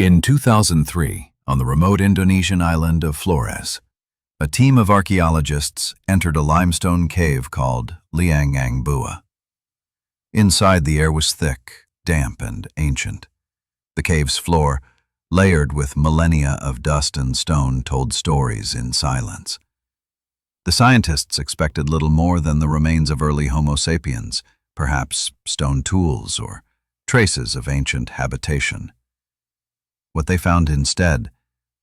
In 2003, on the remote Indonesian island of Flores, a team of archaeologists entered a limestone cave called Liang Bua. Inside, the air was thick, damp, and ancient. The cave's floor, layered with millennia of dust and stone, told stories in silence. The scientists expected little more than the remains of early Homo sapiens, perhaps stone tools or traces of ancient habitation. What they found instead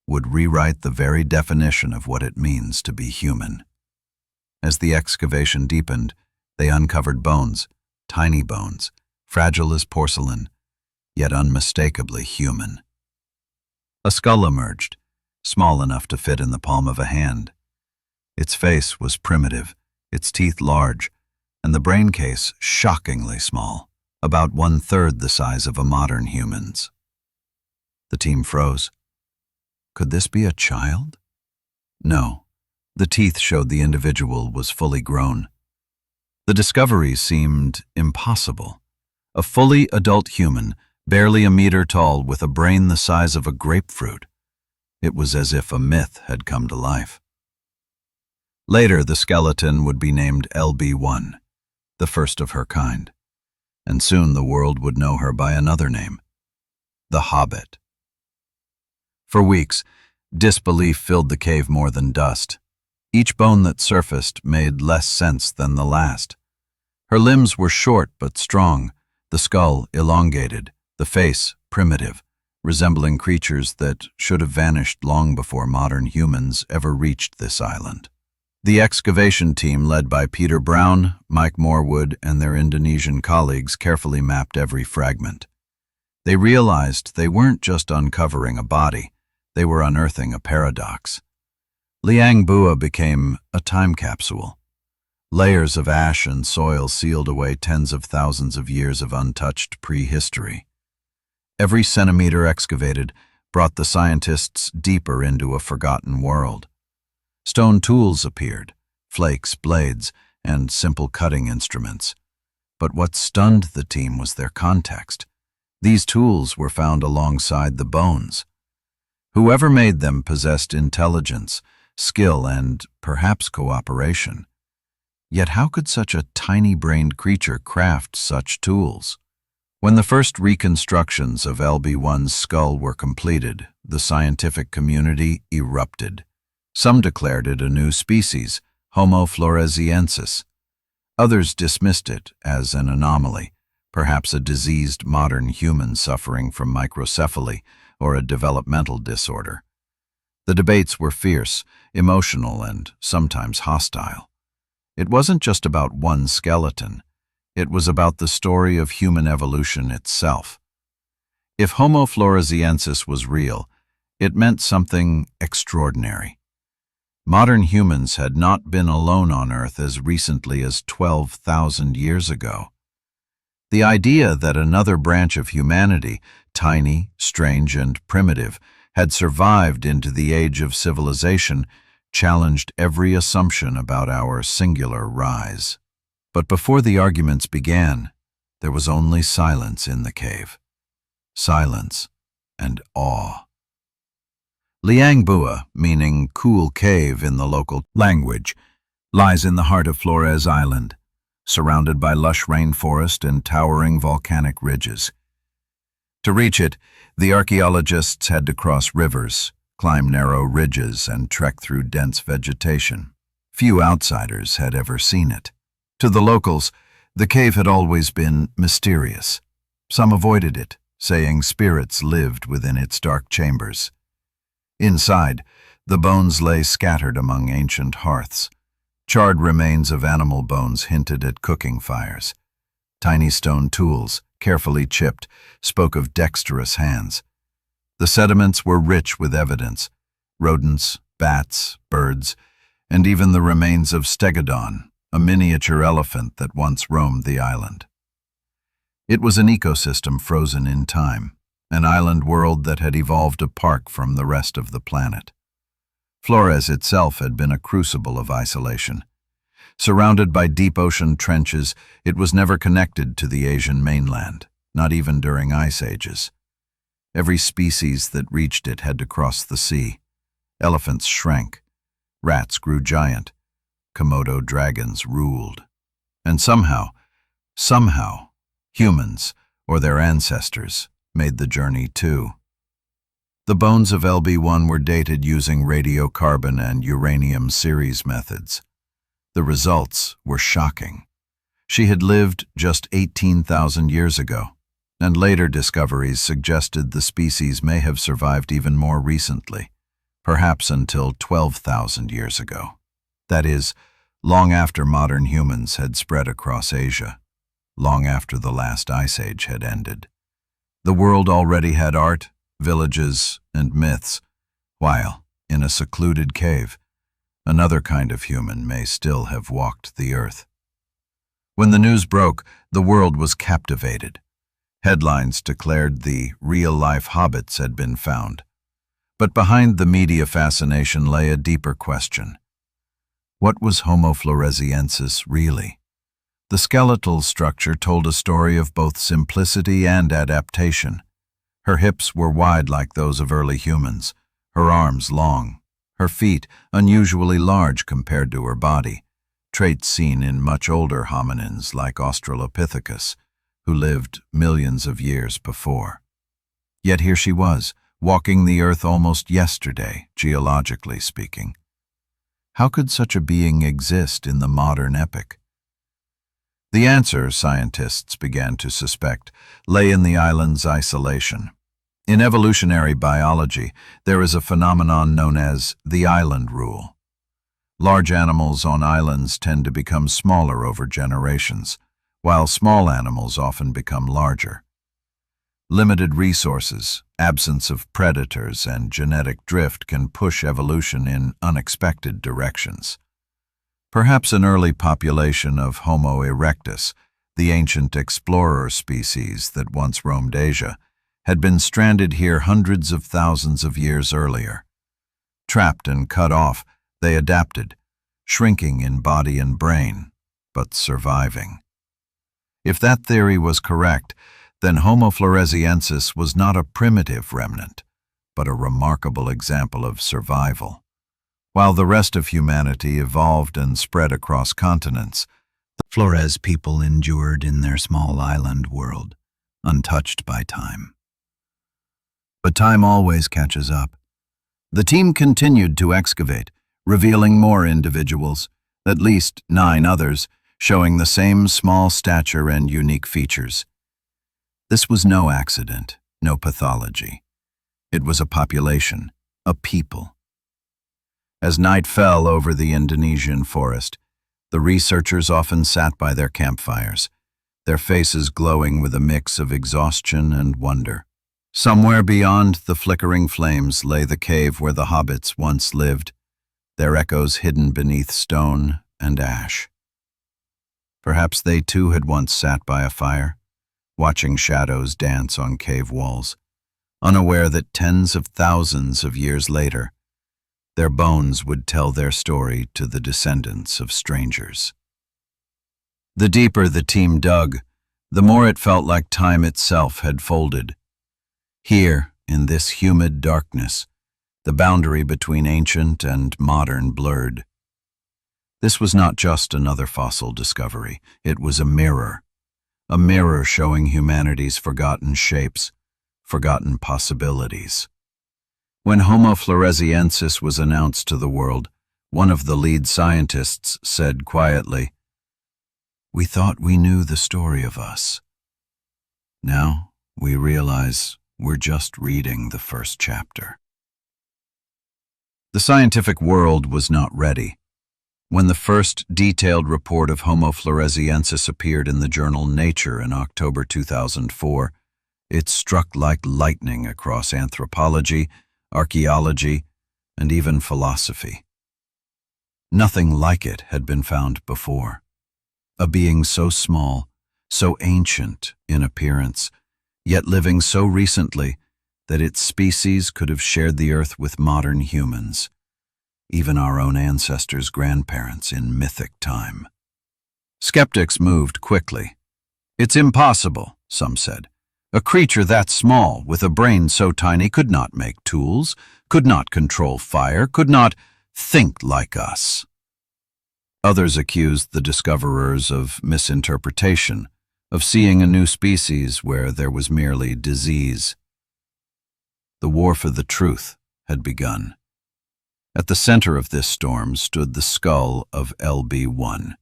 would rewrite the very definition of what it means to be human. As the excavation deepened, they uncovered bones, tiny bones, fragile as porcelain, yet unmistakably human. A skull emerged, small enough to fit in the palm of a hand. Its face was primitive, its teeth large, and the brain case shockingly small, about 1/3 the size of a modern human's. The team froze. Could this be a child? No. The teeth showed the individual was fully grown. The discovery seemed impossible. A fully adult human, barely a meter tall, with a brain the size of a grapefruit. It was as if a myth had come to life. Later, the skeleton would be named LB1, the first of her kind. And soon the world would know her by another name, the Hobbit. For weeks, disbelief filled the cave more than dust. Each bone that surfaced made less sense than the last. Her limbs were short but strong, the skull elongated, the face primitive, resembling creatures that should have vanished long before modern humans ever reached this island. The excavation team, led by Peter Brown, Mike Morwood, and their Indonesian colleagues, carefully mapped every fragment. They realized they weren't just uncovering a body, they were unearthing a paradox. Liang Bua became a time capsule. Layers of ash and soil sealed away tens of thousands of years of untouched prehistory. Every centimeter excavated brought the scientists deeper into a forgotten world. Stone tools appeared, flakes, blades, and simple cutting instruments. But what stunned the team was their context. These tools were found alongside the bones. Whoever made them possessed intelligence, skill, and perhaps cooperation. Yet how could such a tiny-brained creature craft such tools? When the first reconstructions of LB1's skull were completed, the scientific community erupted. Some declared it a new species, Homo floresiensis. Others dismissed it as an anomaly, perhaps a diseased modern human suffering from microcephaly or a developmental disorder. The debates were fierce, emotional, and sometimes hostile. It wasn't just about one skeleton. It was about the story of human evolution itself. If Homo floresiensis was real, it meant something extraordinary. Modern humans had not been alone on Earth as recently as 12,000 years ago. The idea that another branch of humanity, tiny, strange, and primitive, had survived into the age of civilization challenged every assumption about our singular rise. But before the arguments began, there was only silence in the cave. Silence and awe. Liang Bua, meaning cool cave in the local language, lies in the heart of Flores Island, surrounded by lush rainforest and towering volcanic ridges. To reach it, the archaeologists had to cross rivers, climb narrow ridges, and trek through dense vegetation. Few outsiders had ever seen it. To the locals, the cave had always been mysterious. Some avoided it, saying spirits lived within its dark chambers. Inside, the bones lay scattered among ancient hearths. Charred remains of animal bones hinted at cooking fires. Tiny stone tools, carefully chipped, spoke of dexterous hands. The sediments were rich with evidence: rodents, bats, birds, and even the remains of Stegodon, a miniature elephant that once roamed the island. It was an ecosystem frozen in time, an island world that had evolved apart from the rest of the planet. Flores itself had been a crucible of isolation. Surrounded by deep ocean trenches, it was never connected to the Asian mainland, not even during ice ages. Every species that reached it had to cross the sea. Elephants shrank. Rats grew giant. Komodo dragons ruled. And somehow, humans, or their ancestors, made the journey too. The bones of LB1 were dated using radiocarbon and uranium series methods. The results were shocking. She had lived just 18,000 years ago, and later discoveries suggested the species may have survived even more recently, perhaps until 12,000 years ago. That is, long after modern humans had spread across Asia, long after the last ice age had ended. The world already had art, villages, and myths, while, in a secluded cave, another kind of human may still have walked the earth. When the news broke, the world was captivated. Headlines declared the real-life Hobbits had been found. But behind the media fascination lay a deeper question. What was Homo floresiensis really? The skeletal structure told a story of both simplicity and adaptation. Her hips were wide like those of early humans, her arms long, her feet unusually large compared to her body, traits seen in much older hominins like Australopithecus, who lived millions of years before. Yet here she was, walking the earth almost yesterday, geologically speaking. How could such a being exist in the modern epoch? The answer, scientists began to suspect, lay in the island's isolation. In evolutionary biology, there is a phenomenon known as the island rule. Large animals on islands tend to become smaller over generations, while small animals often become larger. Limited resources, absence of predators, and genetic drift can push evolution in unexpected directions. Perhaps an early population of Homo erectus, the ancient explorer species that once roamed Asia, had been stranded here hundreds of thousands of years earlier. Trapped and cut off, they adapted, shrinking in body and brain, but surviving. If that theory was correct, then Homo floresiensis was not a primitive remnant, but a remarkable example of survival. While the rest of humanity evolved and spread across continents, the Flores people endured in their small island world, untouched by time. But time always catches up. The team continued to excavate, revealing more individuals, at least 9 others, showing the same small stature and unique features. This was no accident, no pathology. It was a population, a people. As night fell over the Indonesian forest, the researchers often sat by their campfires, their faces glowing with a mix of exhaustion and wonder. Somewhere beyond the flickering flames lay the cave where the Hobbits once lived, their echoes hidden beneath stone and ash. Perhaps they too had once sat by a fire, watching shadows dance on cave walls, unaware that tens of thousands of years later, their bones would tell their story to the descendants of strangers. The deeper the team dug, the more it felt like time itself had folded. Here, in this humid darkness, the boundary between ancient and modern blurred. This was not just another fossil discovery, it was a mirror showing humanity's forgotten shapes, forgotten possibilities. When Homo floresiensis was announced to the world, one of the lead scientists said quietly, "We thought we knew the story of us. Now we realize we're just reading the first chapter." The scientific world was not ready. When the first detailed report of Homo floresiensis appeared in the journal Nature in October 2004, it struck like lightning across anthropology, archaeology, and even philosophy. Nothing like it had been found before. A being so small, so ancient in appearance, yet living so recently that its species could have shared the earth with modern humans, even our own ancestors' grandparents in mythic time. Skeptics moved quickly. "It's impossible," some said. A creature that small, with a brain so tiny, could not make tools, could not control fire, could not think like us. Others accused the discoverers of misinterpretation, of seeing a new species where there was merely disease. The war for the truth had begun. At the center of this storm stood the skull of LB1,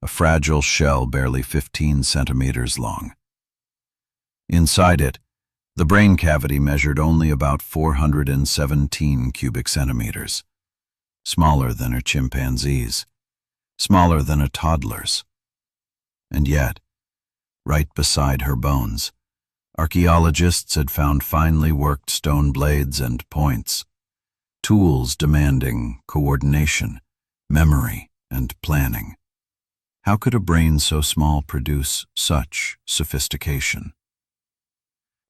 a fragile shell barely 15 centimeters long. Inside it, the brain cavity measured only about 417 cubic centimeters, smaller than a chimpanzee's, smaller than a toddler's. And yet, right beside her bones, archaeologists had found finely worked stone blades and points, tools demanding coordination, memory, and planning. How could a brain so small produce such sophistication?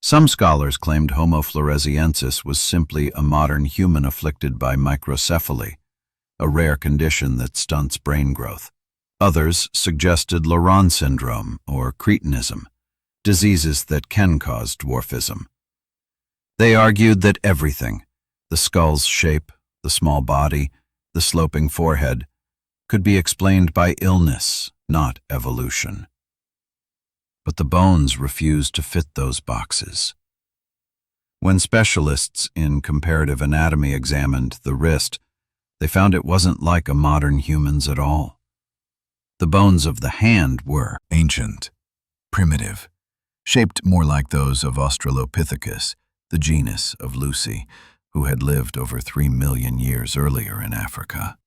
Some scholars claimed Homo floresiensis was simply a modern human afflicted by microcephaly, a rare condition that stunts brain growth. Others suggested Laron syndrome or cretinism, diseases that can cause dwarfism. They argued that everything, the skull's shape, the small body, the sloping forehead, could be explained by illness, not evolution. But the bones refused to fit those boxes. When specialists in comparative anatomy examined the wrist, they found it wasn't like a modern human's at all. The bones of the hand were ancient, primitive, shaped more like those of Australopithecus, the genus of Lucy, who had lived over 3 million years earlier in Africa.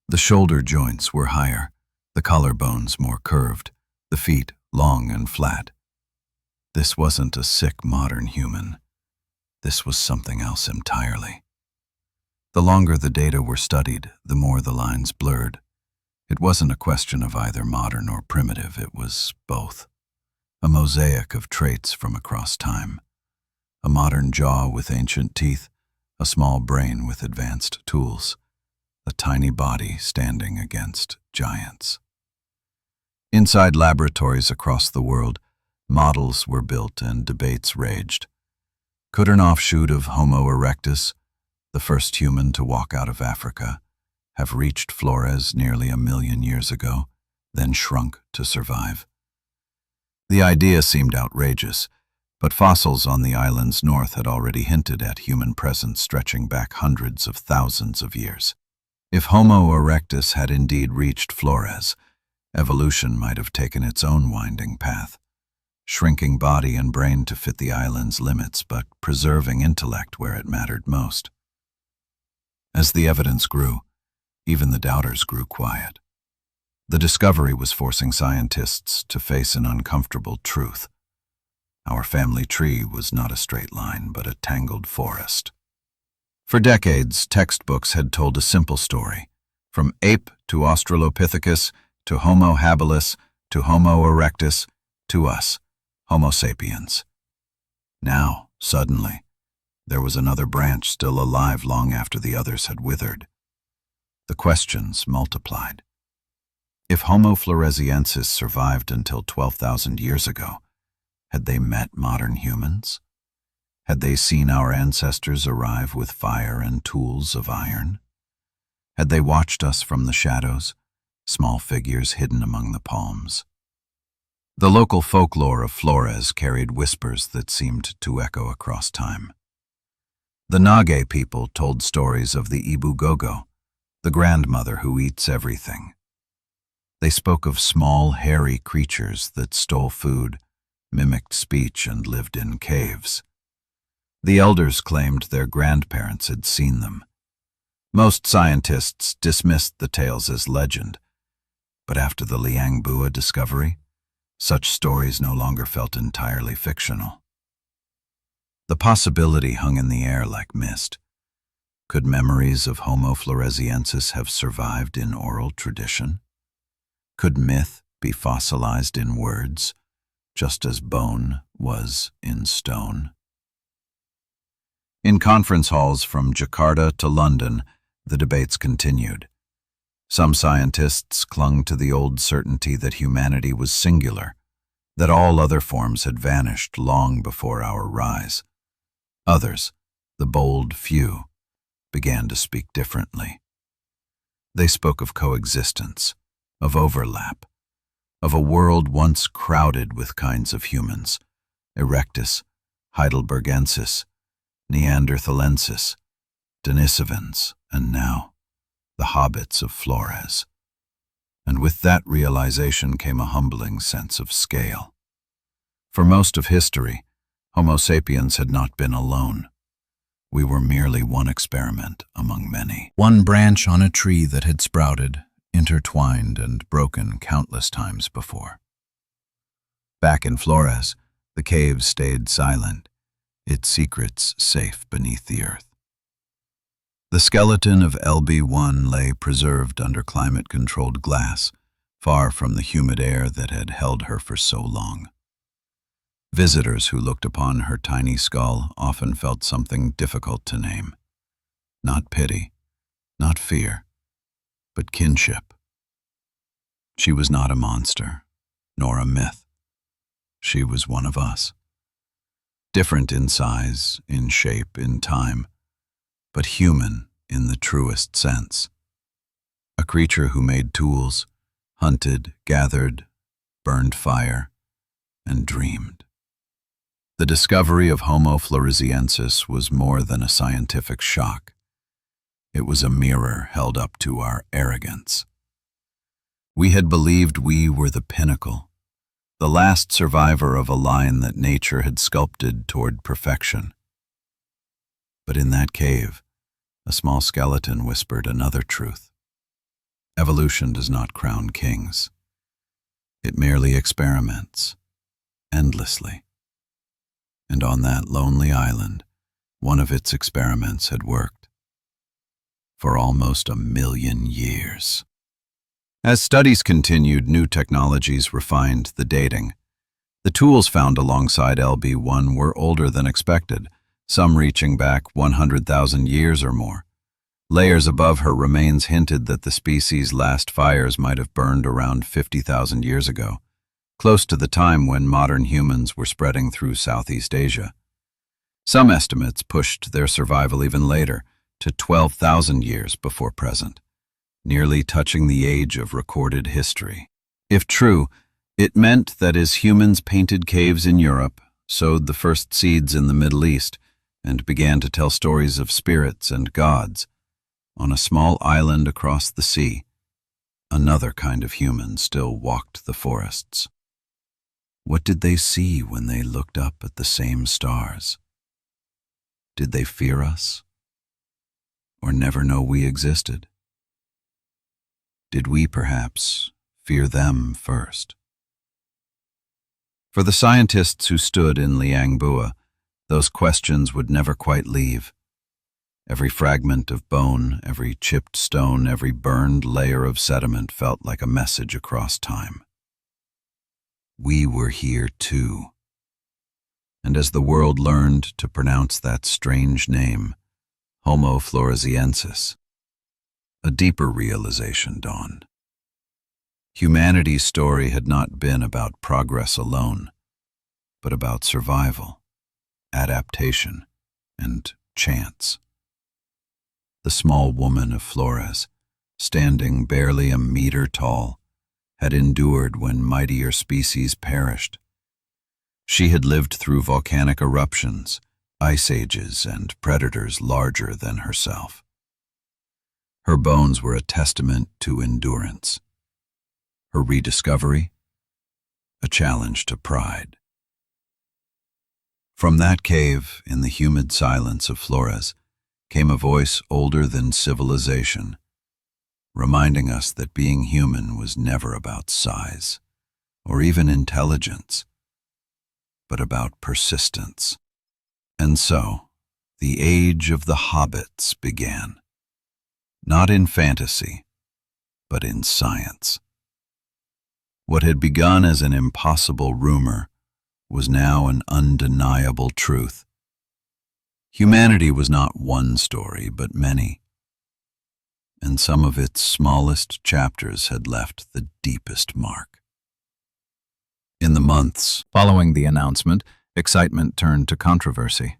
The shoulder joints were higher, the collarbones more curved, the feet long and flat. This wasn't a sick modern human. This was something else entirely. The longer the data were studied, the more the lines blurred. It wasn't a question of either modern or primitive, it was both. A mosaic of traits from across time. A modern jaw with ancient teeth, a small brain with advanced tools, a tiny body standing against giants. Inside laboratories across the world, models were built and debates raged. Could an offshoot of Homo erectus, the first human to walk out of Africa, have reached Flores nearly 1 million years ago, then shrunk to survive? The idea seemed outrageous, but fossils on the island's north had already hinted at human presence stretching back hundreds of thousands of years. If Homo erectus had indeed reached Flores, evolution might have taken its own winding path, shrinking body and brain to fit the island's limits, but preserving intellect where it mattered most. As the evidence grew, even the doubters grew quiet. The discovery was forcing scientists to face an uncomfortable truth. Our family tree was not a straight line, but a tangled forest. For decades, textbooks had told a simple story. From ape to Australopithecus, to Homo habilis, to Homo erectus, to us, Homo sapiens. Now, suddenly, there was another branch still alive long after the others had withered. The questions multiplied. If Homo floresiensis survived until 12,000 years ago, had they met modern humans? Had they seen our ancestors arrive with fire and tools of iron? Had they watched us from the shadows, small figures hidden among the palms? The local folklore of Flores carried whispers that seemed to echo across time. The Nage people told stories of the Ibu Gogo, the grandmother who eats everything. They spoke of small, hairy creatures that stole food, mimicked speech, and lived in caves. The elders claimed their grandparents had seen them. Most scientists dismissed the tales as legend, but after the Liang Bua discovery, such stories no longer felt entirely fictional. The possibility hung in the air like mist. Could memories of Homo floresiensis have survived in oral tradition? Could myth be fossilized in words, just as bone was in stone? In conference halls from Jakarta to London, the debates continued. Some scientists clung to the old certainty that humanity was singular, that all other forms had vanished long before our rise. Others, the bold few, began to speak differently. They spoke of coexistence, of overlap, of a world once crowded with kinds of humans, erectus, heidelbergensis, neanderthalensis, Denisovans, and now the Hobbits of Flores. And with that realization came a humbling sense of scale. For most of history, Homo sapiens had not been alone. We were merely one experiment among many. One branch on a tree that had sprouted, intertwined and broken countless times before. Back in Flores, the cave stayed silent, its secrets safe beneath the earth. The skeleton of LB1 lay preserved under climate-controlled glass, far from the humid air that had held her for so long. Visitors who looked upon her tiny skull often felt something difficult to name. Not pity, not fear, but kinship. She was not a monster, nor a myth. She was one of us. Different in size, in shape, in time, but human in the truest sense. A creature who made tools, hunted, gathered, burned fire, and dreamed. The discovery of Homo floresiensis was more than a scientific shock. It was a mirror held up to our arrogance. We had believed we were the pinnacle, the last survivor of a line that nature had sculpted toward perfection. But in that cave, a small skeleton whispered another truth. Evolution does not crown kings. It merely experiments, endlessly. And on that lonely island, one of its experiments had worked. For almost 1,000,000 years. As studies continued, new technologies refined the dating. The tools found alongside LB1 were older than expected, some reaching back 100,000 years or more. Layers above her remains hinted that the species' last fires might have burned around 50,000 years ago, close to the time when modern humans were spreading through Southeast Asia. Some estimates pushed their survival even later, to 12,000 years before present, nearly touching the age of recorded history. If true, it meant that as humans painted caves in Europe, sowed the first seeds in the Middle East, and began to tell stories of spirits and gods, on a small island across the sea, another kind of human still walked the forests. What did they see when they looked up at the same stars? Did they fear us? Or never know we existed? Did we, perhaps, fear them first? For the scientists who stood in Liangbua, those questions would never quite leave. Every fragment of bone, every chipped stone, every burned layer of sediment felt like a message across time. We were here too. And as the world learned to pronounce that strange name, Homo floresiensis, a deeper realization dawned. Humanity's story had not been about progress alone, but about survival, adaptation, and chance. The small woman of Flores, standing barely a meter tall, had endured when mightier species perished. She had lived through volcanic eruptions, ice ages, and predators larger than herself. Her bones were a testament to endurance. Her rediscovery, a challenge to pride. From that cave, in the humid silence of Flores, came a voice older than civilization, reminding us that being human was never about size, or even intelligence, but about persistence. And so, the age of the Hobbits began, not in fantasy, but in science. What had begun as an impossible rumor was now an undeniable truth. Humanity was not one story, but many, and some of its smallest chapters had left the deepest mark. In the months following the announcement, excitement turned to controversy.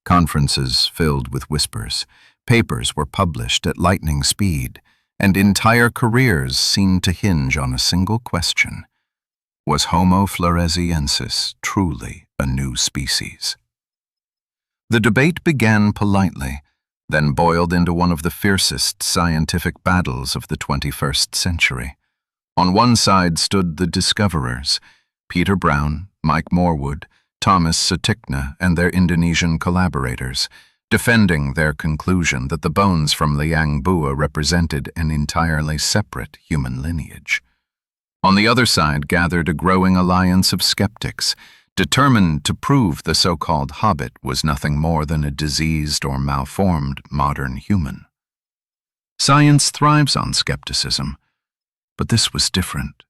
Conferences filled with whispers, papers were published at lightning speed, and entire careers seemed to hinge on a single question: was Homo floresiensis truly a new species? The debate began politely, then boiled into one of the fiercest scientific battles of the 21st century. On one side stood the discoverers, Peter Brown, Mike Morwood, Thomas Sutikna, and their Indonesian collaborators, defending their conclusion that the bones from Liang Bua represented an entirely separate human lineage. On the other side gathered a growing alliance of skeptics, determined to prove the so-called Hobbit was nothing more than a diseased or malformed modern human. Science thrives on skepticism, but this was different.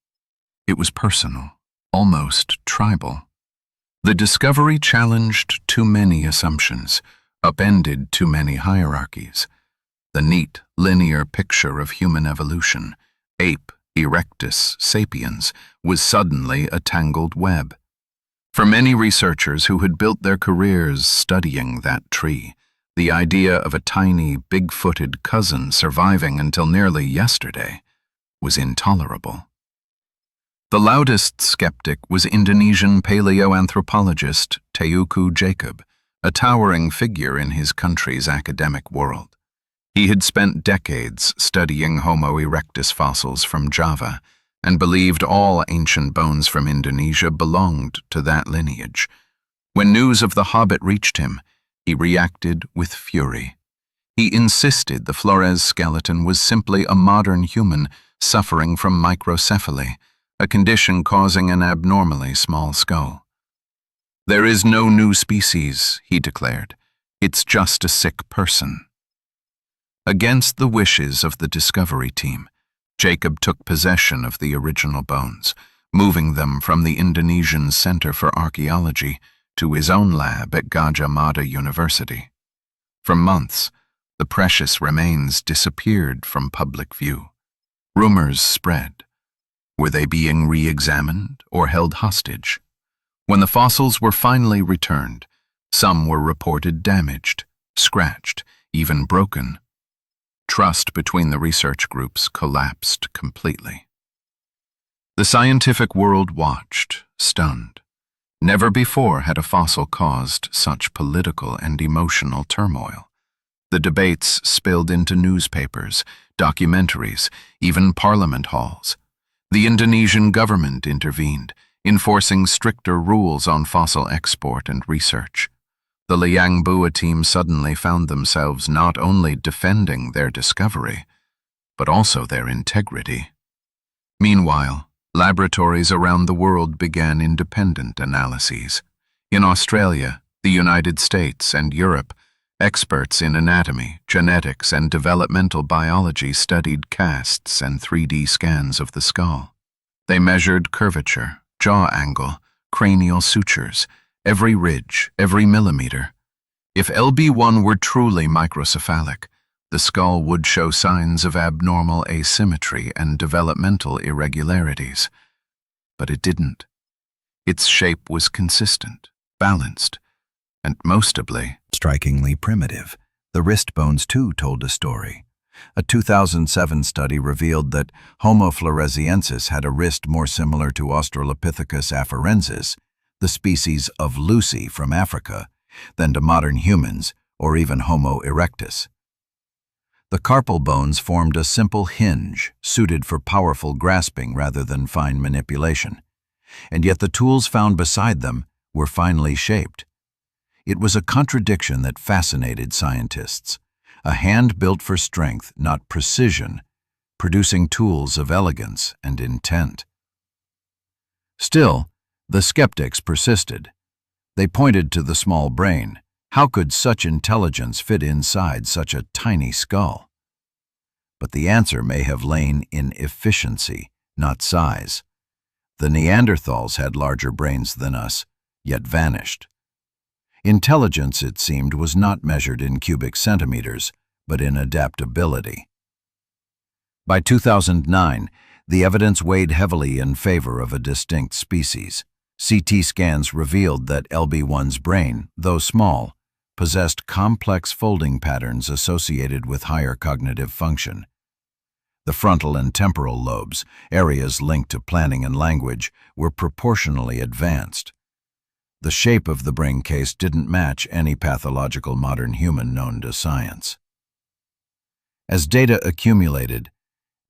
It was personal, almost tribal. The discovery challenged too many assumptions, upended too many hierarchies. The neat, linear picture of human evolution, ape, erectus, sapiens, was suddenly a tangled web. For many researchers who had built their careers studying that tree, the idea of a tiny, big-footed cousin surviving until nearly yesterday was intolerable. The loudest skeptic was Indonesian paleoanthropologist Teuku Jacob, a towering figure in his country's academic world. He had spent decades studying Homo erectus fossils from Java and believed all ancient bones from Indonesia belonged to that lineage. When news of the Hobbit reached him, he reacted with fury. He insisted the Flores skeleton was simply a modern human suffering from microcephaly, a condition causing an abnormally small skull. "There is no new species," he declared. "It's just a sick person." Against the wishes of the discovery team, Jacob took possession of the original bones, moving them from the Indonesian Center for Archaeology to his own lab at Gajah Mada University. For months, the precious remains disappeared from public view. Rumors spread. Were they being re-examined or held hostage? When the fossils were finally returned, some were reported damaged, scratched, even broken. Trust between the research groups collapsed completely. The scientific world watched, stunned. Never before had a fossil caused such political and emotional turmoil. The debates spilled into newspapers, documentaries, even parliament halls. The Indonesian government intervened, enforcing stricter rules on fossil export and research. The Liang Bua team suddenly found themselves not only defending their discovery, but also their integrity. Meanwhile, laboratories around the world began independent analyses. In Australia, the United States, and Europe, experts in anatomy, genetics, and developmental biology studied casts and 3D scans of the skull. They measured curvature, jaw angle, cranial sutures, every ridge, every millimeter. If LB1 were truly microcephalic, the skull would show signs of abnormal asymmetry and developmental irregularities. But it didn't. Its shape was consistent, balanced, and mostly strikingly primitive. The wrist bones, too, told a story. A 2007 study revealed that Homo floresiensis had a wrist more similar to Australopithecus afarensis, the species of Lucy from Africa, than to modern humans or even Homo erectus. The carpal bones formed a simple hinge suited for powerful grasping rather than fine manipulation, and yet the tools found beside them were finely shaped. It was a contradiction that fascinated scientists. A hand built for strength, not precision, producing tools of elegance and intent. Still, the skeptics persisted. They pointed to the small brain. How could such intelligence fit inside such a tiny skull? But the answer may have lain in efficiency, not size. The Neanderthals had larger brains than us, yet vanished. Intelligence, it seemed, was not measured in cubic centimeters, but in adaptability. By 2009, The evidence weighed heavily in favor of a distinct species. CT scans revealed that LB1's brain, though small, possessed complex folding patterns associated with higher cognitive function. The frontal and temporal lobes, areas linked to planning and language, were proportionally advanced. The shape of the brain case didn't match any pathological modern human known to science. As data accumulated,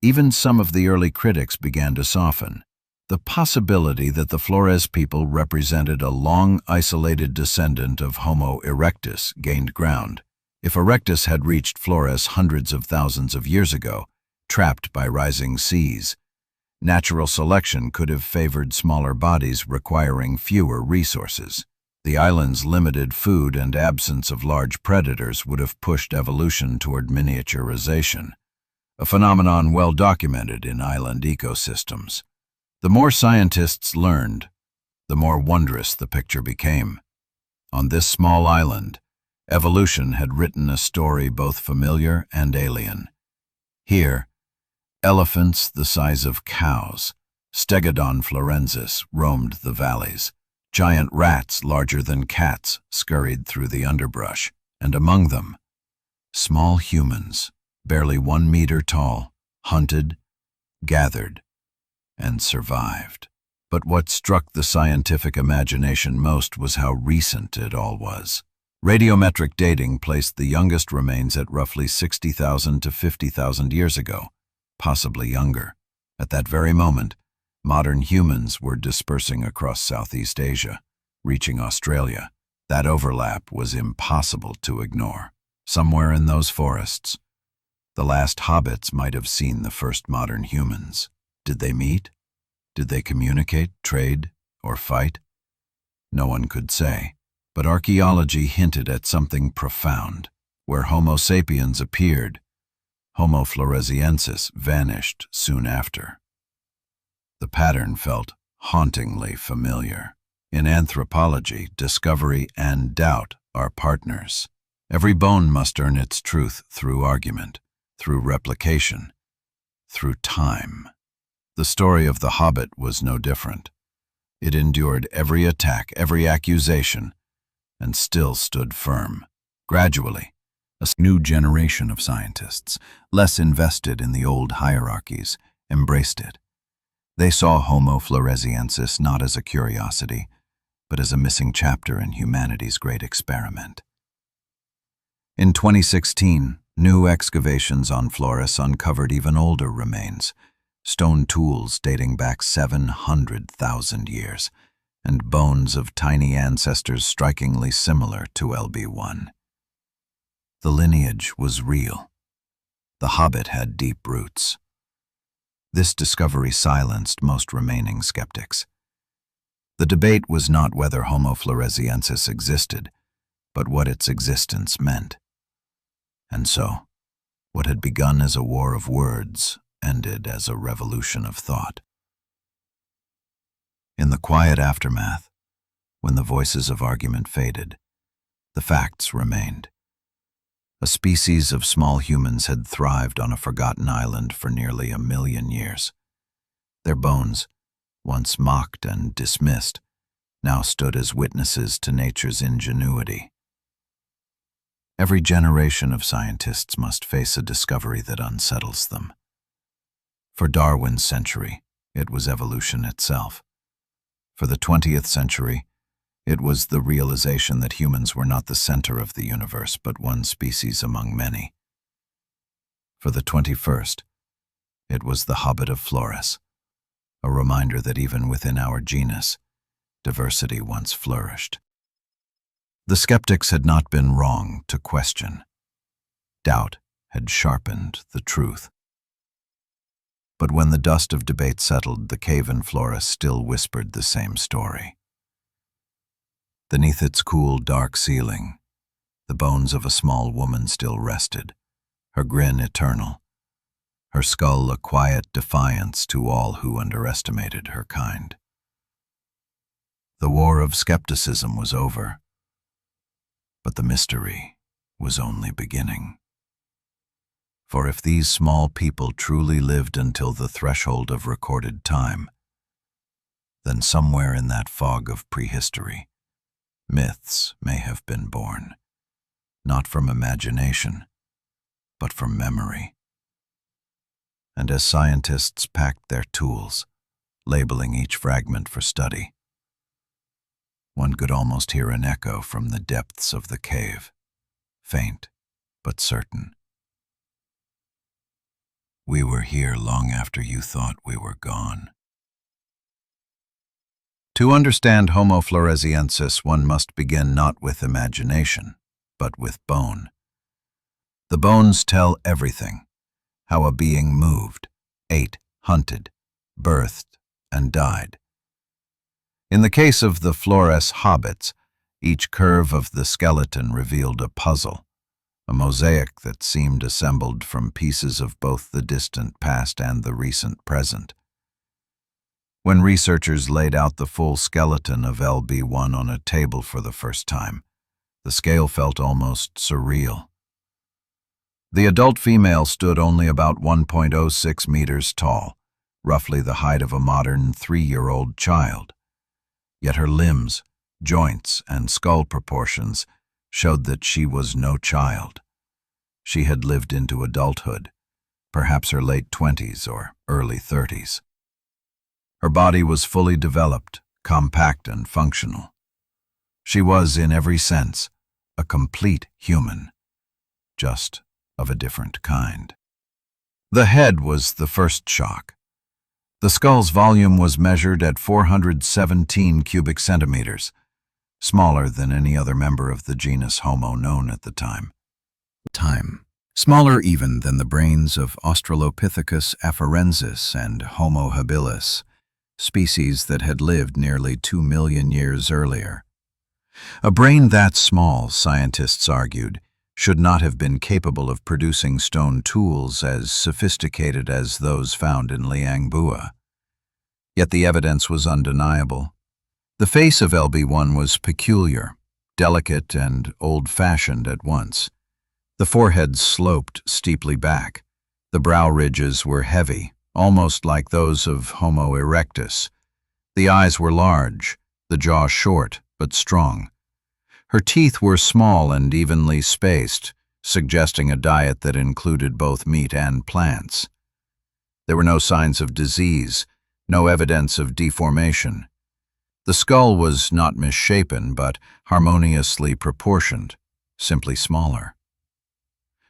even some of the early critics began to soften. The possibility that the Flores people represented a long, isolated descendant of Homo erectus gained ground. If erectus had reached Flores hundreds of thousands of years ago, trapped by rising seas, natural selection could have favored smaller bodies requiring fewer resources. The island's limited food and absence of large predators would have pushed evolution toward miniaturization, a phenomenon well documented in island ecosystems. The more scientists learned, the more wondrous the picture became. On this small island, evolution had written a story both familiar and alien. Here, elephants the size of cows, Stegodon florensis, roamed the valleys. Giant rats larger than cats scurried through the underbrush, and among them, small humans, barely 1 meter tall, hunted, gathered, and survived. But what struck the scientific imagination most was how recent it all was. Radiometric dating placed the youngest remains at roughly 60,000 to 50,000 years ago, possibly younger. At that very moment, modern humans were dispersing across Southeast Asia, reaching Australia. That overlap was impossible to ignore. Somewhere in those forests, the last hobbits might have seen the first modern humans. Did they meet? Did they communicate, trade, or fight? No one could say, but archaeology hinted at something profound. Where Homo sapiens appeared, Homo floresiensis vanished soon after. The pattern felt hauntingly familiar. In anthropology, discovery and doubt are partners. Every bone must earn its truth through argument, through replication, through time. The story of the Hobbit was no different. It endured every attack, every accusation, and still stood firm. Gradually, a new generation of scientists, less invested in the old hierarchies, embraced it. They saw Homo floresiensis not as a curiosity, but as a missing chapter in humanity's great experiment. In 2016, new excavations on Flores uncovered even older remains, stone tools dating back 700,000 years, and bones of tiny ancestors strikingly similar to LB1. The lineage was real. The Hobbit had deep roots. This discovery silenced most remaining skeptics. The debate was not whether Homo floresiensis existed, but what its existence meant. And so, what had begun as a war of words ended as a revolution of thought. In the quiet aftermath, when the voices of argument faded, the facts remained. A species of small humans had thrived on a forgotten island for nearly 1 million years. Their bones, once mocked and dismissed, now stood as witnesses to nature's ingenuity. Every generation of scientists must face a discovery that unsettles them. For Darwin's century, it was evolution itself. For the 20th century, it was the realization that humans were not the center of the universe, but one species among many. For the 21st, it was the Hobbit of Flores, a reminder that even within our genus, diversity once flourished. The skeptics had not been wrong to question. Doubt had sharpened the truth. But when the dust of debate settled, the cave in Flores still whispered the same story. Beneath its cool, dark ceiling, the bones of a small woman still rested, her grin eternal, her skull a quiet defiance to all who underestimated her kind. The war of skepticism was over, but the mystery was only beginning. For if these small people truly lived until the threshold of recorded time, then somewhere in that fog of prehistory, myths may have been born, not from imagination, but from memory. And as scientists packed their tools, labeling each fragment for study, one could almost hear an echo from the depths of the cave, faint but certain. We were here long after you thought we were gone. To understand Homo floresiensis, one must begin not with imagination, but with bone. The bones tell everything: how a being moved, ate, hunted, birthed, and died. In the case of the Flores Hobbits, each curve of the skeleton revealed a puzzle, a mosaic that seemed assembled from pieces of both the distant past and the recent present. When researchers laid out the full skeleton of LB1 on a table for the first time, the scale felt almost surreal. The adult female stood only about 1.06 meters tall, roughly the height of a modern 3-year-old child. Yet her limbs, joints, and skull proportions showed that she was no child. She had lived into adulthood, perhaps her late 20s or early 30s. Her body was fully developed, compact, and functional. She was, in every sense, a complete human, just of a different kind. The head was the first shock. The skull's volume was measured at 417 cubic centimeters, smaller than any other member of the genus Homo known at the time. Smaller even than the brains of Australopithecus afarensis and Homo habilis, species that had lived nearly 2 million years earlier. A brain that small, scientists argued, should not have been capable of producing stone tools as sophisticated as those found in Liang Bua. Yet the evidence was undeniable. The face of LB1 was peculiar, delicate, and old-fashioned at once. The forehead sloped steeply back. The brow ridges were heavy, almost like those of Homo erectus. The eyes were large, the jaw short but strong. Her teeth were small and evenly spaced, suggesting a diet that included both meat and plants. There were no signs of disease, no evidence of deformation. The skull was not misshapen, but harmoniously proportioned, simply smaller.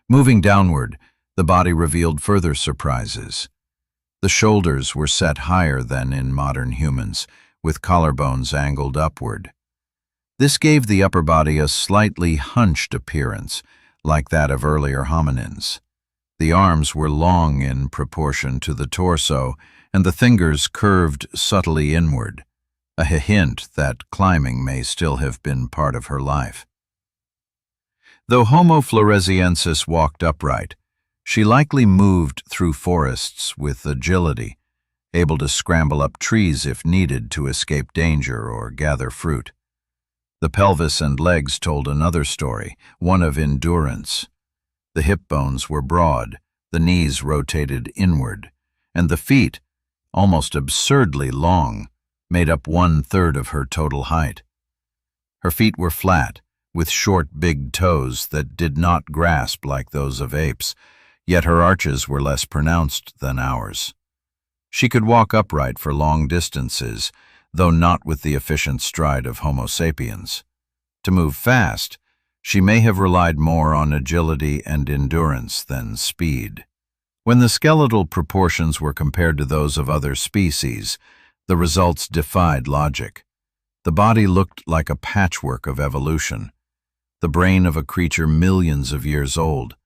Moving downward, the body revealed further surprises. The shoulders were set higher than in modern humans, with collarbones angled upward. This gave the upper body a slightly hunched appearance, like that of earlier hominins. The arms were long in proportion to the torso, and the fingers curved subtly inward, a hint that climbing may still have been part of her life. Though Homo floresiensis walked upright, she likely moved through forests with agility, able to scramble up trees if needed to escape danger or gather fruit. The pelvis and legs told another story, one of endurance. The hip bones were broad, the knees rotated inward, and the feet, almost absurdly long, made up 1/3 of her total height. Her feet were flat, with short, big toes that did not grasp like those of apes, yet her arches were less pronounced than ours. She could walk upright for long distances, though not with the efficient stride of Homo sapiens. To move fast, she may have relied more on agility and endurance than speed. When the skeletal proportions were compared to those of other species, the results defied logic. The body looked like a patchwork of evolution, the brain of a creature millions of years old,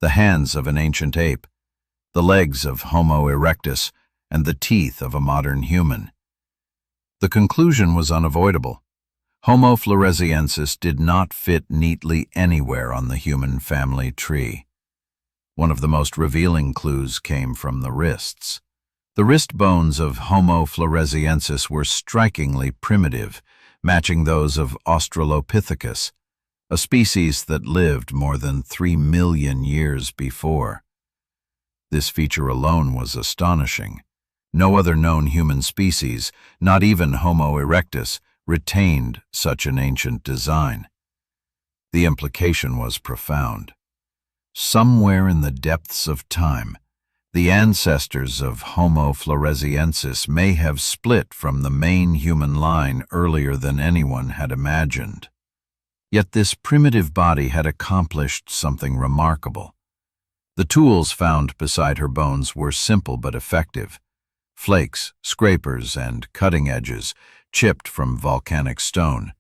the hands of an ancient ape, the legs of Homo erectus, and the teeth of a modern human. The conclusion was unavoidable. Homo floresiensis did not fit neatly anywhere on the human family tree. One of the most revealing clues came from the wrists. The wrist bones of Homo floresiensis were strikingly primitive, matching those of Australopithecus, a species that lived more than 3 million years before. This feature alone was astonishing. No other known human species, not even Homo erectus, retained such an ancient design. The implication was profound. Somewhere in the depths of time, the ancestors of Homo floresiensis may have split from the main human line earlier than anyone had imagined. Yet this primitive body had accomplished something remarkable. The tools found beside her bones were simple but effective: flakes, scrapers, and cutting edges chipped from volcanic stone.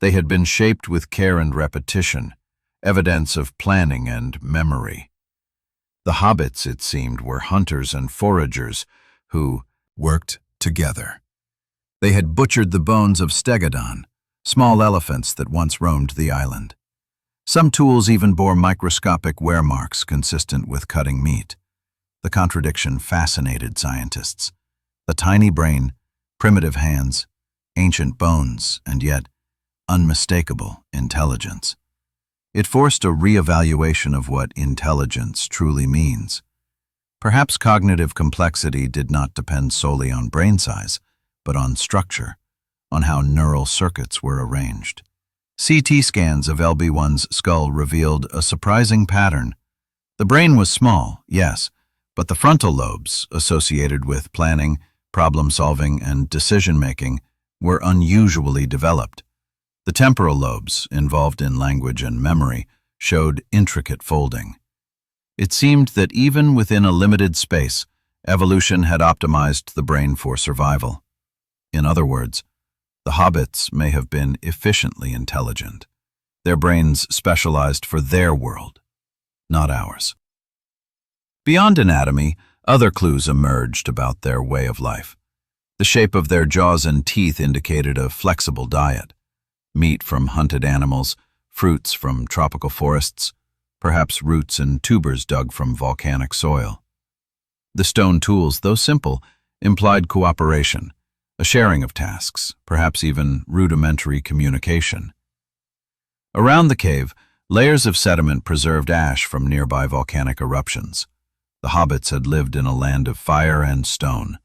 They had been shaped with care and repetition, evidence of planning and memory. The Hobbits, it seemed, were hunters and foragers who worked together. They had butchered the bones of stegodon, small elephants that once roamed the island. Some tools even bore microscopic wear marks consistent with cutting meat. The contradiction fascinated scientists. The tiny brain, primitive hands, ancient bones, and yet unmistakable intelligence. It forced a re-evaluation of what intelligence truly means. Perhaps cognitive complexity did not depend solely on brain size, but on structure, on how neural circuits were arranged. CT scans of LB1's skull revealed a surprising pattern. The brain was small, yes, but the frontal lobes, associated with planning, problem-solving, and decision-making, were unusually developed. The temporal lobes, involved in language and memory, showed intricate folding. It seemed that even within a limited space, evolution had optimized the brain for survival. In other words, the Hobbits may have been efficiently intelligent. Their brains specialized for their world, not ours. Beyond anatomy, other clues emerged about their way of life. The shape of their jaws and teeth indicated a flexible diet. Meat from hunted animals, fruits from tropical forests, perhaps roots and tubers dug from volcanic soil. The stone tools, though simple, implied cooperation, a sharing of tasks, perhaps even rudimentary communication. Around the cave, layers of sediment preserved ash from nearby volcanic eruptions. The Hobbits had lived in a land of fire and stone,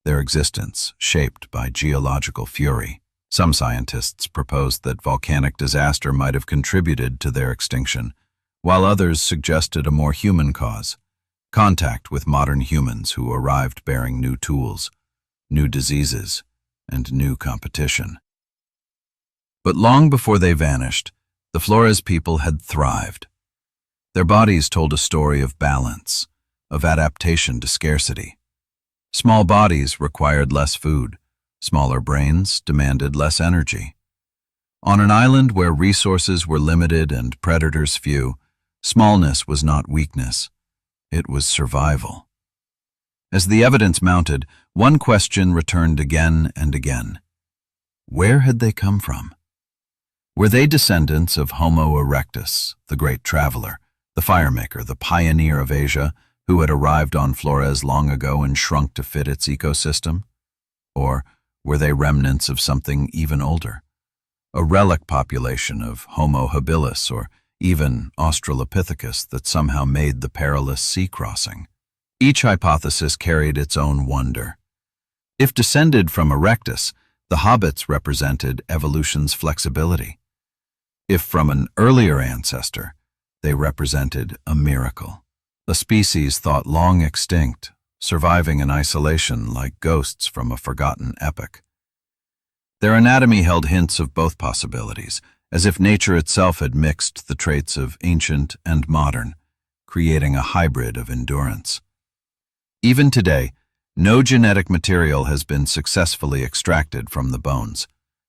their existence shaped by geological fury. Some scientists proposed that volcanic disaster might have contributed to their extinction, while others suggested a more human cause: contact with modern humans who arrived bearing new tools, new diseases, and new competition. But long before they vanished, the Flores people had thrived. Their bodies told a story of balance, of adaptation to scarcity. Small bodies required less food. Smaller brains demanded less energy. On an island where resources were limited and predators few, smallness was not weakness. It was survival. As the evidence mounted, one question returned again and again. Where had they come from? Were they descendants of Homo erectus, the great traveler, the firemaker, the pioneer of Asia, who had arrived on Flores long ago and shrunk to fit its ecosystem? Or were they remnants of something even older? A relic population of Homo habilis or even Australopithecus that somehow made the perilous sea crossing? Each hypothesis carried its own wonder. If descended from erectus, the Hobbits represented evolution's flexibility. If from an earlier ancestor, they represented a miracle. A species thought long extinct, surviving in isolation like ghosts from a forgotten epoch. Their anatomy held hints of both possibilities, as if nature itself had mixed the traits of ancient and modern, creating a hybrid of endurance. Even today, no genetic material has been successfully extracted from the bones.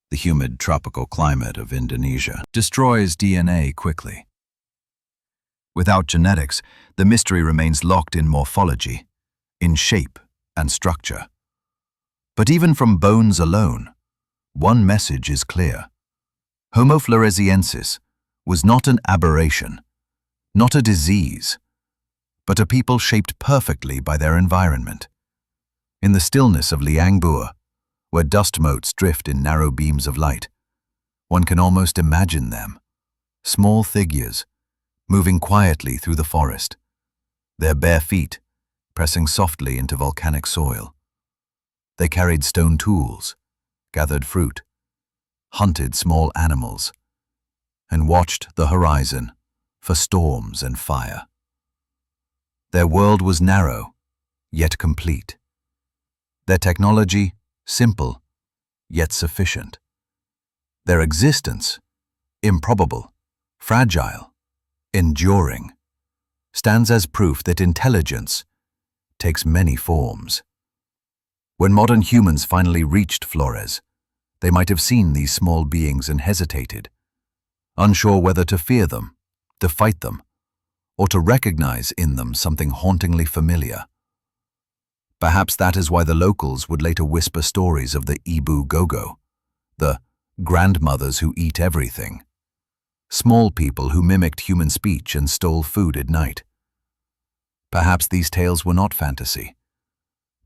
The humid tropical climate of Indonesia destroys DNA quickly. Without genetics, the mystery remains locked in morphology, in shape and structure. But even from bones alone, one message is clear. Homo floresiensis was not an aberration, not a disease, but a people shaped perfectly by their environment. In the stillness of Liang Bua, where dust motes drift in narrow beams of light, one can almost imagine them, small figures, moving quietly through the forest, their bare feet pressing softly into volcanic soil. They carried stone tools, gathered fruit, hunted small animals, and watched the horizon for storms and fire. Their world was narrow, yet complete. Their technology, simple, yet sufficient. Their existence, improbable, fragile, enduring, stands as proof that intelligence takes many forms. When modern humans finally reached Flores, they might have seen these small beings and hesitated, unsure whether to fear them, to fight them, or to recognize in them something hauntingly familiar. Perhaps that is why the locals would later whisper stories of the Ibu Gogo, the grandmothers who eat everything, small people who mimicked human speech and stole food at night. Perhaps these tales were not fantasy,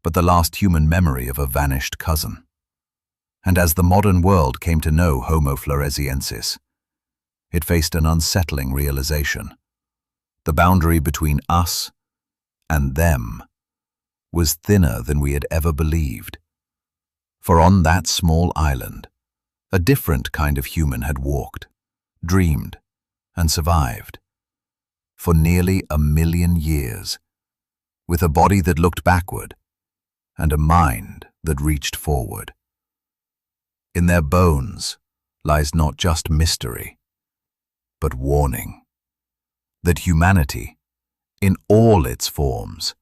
but the last human memory of a vanished cousin. And as the modern world came to know Homo floresiensis, it faced an unsettling realization. The boundary between us and them was thinner than we had ever believed. For on that small island, a different kind of human had walked, dreamed, and survived for nearly 1,000,000 years, with a body that looked backward and a mind that reached forward. In their bones lies not just mystery, but warning that humanity, in all its forms,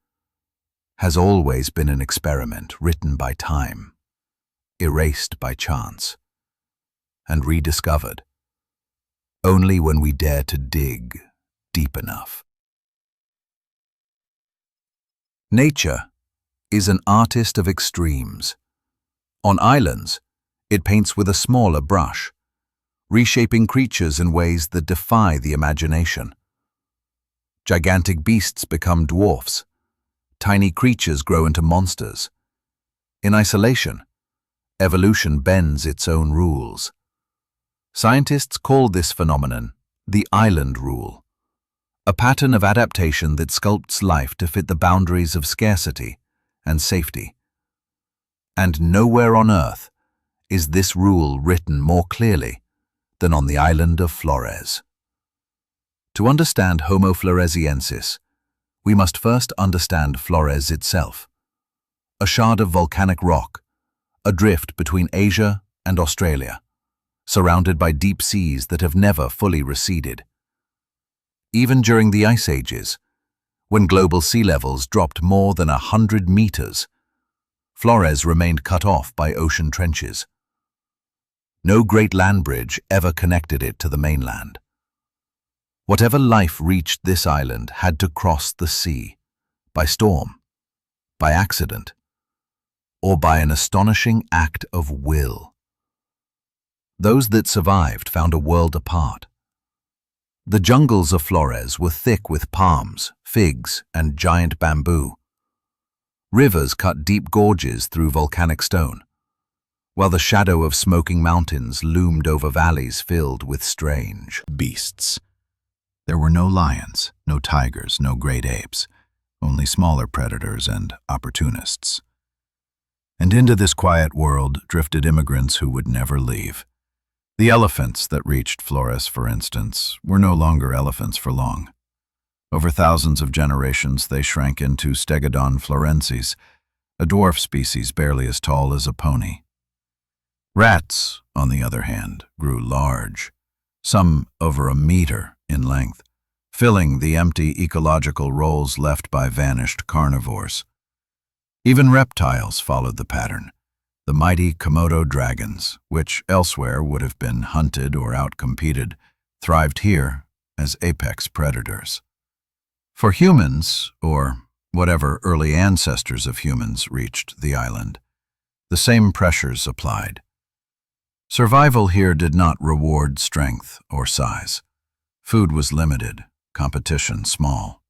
has always been an experiment written by time, erased by chance, and rediscovered only when we dare to dig deep enough. Nature is an artist of extremes. On islands, it paints with a smaller brush, reshaping creatures in ways that defy the imagination. Gigantic beasts become dwarfs. Tiny creatures grow into monsters. In isolation, evolution bends its own rules. Scientists call this phenomenon the island rule, a pattern of adaptation that sculpts life to fit the boundaries of scarcity and safety. And nowhere on Earth is this rule written more clearly than on the island of Flores. To understand Homo floresiensis, we must first understand Flores itself, a shard of volcanic rock, adrift between Asia and Australia, surrounded by deep seas that have never fully receded. Even during the Ice Ages, when global sea levels dropped more than 100 meters, Flores remained cut off by ocean trenches. No great land bridge ever connected it to the mainland. Whatever life reached this island had to cross the sea, by storm, by accident, or by an astonishing act of will. Those that survived found a world apart. The jungles of Flores were thick with palms, figs, and giant bamboo. Rivers cut deep gorges through volcanic stone, while the shadow of smoking mountains loomed over valleys filled with strange beasts. There were no lions, no tigers, no great apes, only smaller predators and opportunists. And into this quiet world drifted immigrants who would never leave. The elephants that reached Flores, for instance, were no longer elephants for long. Over thousands of generations, they shrank into Stegodon florensis, a dwarf species barely as tall as a pony. Rats, on the other hand, grew large, some over a meter in length, filling the empty ecological roles left by vanished carnivores. Even reptiles followed the pattern. The mighty Komodo dragons, which elsewhere would have been hunted or outcompeted, thrived here as apex predators. For humans, or whatever early ancestors of humans reached the island, the same pressures applied. Survival here did not reward strength or size. Food was limited, competition small.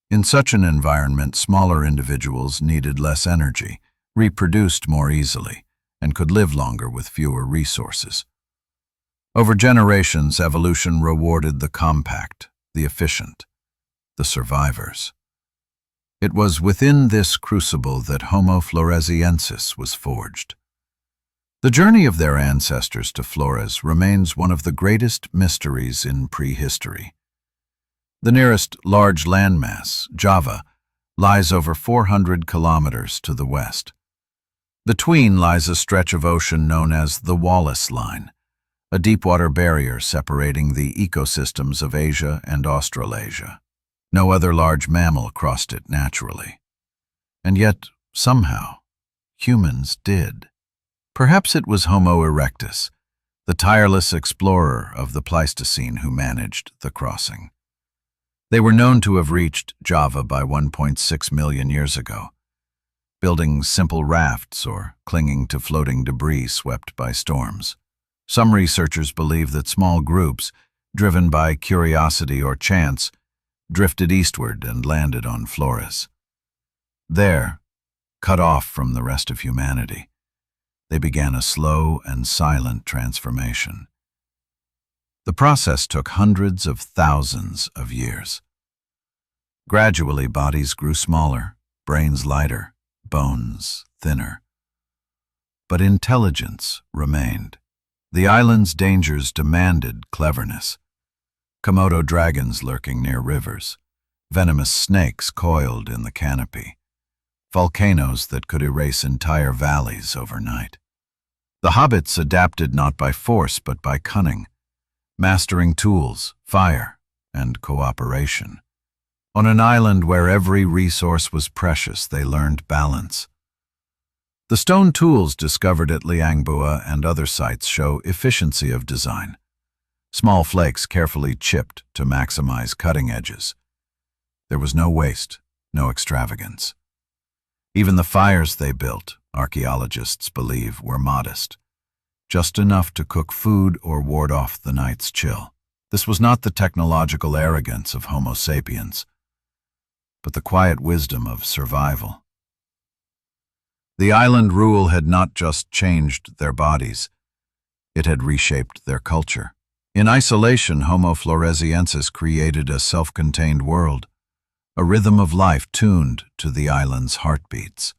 In such an environment, smaller individuals needed less energy, reproduced more easily, and could live longer with fewer resources. Over generations, evolution rewarded the compact, the efficient, the survivors. It was within this crucible that Homo floresiensis was forged. The journey of their ancestors to Flores remains one of the greatest mysteries in prehistory. The nearest large landmass, Java, lies over 400 kilometers to the west. Between lies a stretch of ocean known as the Flores Line, a deepwater barrier separating the ecosystems of Asia and Australasia. No other large mammal crossed it naturally. And yet, somehow, humans did. Perhaps it was Homo erectus, the tireless explorer of the Pleistocene who managed the crossing. They were known to have reached Java by 1.6 million years ago, building simple rafts or clinging to floating debris swept by storms. Some researchers believe that small groups, driven by curiosity or chance, drifted eastward and landed on Flores. There, cut off from the rest of humanity, they began a slow and silent transformation. The process took hundreds of thousands of years. Gradually, bodies grew smaller, brains lighter, bones thinner. But intelligence remained. The island's dangers demanded cleverness. Komodo dragons lurking near rivers, venomous snakes coiled in the canopy, volcanoes that could erase entire valleys overnight. The Hobbits adapted not by force but by cunning, mastering tools, fire, and cooperation. On an island where every resource was precious, they learned balance. The stone tools discovered at Liangbua and other sites show efficiency of design. Small flakes carefully chipped to maximize cutting edges. There was no waste, no extravagance. Even the fires they built, archaeologists believe, were modest, just enough to cook food or ward off the night's chill. This was not the technological arrogance of Homo sapiens, but the quiet wisdom of survival. The island rule had not just changed their bodies, it had reshaped their culture. In isolation, Homo floresiensis created a self-contained world, a rhythm of life tuned to the island's heartbeats.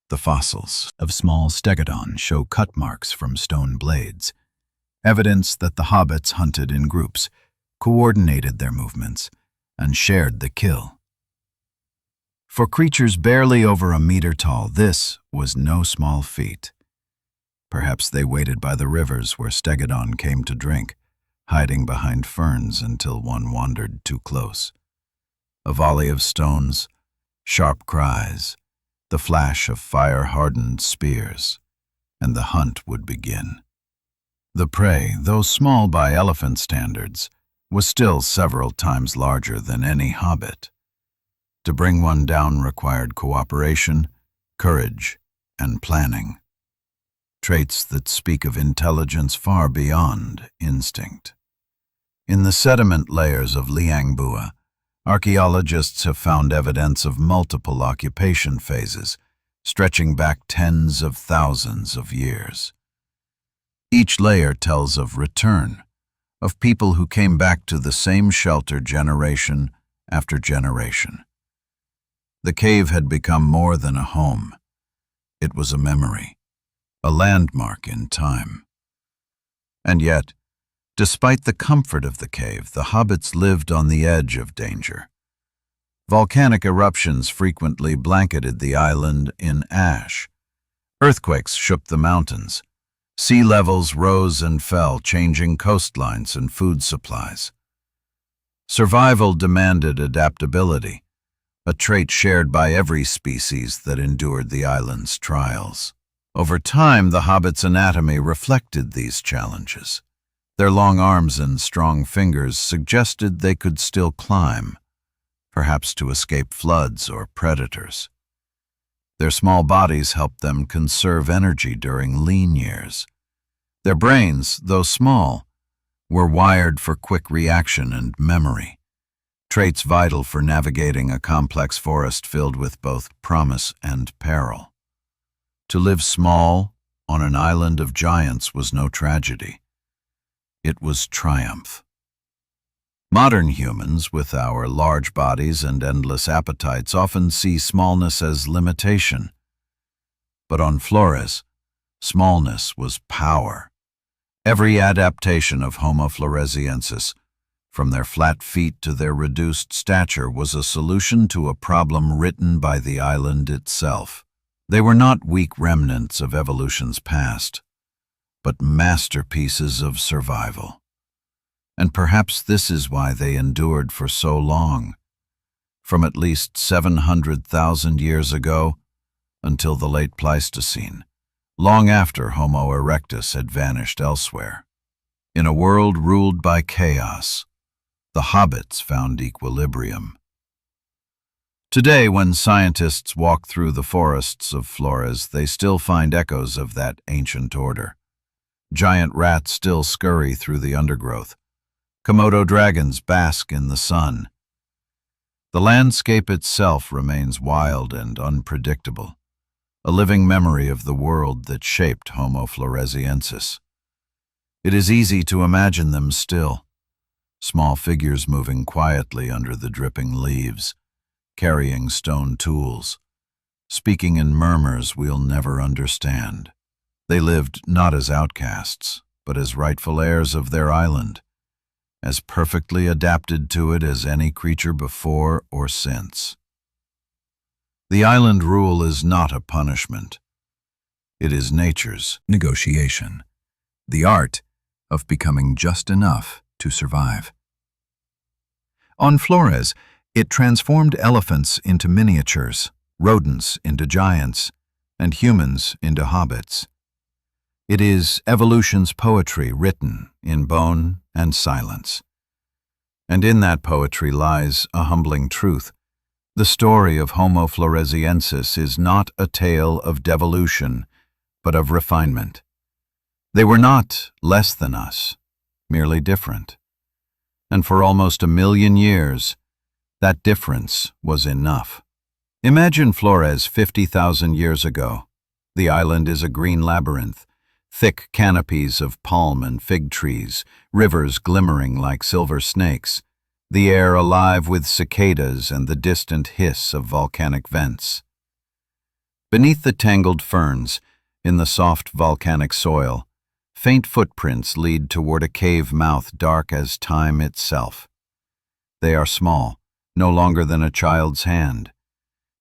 The fossils of small stegodon show cut marks from stone blades, evidence that the hobbits hunted in groups, coordinated their movements, and shared the kill. For creatures barely over a meter tall, this was no small feat. Perhaps they waited by the rivers where stegodon came to drink, hiding behind ferns until one wandered too close. A volley of stones, sharp cries, the flash of fire-hardened spears, and the hunt would begin. The prey, though small by elephant standards, was still several times larger than any hobbit. To bring one down required cooperation, courage, and planning. Traits that speak of intelligence far beyond instinct. In the sediment layers of Liangbua, archaeologists have found evidence of multiple occupation phases, stretching back tens of thousands of years. Each layer tells of return, of people who came back to the same shelter generation after generation. The cave had become more than a home. It was a memory, a landmark in time. And yet, despite the comfort of the cave, the hobbits lived on the edge of danger. Volcanic eruptions frequently blanketed the island in ash. Earthquakes shook the mountains. Sea levels rose and fell, changing coastlines and food supplies. Survival demanded adaptability, a trait shared by every species that endured the island's trials. Over time, the hobbits' anatomy reflected these challenges. Their long arms and strong fingers suggested they could still climb, perhaps to escape floods or predators. Their small bodies helped them conserve energy during lean years. Their brains, though small, were wired for quick reaction and memory, traits vital for navigating a complex forest filled with both promise and peril. To live small on an island of giants was no tragedy. It was triumph. Modern humans, with our large bodies and endless appetites, often see smallness as limitation. But on Flores, smallness was power. Every adaptation of Homo floresiensis, from their flat feet to their reduced stature, was a solution to a problem written by the island itself. They were not weak remnants of evolution's past, but masterpieces of survival. And perhaps this is why they endured for so long, from at least 700,000 years ago until the late Pleistocene, long after Homo erectus had vanished elsewhere. In a world ruled by chaos, the Hobbits found equilibrium. Today, when scientists walk through the forests of Flores, they still find echoes of that ancient order. Giant rats still scurry through the undergrowth. Komodo dragons bask in the sun. The landscape itself remains wild and unpredictable, a living memory of the world that shaped Homo floresiensis. It is easy to imagine them still, small figures moving quietly under the dripping leaves, carrying stone tools, speaking in murmurs we'll never understand. They lived not as outcasts, but as rightful heirs of their island, as perfectly adapted to it as any creature before or since. The island rule is not a punishment. It is nature's negotiation, the art of becoming just enough to survive. On Flores, it transformed elephants into miniatures, rodents into giants, and humans into hobbits. It is evolution's poetry written in bone and silence. And in that poetry lies a humbling truth. The story of Homo floresiensis is not a tale of devolution, but of refinement. They were not less than us, merely different. And for almost 1,000,000 years, that difference was enough. Imagine Flores 50,000 years ago. The island is a green labyrinth, thick canopies of palm and fig trees, rivers glimmering like silver snakes, the air alive with cicadas and the distant hiss of volcanic vents. Beneath the tangled ferns, in the soft volcanic soil, faint footprints lead toward a cave mouth dark as time itself. They are small, no longer than a child's hand,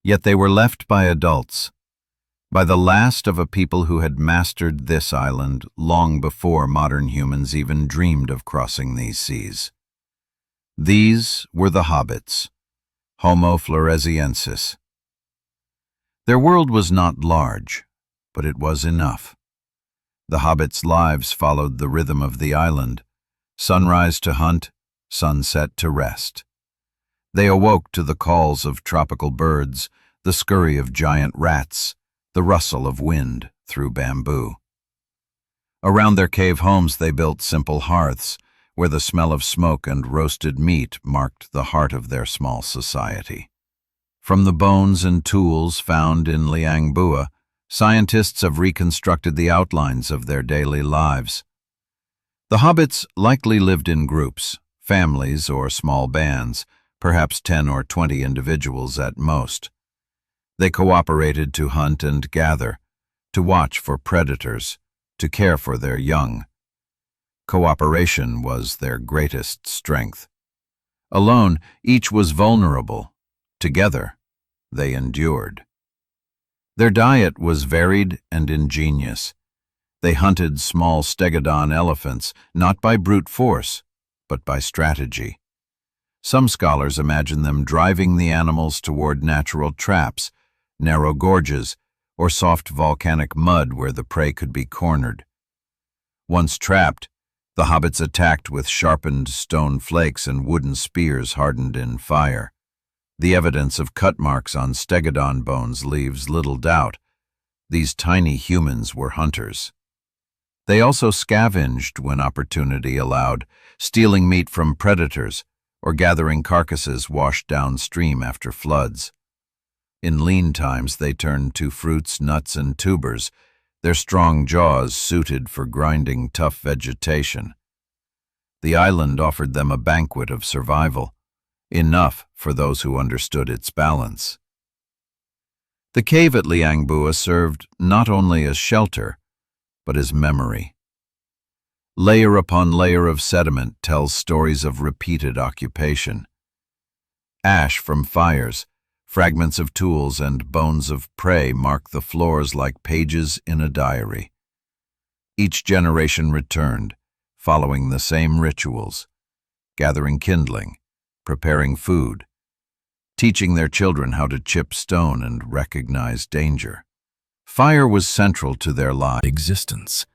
yet they were left by adults, by the last of a people who had mastered this island long before modern humans even dreamed of crossing these seas. These were the Hobbits, Homo floresiensis. Their world was not large, but it was enough. The Hobbits' lives followed the rhythm of the island, sunrise to hunt, sunset to rest. They awoke to the calls of tropical birds, the scurry of giant rats, the rustle of wind through bamboo. Around their cave homes they built simple hearths, where the smell of smoke and roasted meat marked the heart of their small society. From the bones and tools found in Liang Bua, scientists have reconstructed the outlines of their daily lives. The Hobbits likely lived in groups, families or small bands, perhaps 10 or 20 individuals at most. They cooperated to hunt and gather, to watch for predators, to care for their young. Cooperation was their greatest strength. Alone, each was vulnerable. Together, they endured. Their diet was varied and ingenious. They hunted small stegodon elephants, not by brute force, but by strategy. Some scholars imagine them driving the animals toward natural traps, narrow gorges, or soft volcanic mud where the prey could be cornered. Once trapped, the Hobbits attacked with sharpened stone flakes and wooden spears hardened in fire. The evidence of cut marks on stegodon bones leaves little doubt. These tiny humans were hunters. They also scavenged when opportunity allowed, stealing meat from predators or gathering carcasses washed downstream after floods. In lean times they turned to fruits, nuts, and tubers, their strong jaws suited for grinding tough vegetation. The island offered them a banquet of survival, enough for those who understood its balance. The cave at Liangbua served not only as shelter, but as memory. Layer upon layer of sediment tells stories of repeated occupation. Ash from fires, fragments of tools, and bones of prey mark the floors like pages in a diary. Each generation returned, following the same rituals, gathering kindling, preparing food, teaching their children how to chip stone and recognize danger. Fire was central to their existence.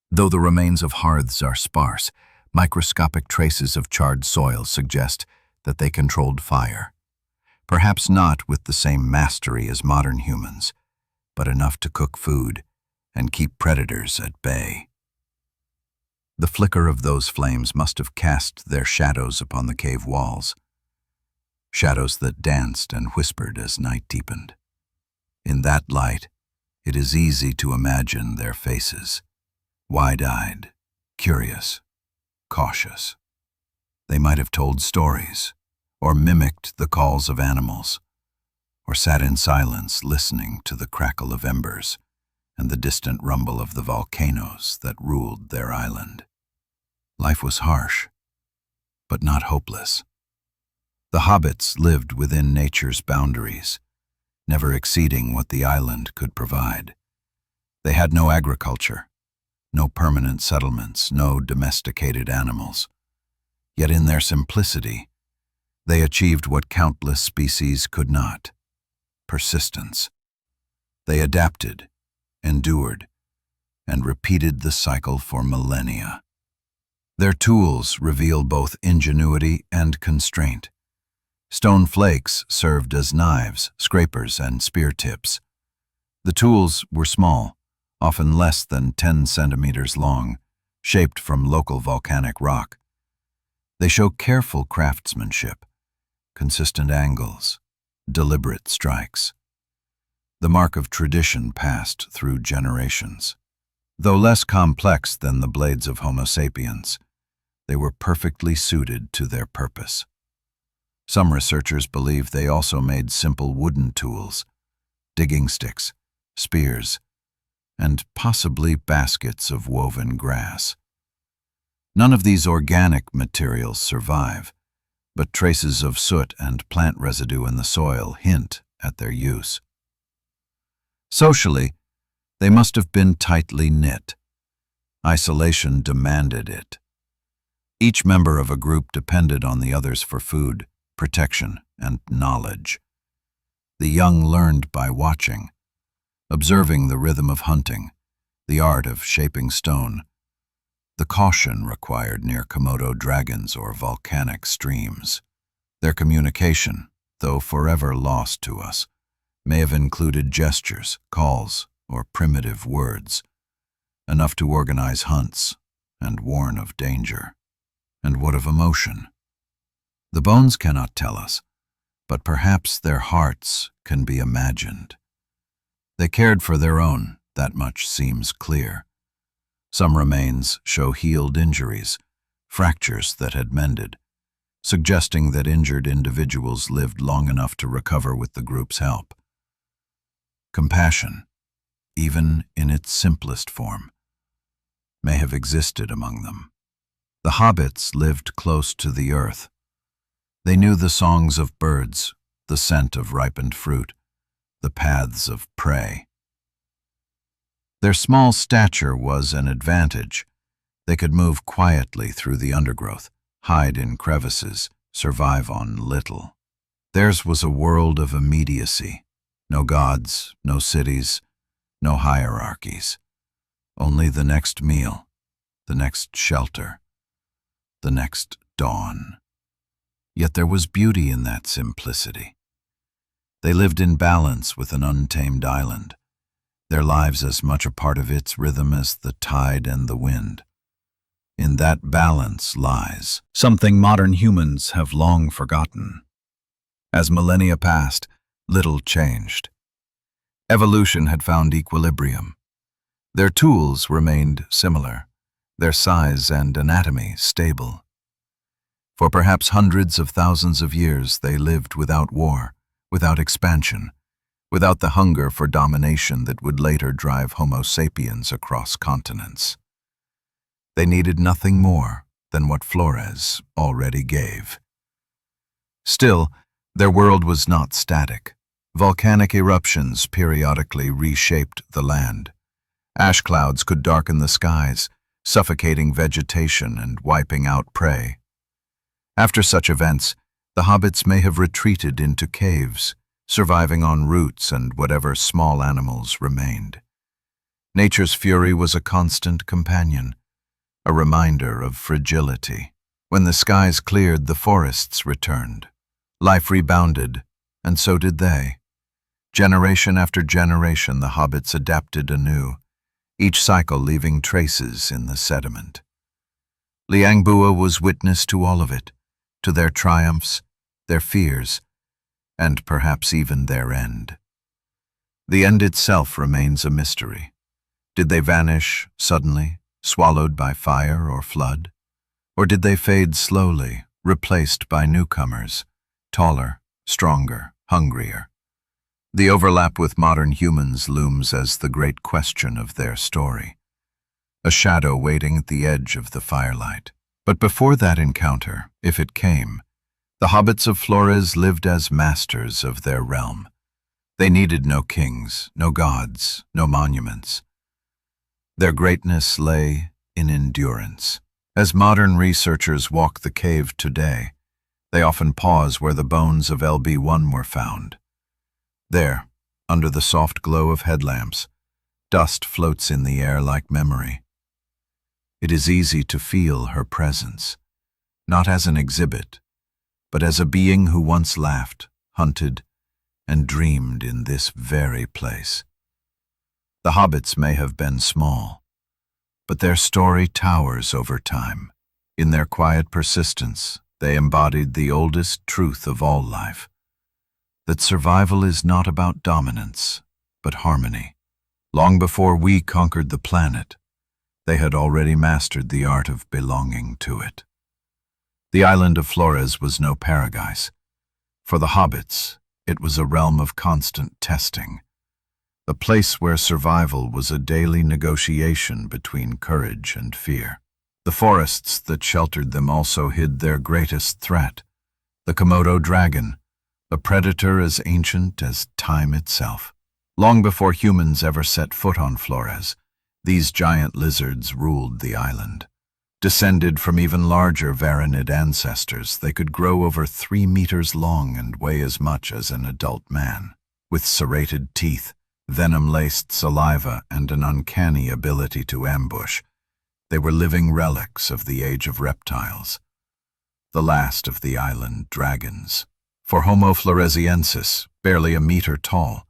Though the remains of hearths are sparse, microscopic traces of charred soil suggest that they controlled fire. Perhaps not with the same mastery as modern humans, but enough to cook food and keep predators at bay. The flicker of those flames must have cast their shadows upon the cave walls, shadows that danced and whispered as night deepened. In that light, it is easy to imagine their faces, wide-eyed, curious, cautious. They might have told stories, or mimicked the calls of animals, or sat in silence listening to the crackle of embers and the distant rumble of the volcanoes that ruled their island. Life was harsh, but not hopeless. The Hobbits lived within nature's boundaries, never exceeding what the island could provide. They had no agriculture, no permanent settlements, no domesticated animals. Yet in their simplicity, they achieved what countless species could not: persistence. They adapted, endured, and repeated the cycle for millennia. Their tools reveal both ingenuity and constraint. Stone flakes served as knives, scrapers, and spear tips. The tools were small, often less than 10 centimeters long, shaped from local volcanic rock. They show careful craftsmanship, consistent angles, deliberate strikes. The mark of tradition passed through generations. Though less complex than the blades of Homo sapiens, they were perfectly suited to their purpose. Some researchers believe they also made simple wooden tools, digging sticks, spears, and possibly baskets of woven grass. None of these organic materials survive, but traces of soot and plant residue in the soil hint at their use. Socially, they must have been tightly knit. Isolation demanded it. Each member of a group depended on the others for food, protection, and knowledge. The young learned by watching, observing the rhythm of hunting, the art of shaping stone, the caution required near Komodo dragons or volcanic streams. Their communication, though forever lost to us, may have included gestures, calls, or primitive words, enough to organize hunts and warn of danger. And what of emotion? The bones cannot tell us, but perhaps their hearts can be imagined. They cared for their own, that much seems clear. Some remains show healed injuries, fractures that had mended, suggesting that injured individuals lived long enough to recover with the group's help. Compassion, even in its simplest form, may have existed among them. The Hobbits lived close to the earth. They knew the songs of birds, the scent of ripened fruit, the paths of prey. Their small stature was an advantage. They could move quietly through the undergrowth, hide in crevices, survive on little. Theirs was a world of immediacy. No gods, no cities, no hierarchies. Only the next meal, the next shelter, the next dawn. Yet there was beauty in that simplicity. They lived in balance with an untamed island, their lives as much a part of its rhythm as the tide and the wind. In that balance lies something modern humans have long forgotten. As millennia passed, little changed. Evolution had found equilibrium. Their tools remained similar, their size and anatomy stable. For perhaps hundreds of thousands of years they lived without war, without expansion, without the hunger for domination that would later drive Homo sapiens across continents. They needed nothing more than what Flores already gave. Still, their world was not static. Volcanic eruptions periodically reshaped the land. Ash clouds could darken the skies, suffocating vegetation and wiping out prey. After such events, the hobbits may have retreated into caves, surviving on roots and whatever small animals remained. Nature's fury was a constant companion, a reminder of fragility. When the skies cleared, the forests returned. Life rebounded, and so did they. Generation after generation, the hobbits adapted anew, each cycle leaving traces in the sediment. Liang Bua was witness to all of it, to their triumphs, their fears, and perhaps even their end. The end itself remains a mystery. Did they vanish suddenly, swallowed by fire or flood? Or did they fade slowly, replaced by newcomers, taller, stronger, hungrier? The overlap with modern humans looms as the great question of their story, a shadow waiting at the edge of the firelight. But before that encounter, if it came, the hobbits of Flores lived as masters of their realm. They needed no kings, no gods, no monuments. Their greatness lay in endurance. As modern researchers walk the cave today, they often pause where the bones of LB1 were found. There, under the soft glow of headlamps, dust floats in the air like memory. It is easy to feel her presence, not as an exhibit, but as a being who once laughed, hunted, and dreamed in this very place. The hobbits may have been small, but their story towers over time. In their quiet persistence, they embodied the oldest truth of all life, that survival is not about dominance, but harmony. Long before we conquered the planet, they had already mastered the art of belonging to it. The island of Flores was no paradise. For the hobbits, it was a realm of constant testing, a place where survival was a daily negotiation between courage and fear. The forests that sheltered them also hid their greatest threat, the Komodo dragon, a predator as ancient as time itself. Long before humans ever set foot on Flores, these giant lizards ruled the island. Descended from even larger varanid ancestors, they could grow over 3 meters long and weigh as much as an adult man. With serrated teeth, venom-laced saliva, and an uncanny ability to ambush, they were living relics of the age of reptiles, the last of the island dragons. For Homo floresiensis, barely a meter tall,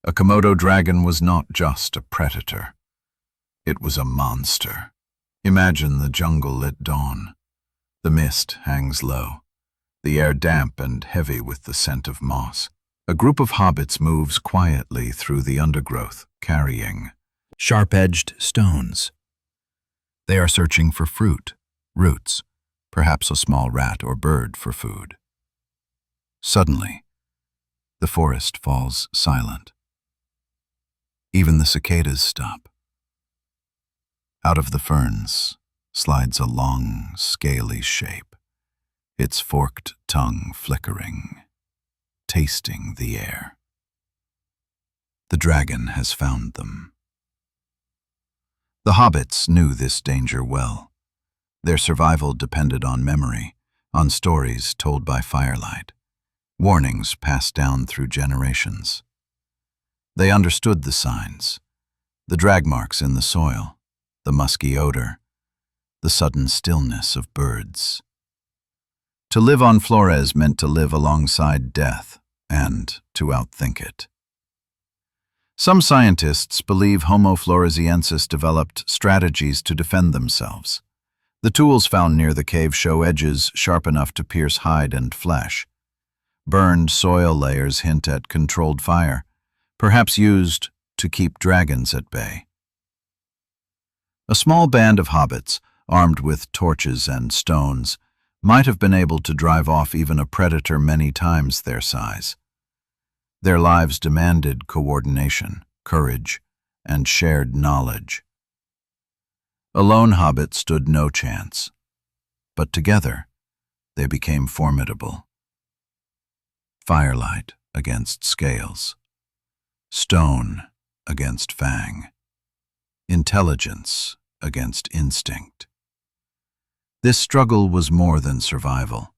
a Komodo dragon was not just a predator. It was a monster. Imagine the jungle at dawn. The mist hangs low, the air damp and heavy with the scent of moss. A group of hobbits moves quietly through the undergrowth, carrying sharp-edged stones. They are searching for fruit, roots, perhaps a small rat or bird for food. Suddenly, the forest falls silent. Even the cicadas stop. Out of the ferns slides a long, scaly shape, its forked tongue flickering, tasting the air. The dragon has found them. The hobbits knew this danger well. Their survival depended on memory, on stories told by firelight, warnings passed down through generations. They understood the signs, the drag marks in the soil, the musky odor, the sudden stillness of birds. To live on Flores meant to live alongside death and to outthink it. Some scientists believe Homo floresiensis developed strategies to defend themselves. The tools found near the cave show edges sharp enough to pierce hide and flesh. Burned soil layers hint at controlled fire, perhaps used to keep dragons at bay. A small band of hobbits, armed with torches and stones, might have been able to drive off even a predator many times their size. Their lives demanded coordination, courage, and shared knowledge. A lone hobbit stood no chance, but together they became formidable. Firelight against scales, stone against fang, intelligence against instinct. This struggle was more than survival.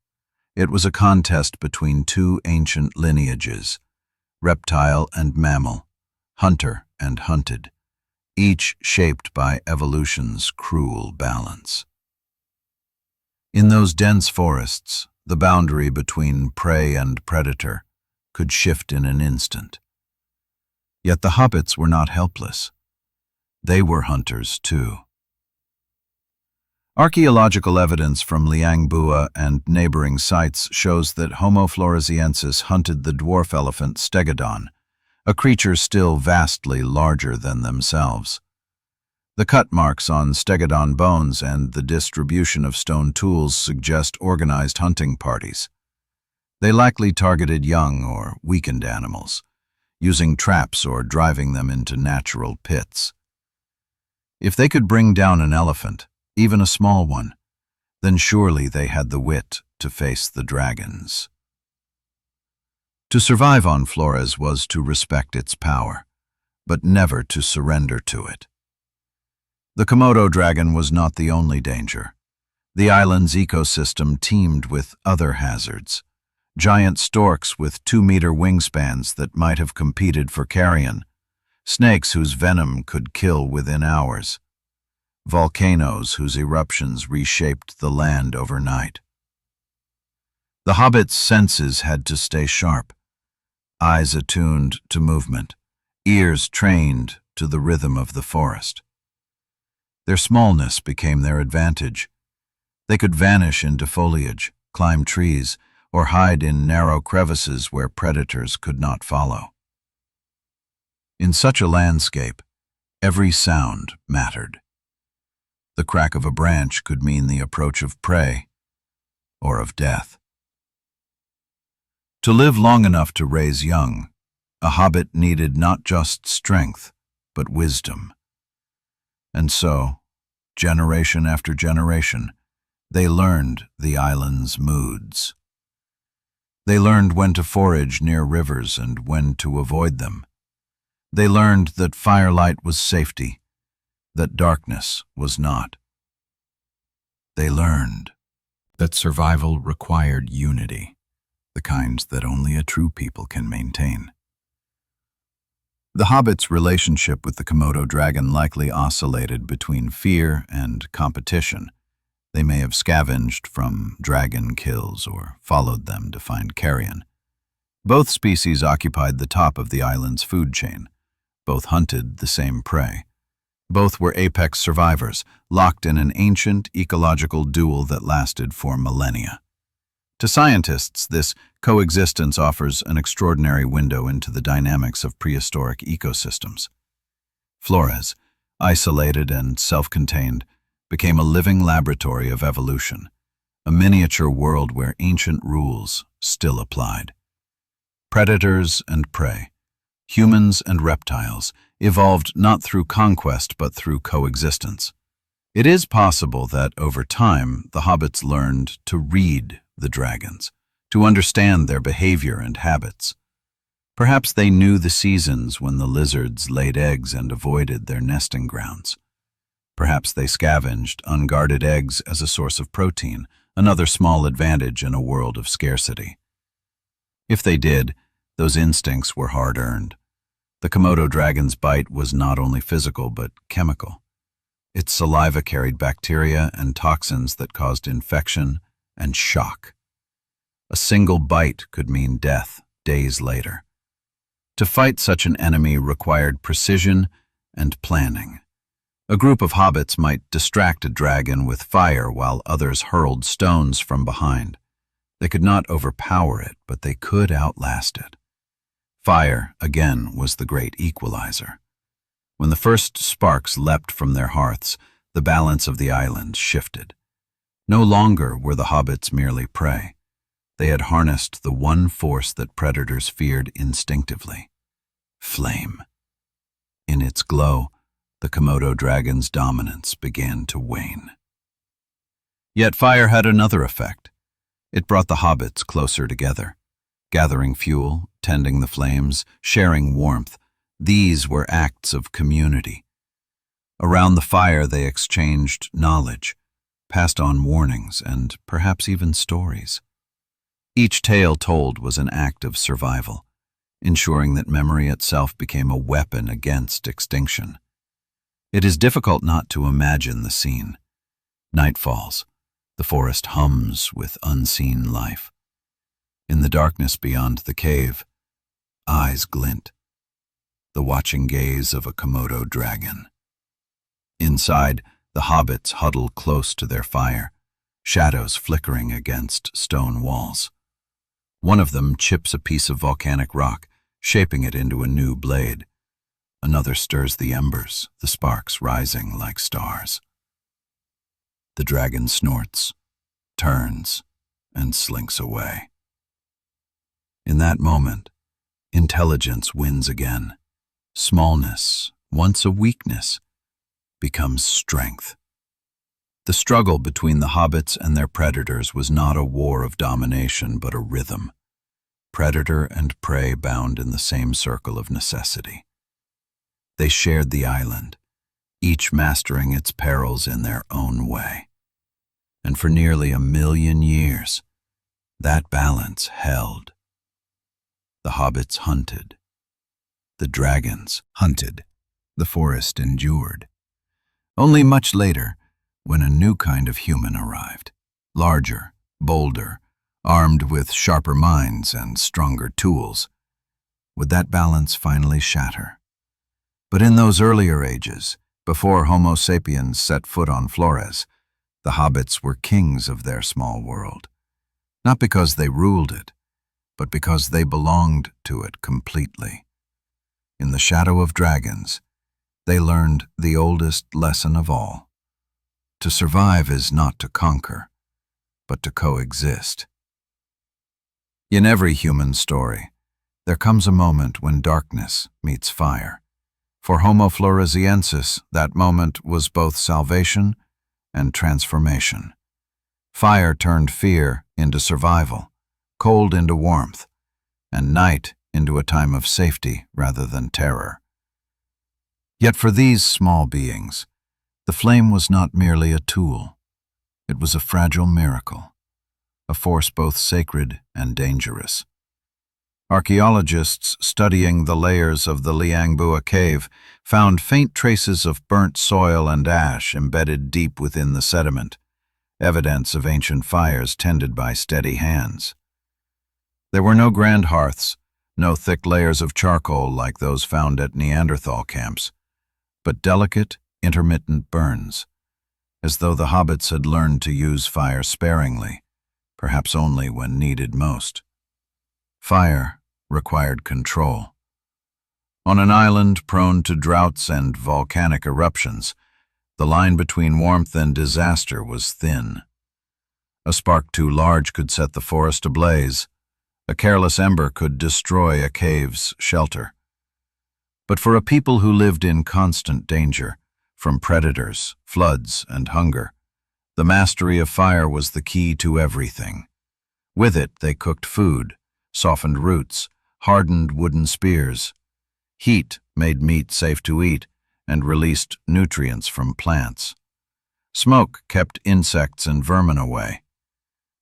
It was a contest between two ancient lineages, reptile and mammal, hunter and hunted, each shaped by evolution's cruel balance. In those dense forests, the boundary between prey and predator could shift in an instant. Yet the hobbits were not helpless. They were hunters too. Archaeological evidence from Liangbua and neighboring sites shows that Homo floresiensis hunted the dwarf elephant stegodon, a creature still vastly larger than themselves. The cut marks on stegodon bones and the distribution of stone tools suggest organized hunting parties. They likely targeted young or weakened animals, using traps or driving them into natural pits. If they could bring down an elephant, even a small one, then surely they had the wit to face the dragons. To survive on Flores was to respect its power, but never to surrender to it. The Komodo dragon was not the only danger. The island's ecosystem teemed with other hazards. Giant storks with 2-meter wingspans that might have competed for carrion, snakes whose venom could kill within hours, volcanoes whose eruptions reshaped the land overnight. The hobbit's senses had to stay sharp, eyes attuned to movement, ears trained to the rhythm of the forest. Their smallness became their advantage. They could vanish into foliage, climb trees, or hide in narrow crevices where predators could not follow. In such a landscape, every sound mattered. The crack of a branch could mean the approach of prey or of death. To live long enough to raise young, a hobbit needed not just strength, but wisdom. And so, generation after generation, they learned the island's moods. They learned when to forage near rivers and when to avoid them. They learned that firelight was safety, that darkness was not. They learned that survival required unity, the kinds that only a true people can maintain. The hobbit's relationship with the Komodo dragon likely oscillated between fear and competition. They may have scavenged from dragon kills or followed them to find carrion. Both species occupied the top of the island's food chain. Both hunted the same prey. Both were apex survivors, locked in an ancient ecological duel that lasted for millennia. To scientists, this coexistence offers an extraordinary window into the dynamics of prehistoric ecosystems. Flores, isolated and self-contained, became a living laboratory of evolution, a miniature world where ancient rules still applied. Predators and prey, humans and reptiles, evolved not through conquest but through coexistence. It is possible that over time the hobbits learned to read the dragons, to understand their behavior and habits. Perhaps they knew the seasons when the lizards laid eggs and avoided their nesting grounds. Perhaps they scavenged unguarded eggs as a source of protein, another small advantage in a world of scarcity. If they did, those instincts were hard-earned. The Komodo dragon's bite was not only physical but chemical. Its saliva carried bacteria and toxins that caused infection and shock. A single bite could mean death days later. To fight such an enemy required precision and planning. A group of hobbits might distract a dragon with fire while others hurled stones from behind. They could not overpower it, but they could outlast it. Fire, again, was the great equalizer. When the first sparks leapt from their hearths, The balance of the island shifted. No longer were the hobbits merely prey. They had harnessed the one force that predators feared instinctively: flame. In its glow, the Komodo dragon's dominance began to wane. Yet fire had another effect. It brought the hobbits closer together. Gathering fuel, tending the flames, sharing warmth, these were acts of community. Around the fire they exchanged knowledge, passed on warnings, and perhaps even stories. Each tale told was an act of survival, ensuring that memory itself became a weapon against extinction. It is difficult not to imagine the scene. Night falls. The forest hums with unseen life. In the darkness beyond the cave, eyes glint, the watching gaze of a Komodo dragon. Inside, the hobbits huddle close to their fire, shadows flickering against stone walls. One of them chips a piece of volcanic rock, shaping it into a new blade. Another stirs the embers, the sparks rising like stars. The dragon snorts, turns, and slinks away. In that moment, intelligence wins again. Smallness, once a weakness, becomes strength. The struggle between the hobbits and their predators was not a war of domination, but a rhythm. Predator and prey bound in the same circle of necessity. They shared the island, each mastering its perils in their own way. And for nearly 1,000,000 years, that balance held. The hobbits hunted. The dragons hunted. The forest endured. Only much later, when a new kind of human arrived, larger, bolder, armed with sharper minds and stronger tools, would that balance finally shatter? But in those earlier ages, before Homo sapiens set foot on Flores, the hobbits were kings of their small world, not because they ruled it, but because they belonged to it completely. In the shadow of dragons, they learned the oldest lesson of all. To survive is not to conquer, but to coexist. In every human story, there comes a moment when darkness meets fire. For Homo floresiensis, that moment was both salvation and transformation. Fire turned fear into survival, cold into warmth, and night into a time of safety rather than terror. Yet for these small beings, the flame was not merely a tool. It was a fragile miracle, a force both sacred and dangerous. Archaeologists studying the layers of the Liangbua cave found faint traces of burnt soil and ash embedded deep within the sediment, evidence of ancient fires tended by steady hands. There were no grand hearths, no thick layers of charcoal like those found at Neanderthal camps, but delicate, intermittent burns, as though the hobbits had learned to use fire sparingly, perhaps only when needed most. Fire required control. On an island prone to droughts and volcanic eruptions, the line between warmth and disaster was thin. A spark too large could set the forest ablaze. A careless ember could destroy a cave's shelter. But for a people who lived in constant danger, from predators, floods, and hunger, the mastery of fire was the key to everything. With it, they cooked food, softened roots, hardened wooden spears. Heat made meat safe to eat and released nutrients from plants. Smoke kept insects and vermin away.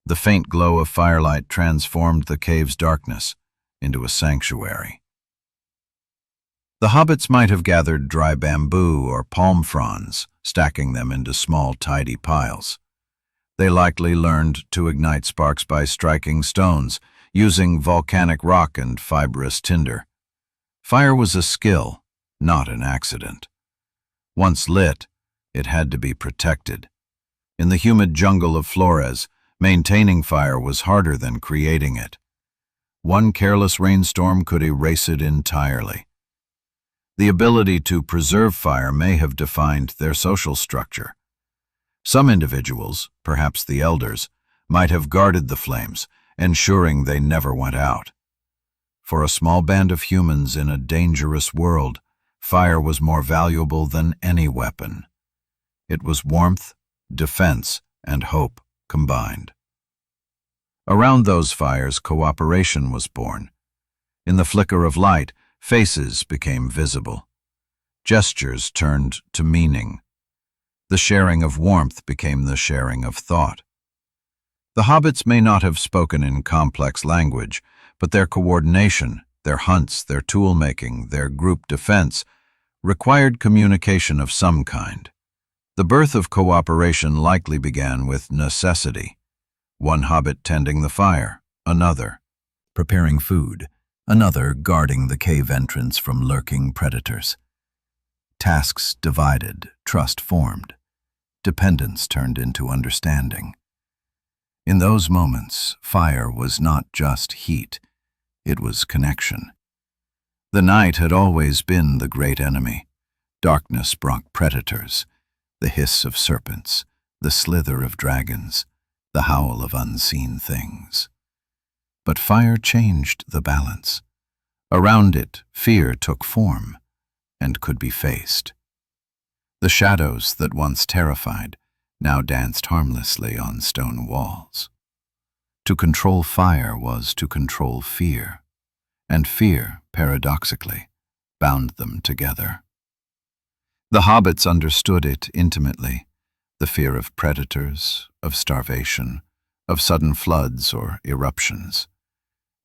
The faint glow of firelight transformed the cave's darkness into a sanctuary. The hobbits might have gathered dry bamboo or palm fronds, stacking them into small, tidy piles. They likely learned to ignite sparks by striking stones, using volcanic rock and fibrous tinder. Fire was a skill, not an accident. Once lit, it had to be protected. In the humid jungle of Flores, maintaining fire was harder than creating it. One careless rainstorm could erase it entirely. The ability to preserve fire may have defined their social structure. Some individuals, perhaps the elders, might have guarded the flames, ensuring they never went out. For a small band of humans in a dangerous world, fire was more valuable than any weapon. It was warmth, defense, and hope combined. Around those fires, cooperation was born. In the flicker of light, faces became visible. Gestures turned to meaning. The sharing of warmth became the sharing of thought. The hobbits may not have spoken in complex language, but their coordination, their hunts, their tool-making, their group defense, required communication of some kind. The birth of cooperation likely began with necessity. One hobbit tending the fire, another preparing food, another guarding the cave entrance from lurking predators. Tasks divided, trust formed, dependence turned into understanding. In those moments, fire was not just heat, it was connection. The night had always been the great enemy. Darkness brought predators, the hiss of serpents, the slither of dragons, the howl of unseen things. But fire changed the balance. Around it, fear took form and could be faced. The shadows that once terrified now danced harmlessly on stone walls. To control fire was to control fear, and fear, paradoxically, bound them together. The hobbits understood it intimately, the fear of predators, of starvation, of sudden floods or eruptions.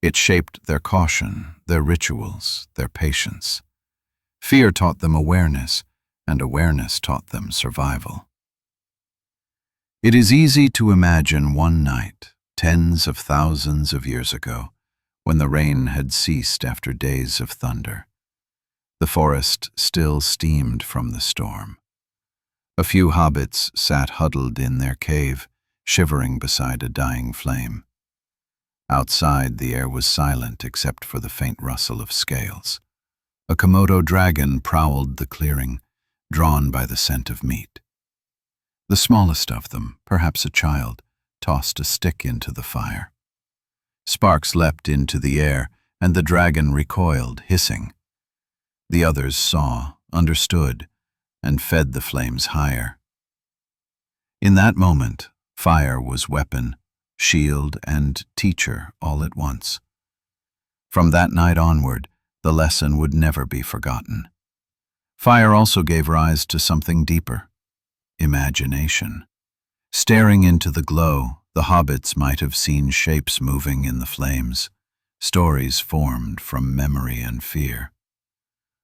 It shaped their caution, their rituals, their patience. Fear taught them awareness, and awareness taught them survival. It is easy to imagine one night, tens of thousands of years ago, when the rain had ceased after days of thunder. The forest still steamed from the storm. A few hobbits sat huddled in their cave, shivering beside a dying flame. Outside, the air was silent except for the faint rustle of scales. A Komodo dragon prowled the clearing, drawn by the scent of meat. The smallest of them, perhaps a child, tossed a stick into the fire. Sparks leapt into the air, and the dragon recoiled, hissing. The others saw, understood, and fed the flames higher. In that moment, fire was weapon, shield, and teacher all at once. From that night onward, the lesson would never be forgotten. Fire also gave rise to something deeper: imagination. Staring into the glow, the hobbits might have seen shapes moving in the flames, stories formed from memory and fear.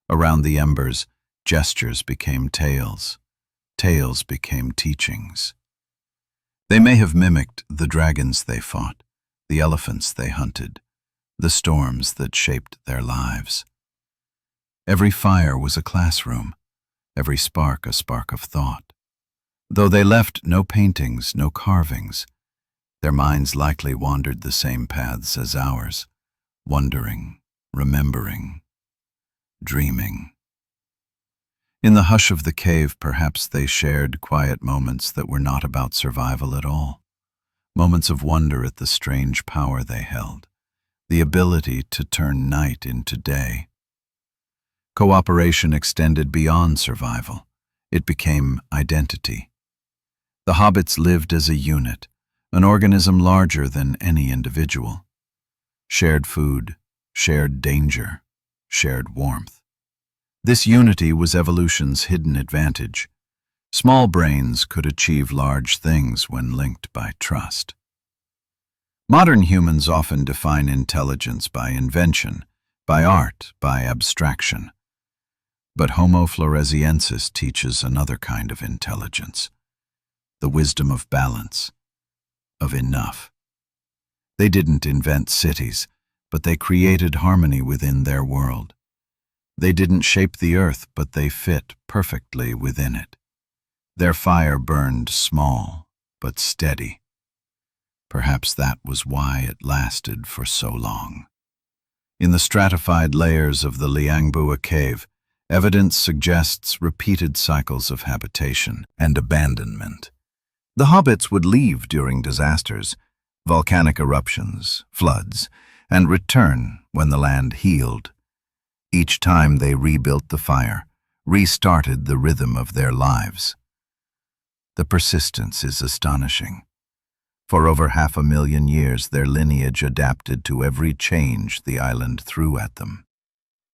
Around the embers, gestures became tales, tales became teachings. They may have mimicked the dragons they fought, the elephants they hunted, the storms that shaped their lives. Every fire was a classroom, every spark a spark of thought. Though they left no paintings, no carvings, their minds likely wandered the same paths as ours, wondering, remembering, dreaming. In the hush of the cave, perhaps they shared quiet moments that were not about survival at all, moments of wonder at the strange power they held, the ability to turn night into day. Cooperation extended beyond survival. It became identity. The hobbits lived as a unit, an organism larger than any individual. Shared food, shared danger, shared warmth. This unity was evolution's hidden advantage. Small brains could achieve large things when linked by trust. Modern humans often define intelligence by invention, by art, by abstraction. But Homo Floresiensis teaches another kind of intelligence, the wisdom of balance, of enough. They didn't invent cities, but they created harmony within their world. They didn't shape the earth, but they fit perfectly within it. Their fire burned small, but steady. Perhaps that was why it lasted for so long. In the stratified layers of the Liangbua cave, evidence suggests repeated cycles of habitation and abandonment. The hobbits would leave during disasters, volcanic eruptions, floods, and return when the land healed. Each time they rebuilt the fire, restarted the rhythm of their lives. The persistence is astonishing. For over 500,000 years, their lineage adapted to every change the island threw at them.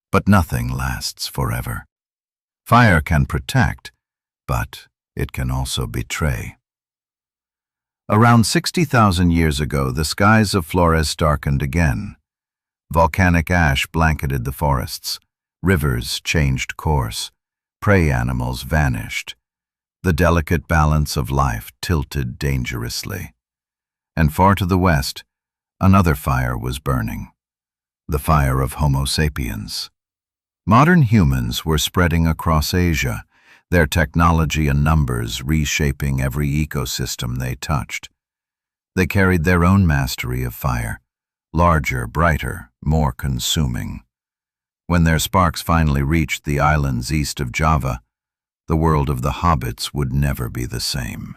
But nothing lasts forever. Fire can protect, but it can also betray. Around 60,000 years ago, the skies of Flores darkened again. Volcanic ash blanketed the forests. Rivers changed course. Prey animals vanished. The delicate balance of life tilted dangerously. And far to the west, another fire was burning, the fire of Homo sapiens. Modern humans were spreading across Asia, their technology and numbers reshaping every ecosystem they touched. They carried their own mastery of fire, larger, brighter, more consuming. When their sparks finally reached the islands east of Java, the world of the hobbits would never be the same.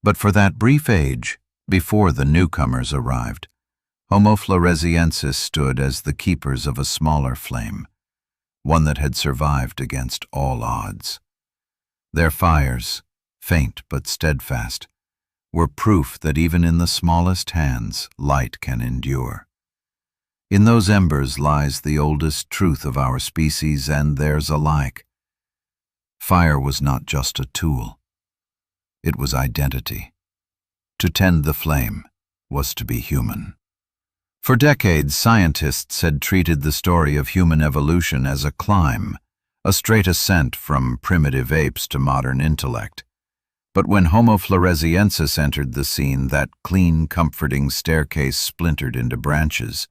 But for that brief age, before the newcomers arrived, Homo floresiensis stood as the keepers of a smaller flame, one that had survived against all odds. Their fires, faint but steadfast, were proof that even in the smallest hands, light can endure. In those embers lies the oldest truth of our species and theirs alike. Fire was not just a tool. It was identity. To tend the flame was to be human. For decades, scientists had treated the story of human evolution as a climb, a straight ascent from primitive apes to modern intellect. But when Homo floresiensis entered the scene, that clean, comforting staircase splintered into branches.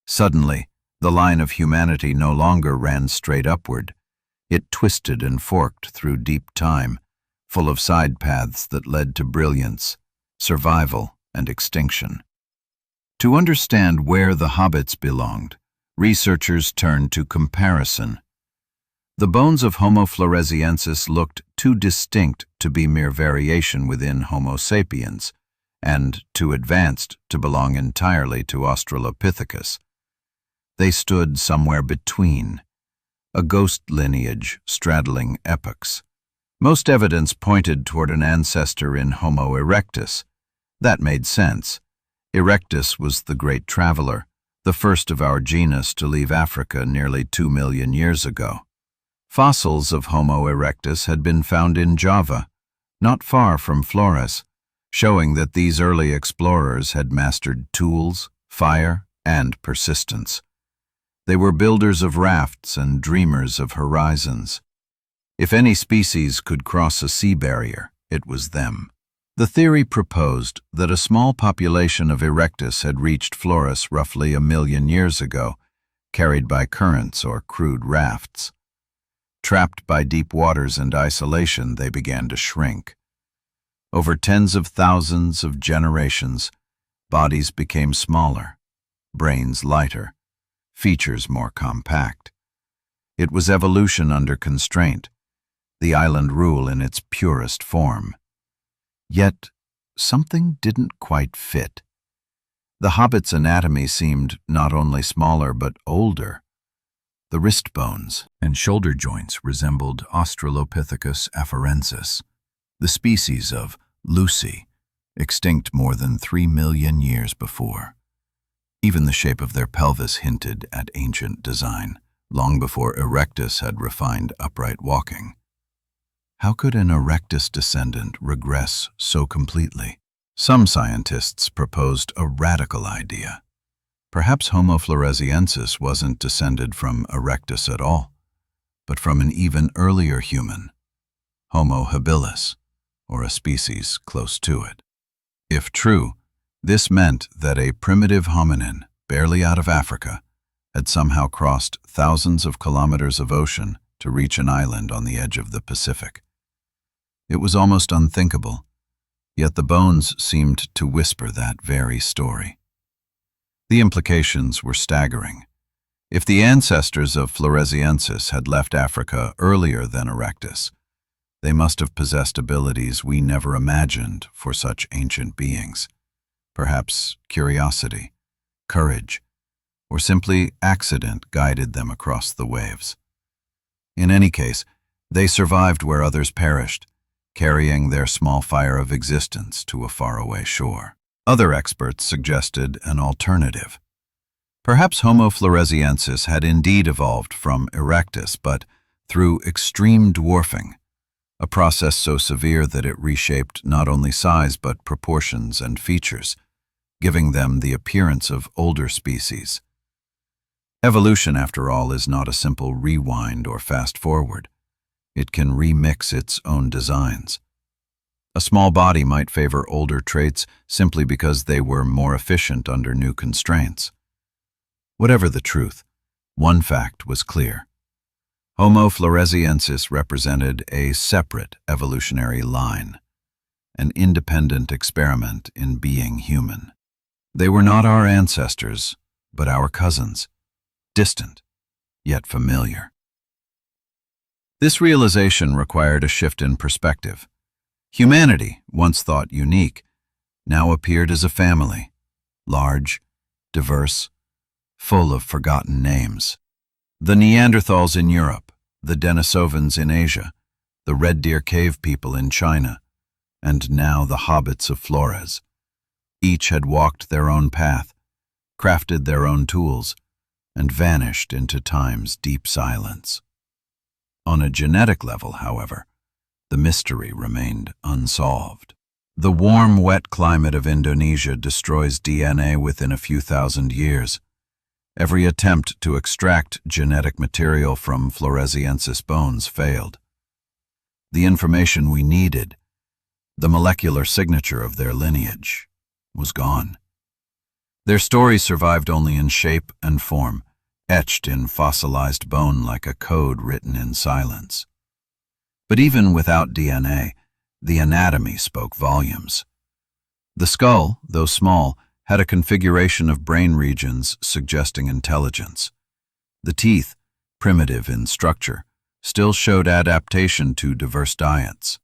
Suddenly, the line of humanity no longer ran straight upward. It twisted and forked through deep time, full of side paths that led to brilliance, survival, and extinction. To understand where the hobbits belonged, researchers turned to comparison. The bones of Homo floresiensis looked too distinct to be mere variation within Homo sapiens, and too advanced to belong entirely to Australopithecus. They stood somewhere between, a ghost lineage straddling epochs. Most evidence pointed toward an ancestor in Homo erectus. That made sense. Erectus was the great traveler, the first of our genus to leave Africa nearly 2 million years ago. Fossils of Homo erectus had been found in Java, not far from Flores, showing that these early explorers had mastered tools, fire, and persistence. They were builders of rafts and dreamers of horizons. If any species could cross a sea barrier, it was them. The theory proposed that a small population of erectus had reached Flores roughly 1 million years ago, carried by currents or crude rafts. Trapped by deep waters and isolation, they began to shrink. Over tens of thousands of generations, bodies became smaller, brains lighter, features more compact. It was evolution under constraint, the island rule in its purest form. Yet, something didn't quite fit. The hobbit's anatomy seemed not only smaller but older. The wrist bones and shoulder joints resembled Australopithecus afarensis, the species of Lucy, extinct more than 3 million years before. Even the shape of their pelvis hinted at ancient design, long before erectus had refined upright walking. How could an erectus descendant regress so completely? Some scientists proposed a radical idea. Perhaps Homo floresiensis wasn't descended from erectus at all, but from an even earlier human, Homo habilis, or a species close to it. If true, this meant that a primitive hominin, barely out of Africa, had somehow crossed thousands of kilometers of ocean to reach an island on the edge of the Pacific. It was almost unthinkable, yet the bones seemed to whisper that very story. The implications were staggering. If the ancestors of Floresiensis had left Africa earlier than erectus, They must have possessed abilities we never imagined for such ancient beings. Perhaps curiosity, courage, or simply accident guided them across the waves. In any case, they survived where others perished, carrying their small fire of existence to a faraway shore. Other experts suggested an alternative. Perhaps Homo floresiensis had indeed evolved from erectus, but through extreme dwarfing, a process so severe that it reshaped not only size but proportions and features, giving them the appearance of older species. Evolution, after all, is not a simple rewind or fast forward. It can remix its own designs. A small body might favor older traits simply because they were more efficient under new constraints. Whatever the truth, one fact was clear. Homo floresiensis represented a separate evolutionary line, an independent experiment in being human. They were not our ancestors, but our cousins, distant, yet familiar. This realization required a shift in perspective. Humanity, once thought unique, now appeared as a family, large, diverse, full of forgotten names. The Neanderthals in Europe, the Denisovans in Asia, the Red Deer Cave people in China, and now the Hobbits of Flores. Each had walked their own path, crafted their own tools, and vanished into time's deep silence. On a genetic level, however, the mystery remained unsolved. The warm, wet climate of Indonesia destroys DNA within a few thousand years. Every attempt to extract genetic material from Floresiensis bones failed. The information we needed, the molecular signature of their lineage, was gone. Their story survived only in shape and form, etched in fossilized bone like a code written in silence. But even without DNA, the anatomy spoke volumes. The skull, though small, had a configuration of brain regions suggesting intelligence. The teeth, primitive in structure, still showed adaptation to diverse diets.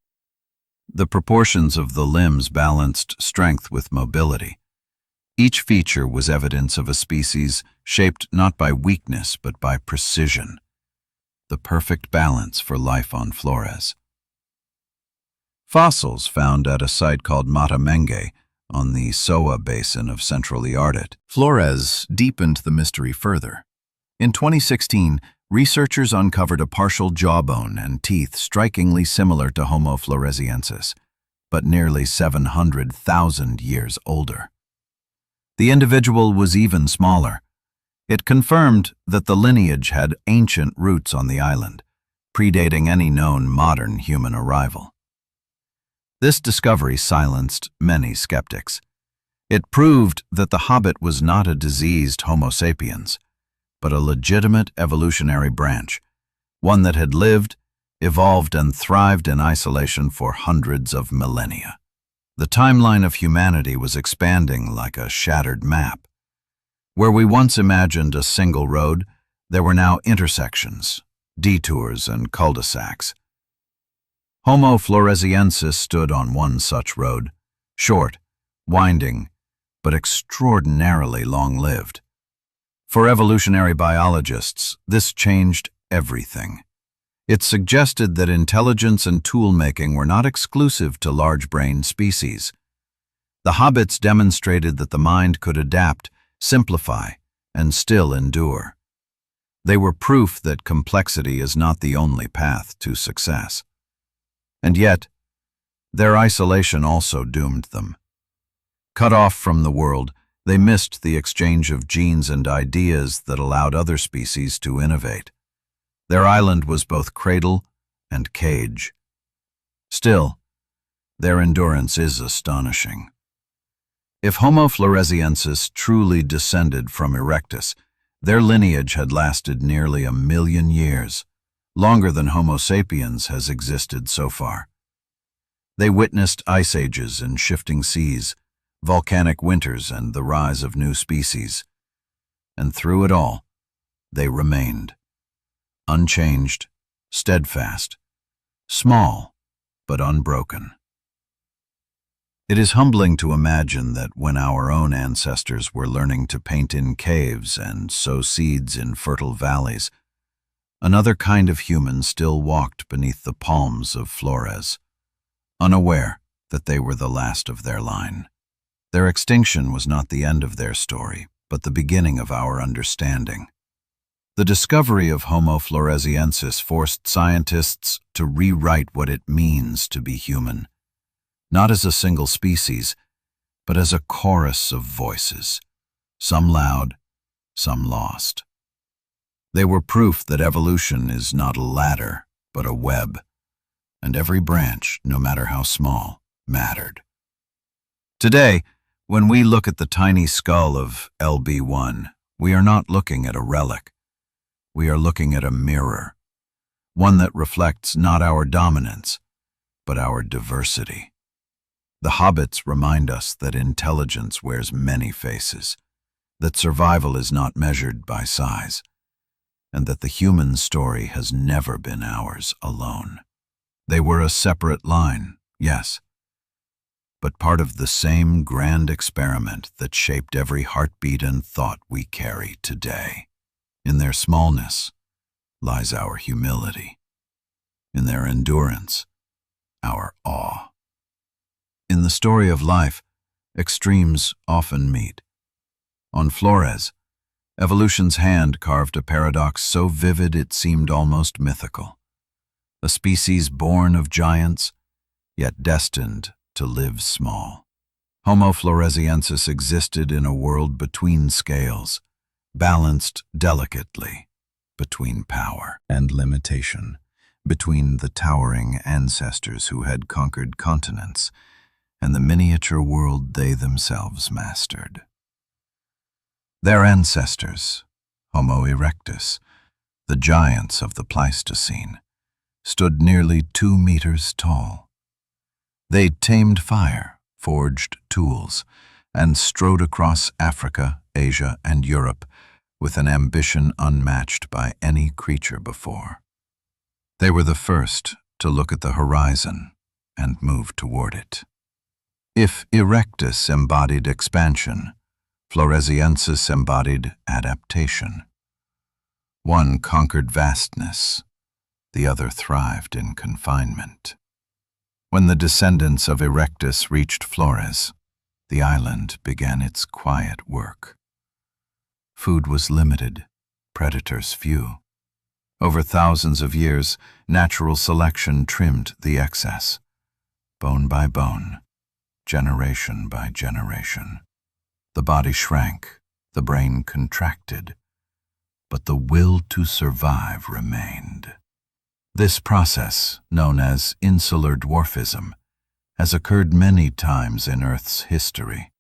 The proportions of the limbs balanced strength with mobility. Each feature was evidence of a species shaped not by weakness but by precision, the perfect balance for life on Flores. Fossils found at a site called Mata Menge on the Soa Basin of Central Liardet, Flores deepened the mystery further. In 2016, researchers uncovered a partial jawbone and teeth strikingly similar to Homo floresiensis, but nearly 700,000 years older. The individual was even smaller. It confirmed that the lineage had ancient roots on the island, predating any known modern human arrival. This discovery silenced many skeptics. It proved that the Hobbit was not a diseased Homo sapiens, but a legitimate evolutionary branch, one that had lived, evolved, and thrived in isolation for hundreds of millennia. The timeline of humanity was expanding like a shattered map. Where we once imagined a single road, there were now intersections, detours, and cul-de-sacs. Homo floresiensis stood on one such road, short, winding, but extraordinarily long-lived. For evolutionary biologists, this changed everything. It suggested that intelligence and tool-making were not exclusive to large-brained species. The Hobbits demonstrated that the mind could adapt, simplify, and still endure. They were proof that complexity is not the only path to success. And yet, their isolation also doomed them. Cut off from the world, they missed the exchange of genes and ideas that allowed other species to innovate. Their island was both cradle and cage. Still, their endurance is astonishing. If Homo floresiensis truly descended from erectus, their lineage had lasted nearly 1,000,000 years, longer than Homo sapiens has existed so far. They witnessed ice ages and shifting seas, volcanic winters, and the rise of new species. And through it all, they remained. Unchanged, steadfast, small, but unbroken. It is humbling to imagine that when our own ancestors were learning to paint in caves and sow seeds in fertile valleys, another kind of human still walked beneath the palms of Flores, unaware that they were the last of their line. Their extinction was not the end of their story, but the beginning of our understanding. The discovery of Homo floresiensis forced scientists to rewrite what it means to be human, not as a single species, but as a chorus of voices, some loud, some lost. They were proof that evolution is not a ladder, but a web, and every branch, no matter how small, mattered. Today, when we look at the tiny skull of LB1, we are not looking at a relic. We are looking at a mirror, one that reflects not our dominance, but our diversity. The Hobbits remind us that intelligence wears many faces, that survival is not measured by size, and that the human story has never been ours alone. They were a separate line, yes, but part of the same grand experiment that shaped every heartbeat and thought we carry today. In their smallness lies our humility. In their endurance, our awe. In the story of life, extremes often meet. On Flores, evolution's hand carved a paradox so vivid it seemed almost mythical. A species born of giants, yet destined to live small. Homo floresiensis existed in a world between scales, balanced delicately between power and limitation, between the towering ancestors who had conquered continents and the miniature world they themselves mastered. Their ancestors, Homo erectus, the giants of the Pleistocene, stood nearly 2 meters tall. They tamed fire, forged tools, and strode across Africa, Asia, and Europe with an ambition unmatched by any creature before. They were the first to look at the horizon and move toward it. If erectus embodied expansion, Floresiensis embodied adaptation. One conquered vastness, the other thrived in confinement. When the descendants of erectus reached Flores, the island began its quiet work. Food was limited, predators few. Over thousands of years, natural selection trimmed the excess, bone by bone, generation by generation. The body shrank, the brain contracted, but the will to survive remained. This process, known as insular dwarfism, has occurred many times in Earth's history.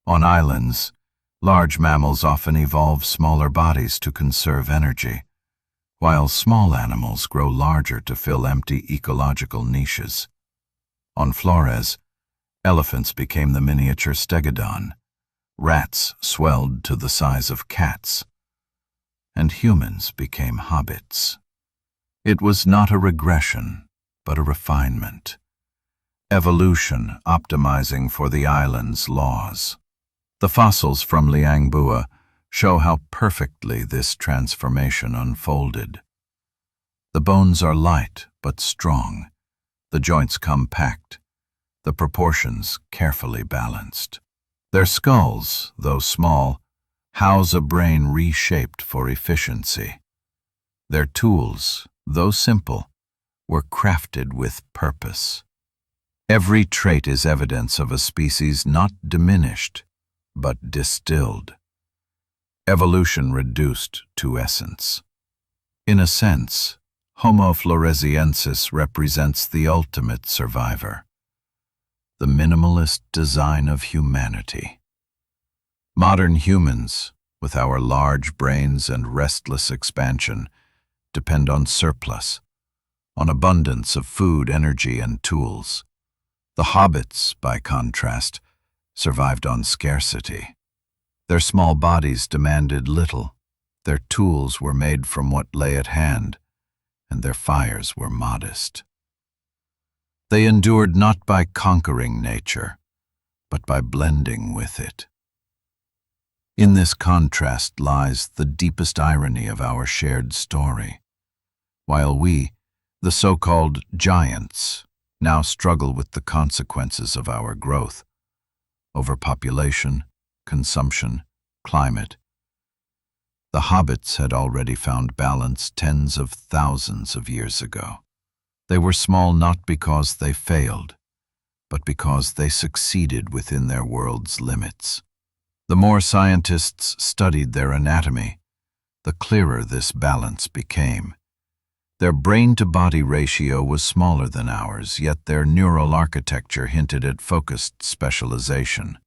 On islands, large mammals often evolve smaller bodies to conserve energy, while small animals grow larger to fill empty ecological niches. On Flores, elephants became the miniature stegodon, rats swelled to the size of cats, and humans became hobbits. It was not a regression, but a refinement. Evolution optimizing for the island's laws. The fossils from Liangbua show how perfectly this transformation unfolded. The bones are light but strong, the joints compact, the proportions carefully balanced. Their skulls, though small, house a brain reshaped for efficiency. Their tools, though simple, were crafted with purpose. Every trait is evidence of a species not diminished, but distilled. Evolution reduced to essence. In a sense, Homo floresiensis represents the ultimate survivor, the minimalist design of humanity. Modern humans, with our large brains and restless expansion, depend on surplus, on abundance of food, energy, and tools. The hobbits, by contrast, survived on scarcity. Their small bodies demanded little, their tools were made from what lay at hand, and their fires were modest. They endured not by conquering nature, but by blending with it. In this contrast lies the deepest irony of our shared story. While we, the so-called giants, now struggle with the consequences of our growth, overpopulation, consumption, climate, the hobbits had already found balance tens of thousands of years ago. They were small not because they failed, but because they succeeded within their world's limits. The more scientists studied their anatomy, the clearer this balance became. Their brain-to-body ratio was smaller than ours, yet their neural architecture hinted at focused specialization.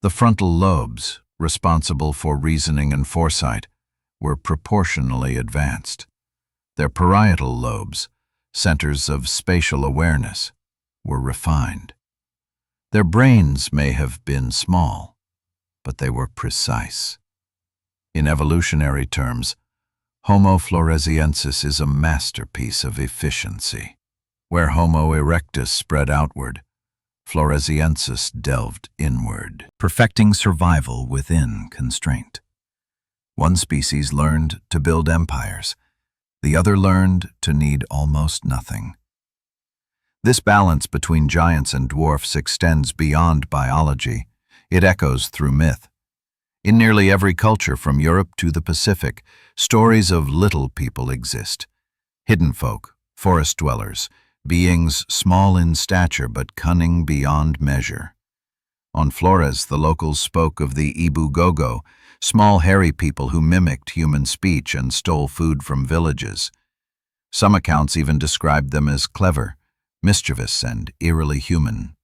The frontal lobes, responsible for reasoning and foresight, were proportionally advanced. Their parietal lobes, centers of spatial awareness, were refined. Their brains may have been small, but they were precise. In evolutionary terms, Homo floresiensis is a masterpiece of efficiency. Where Homo erectus spread outward, Floresiensis delved inward, perfecting survival within constraint. One species learned to build empires. The other learned to need almost nothing. This balance between giants and dwarfs extends beyond biology. It echoes through myth. In nearly every culture from Europe to the Pacific, stories of little people exist. Hidden folk, forest dwellers, beings small in stature but cunning beyond measure. On Flores, the locals spoke of the Ibu Gogo, small hairy people who mimicked human speech and stole food from villages. Some accounts even described them as clever, mischievous, and eerily human.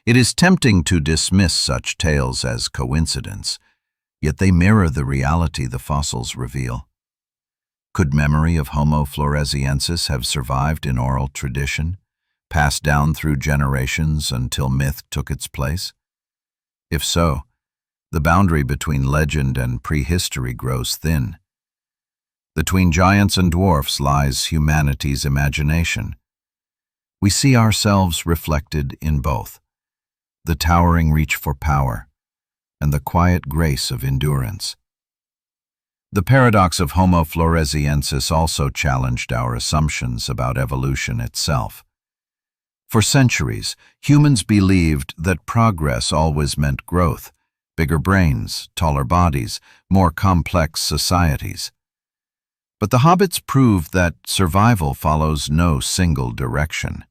It is tempting to dismiss such tales as coincidence, yet they mirror the reality the fossils reveal. Could memory of Homo floresiensis have survived in oral tradition, passed down through generations until myth took its place? If so, the boundary between legend and prehistory grows thin. Between giants and dwarfs lies humanity's imagination. We see ourselves reflected in both, the towering reach for power and the quiet grace of endurance. The paradox of Homo floresiensis also challenged our assumptions about evolution itself. For centuries, humans believed that progress always meant growth, bigger brains, taller bodies, more complex societies. But the hobbits proved that survival follows no single direction.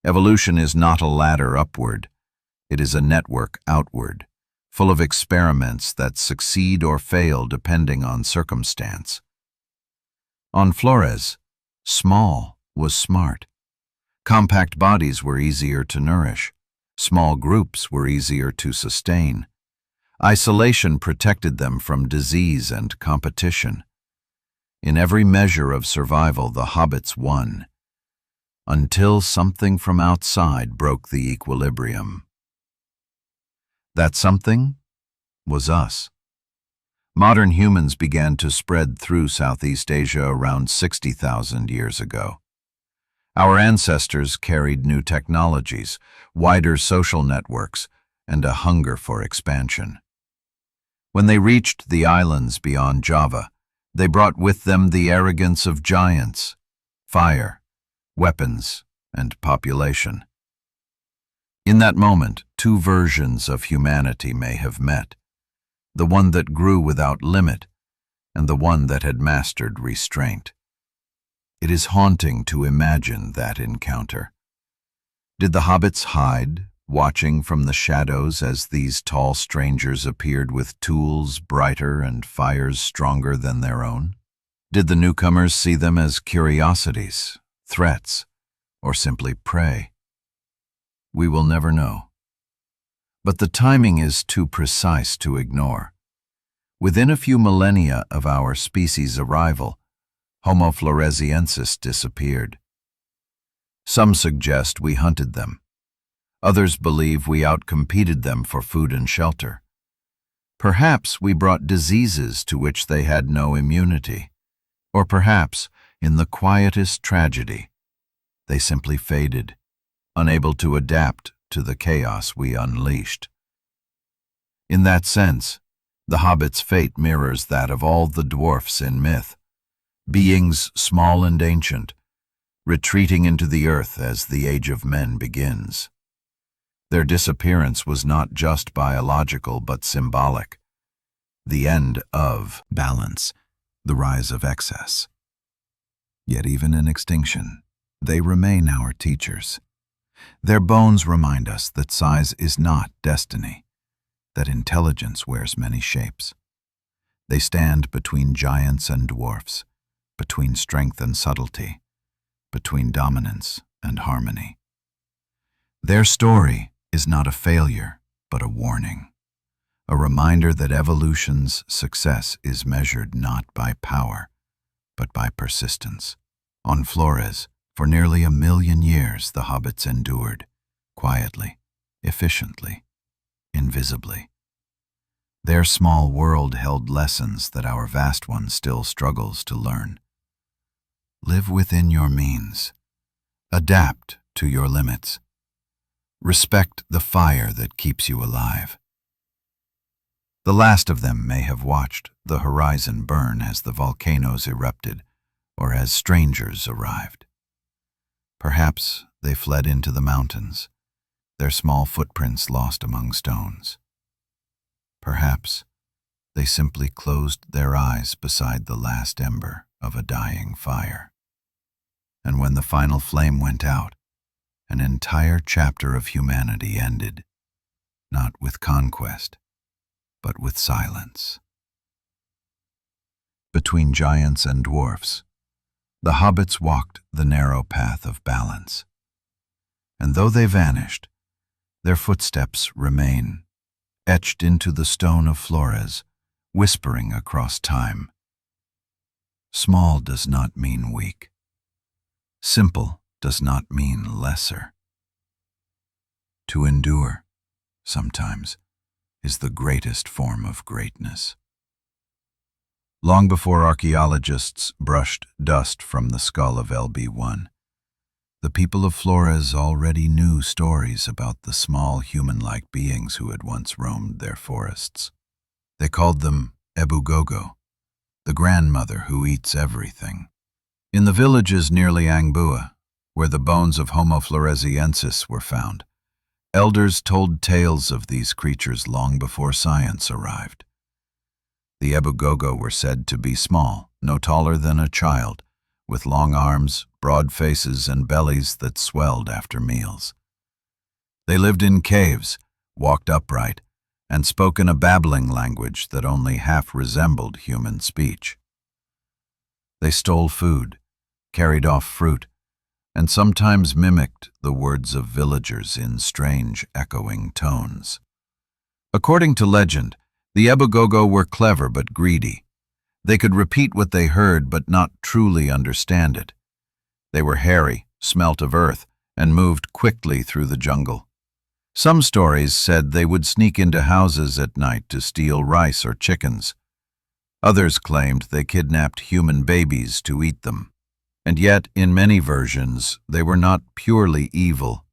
Evolution is not a ladder upward. It is a network outward, full of experiments that succeed or fail depending on circumstance. On Flores, small was smart. Compact bodies were easier to nourish. Small groups were easier to sustain. Isolation protected them from disease and competition. In every measure of survival, the hobbits won, until something from outside broke the equilibrium. That something was us. Modern humans began to spread through Southeast Asia around 60,000 years ago. Our ancestors carried new technologies, wider social networks, and a hunger for expansion. When they reached the islands beyond Java, they brought with them the arrogance of giants, fire, weapons, and population. In that moment, two versions of humanity may have met, the one that grew without limit and the one that had mastered restraint. It is haunting to imagine that encounter. Did the hobbits hide, watching from the shadows as these tall strangers appeared with tools brighter and fires stronger than their own? Did the newcomers see them as curiosities, threats, or simply prey? We will never know. But the timing is too precise to ignore. Within a few millennia of our species' arrival, Homo floresiensis disappeared. Some suggest we hunted them. Others believe we outcompeted them for food and shelter. Perhaps we brought diseases to which they had no immunity. Or perhaps, in the quietest tragedy, They simply faded, unable to adapt to the chaos we unleashed. In that sense, the Hobbit's fate mirrors that of all the dwarfs in myth, beings small and ancient, retreating into the earth as the age of men begins. Their disappearance was not just biological but symbolic. The end of balance, the rise of excess. Yet even in extinction, they remain our teachers. Their bones remind us that size is not destiny, that intelligence wears many shapes. They stand between giants and dwarfs, between strength and subtlety, between dominance and harmony. Their story is not a failure, but a warning, a reminder that evolution's success is measured not by power, but by persistence. On Flores, for nearly 1,000,000 years, the Hobbits endured, quietly, efficiently, invisibly. Their small world held lessons that our vast one still struggles to learn. Live within your means. Adapt to your limits. Respect the fire that keeps you alive. The last of them may have watched the horizon burn as the volcanoes erupted, or as strangers arrived. Perhaps they fled into the mountains, their small footprints lost among stones. Perhaps they simply closed their eyes beside the last ember of a dying fire. And when the final flame went out, an entire chapter of humanity ended, not with conquest, but with silence. Between giants and dwarfs, the Hobbits walked the narrow path of balance. And though they vanished, their footsteps remain, etched into the stone of Flores, whispering across time. Small does not mean weak. Simple does not mean lesser. To endure, sometimes, is the greatest form of greatness. Long before archaeologists brushed dust from the skull of LB1, the people of Flores already knew stories about the small human-like beings who had once roamed their forests. They called them Ebugogo, the grandmother who eats everything. In the villages near Liangbua, where the bones of Homo floresiensis were found, elders told tales of these creatures long before science arrived. The Ebugogo were said to be small, no taller than a child, with long arms, broad faces, and bellies that swelled after meals. They lived in caves, walked upright, and spoke in a babbling language that only half resembled human speech. They stole food, carried off fruit, and sometimes mimicked the words of villagers in strange, echoing tones. According to legend, the Ebugogo were clever but greedy. They could repeat what they heard but not truly understand it. They were hairy, smelt of earth, and moved quickly through the jungle. Some stories said they would sneak into houses at night to steal rice or chickens. Others claimed they kidnapped human babies to eat them. And yet, in many versions, they were not purely evil,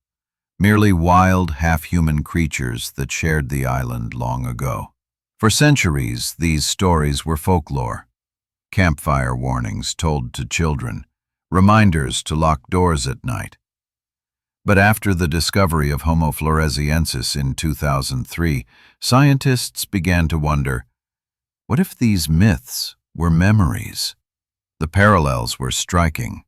merely wild, half-human creatures that shared the island long ago. For centuries, these stories were folklore, campfire warnings told to children, reminders to lock doors at night. But after the discovery of Homo floresiensis in 2003, scientists began to wonder, what if these myths were memories? The parallels were striking.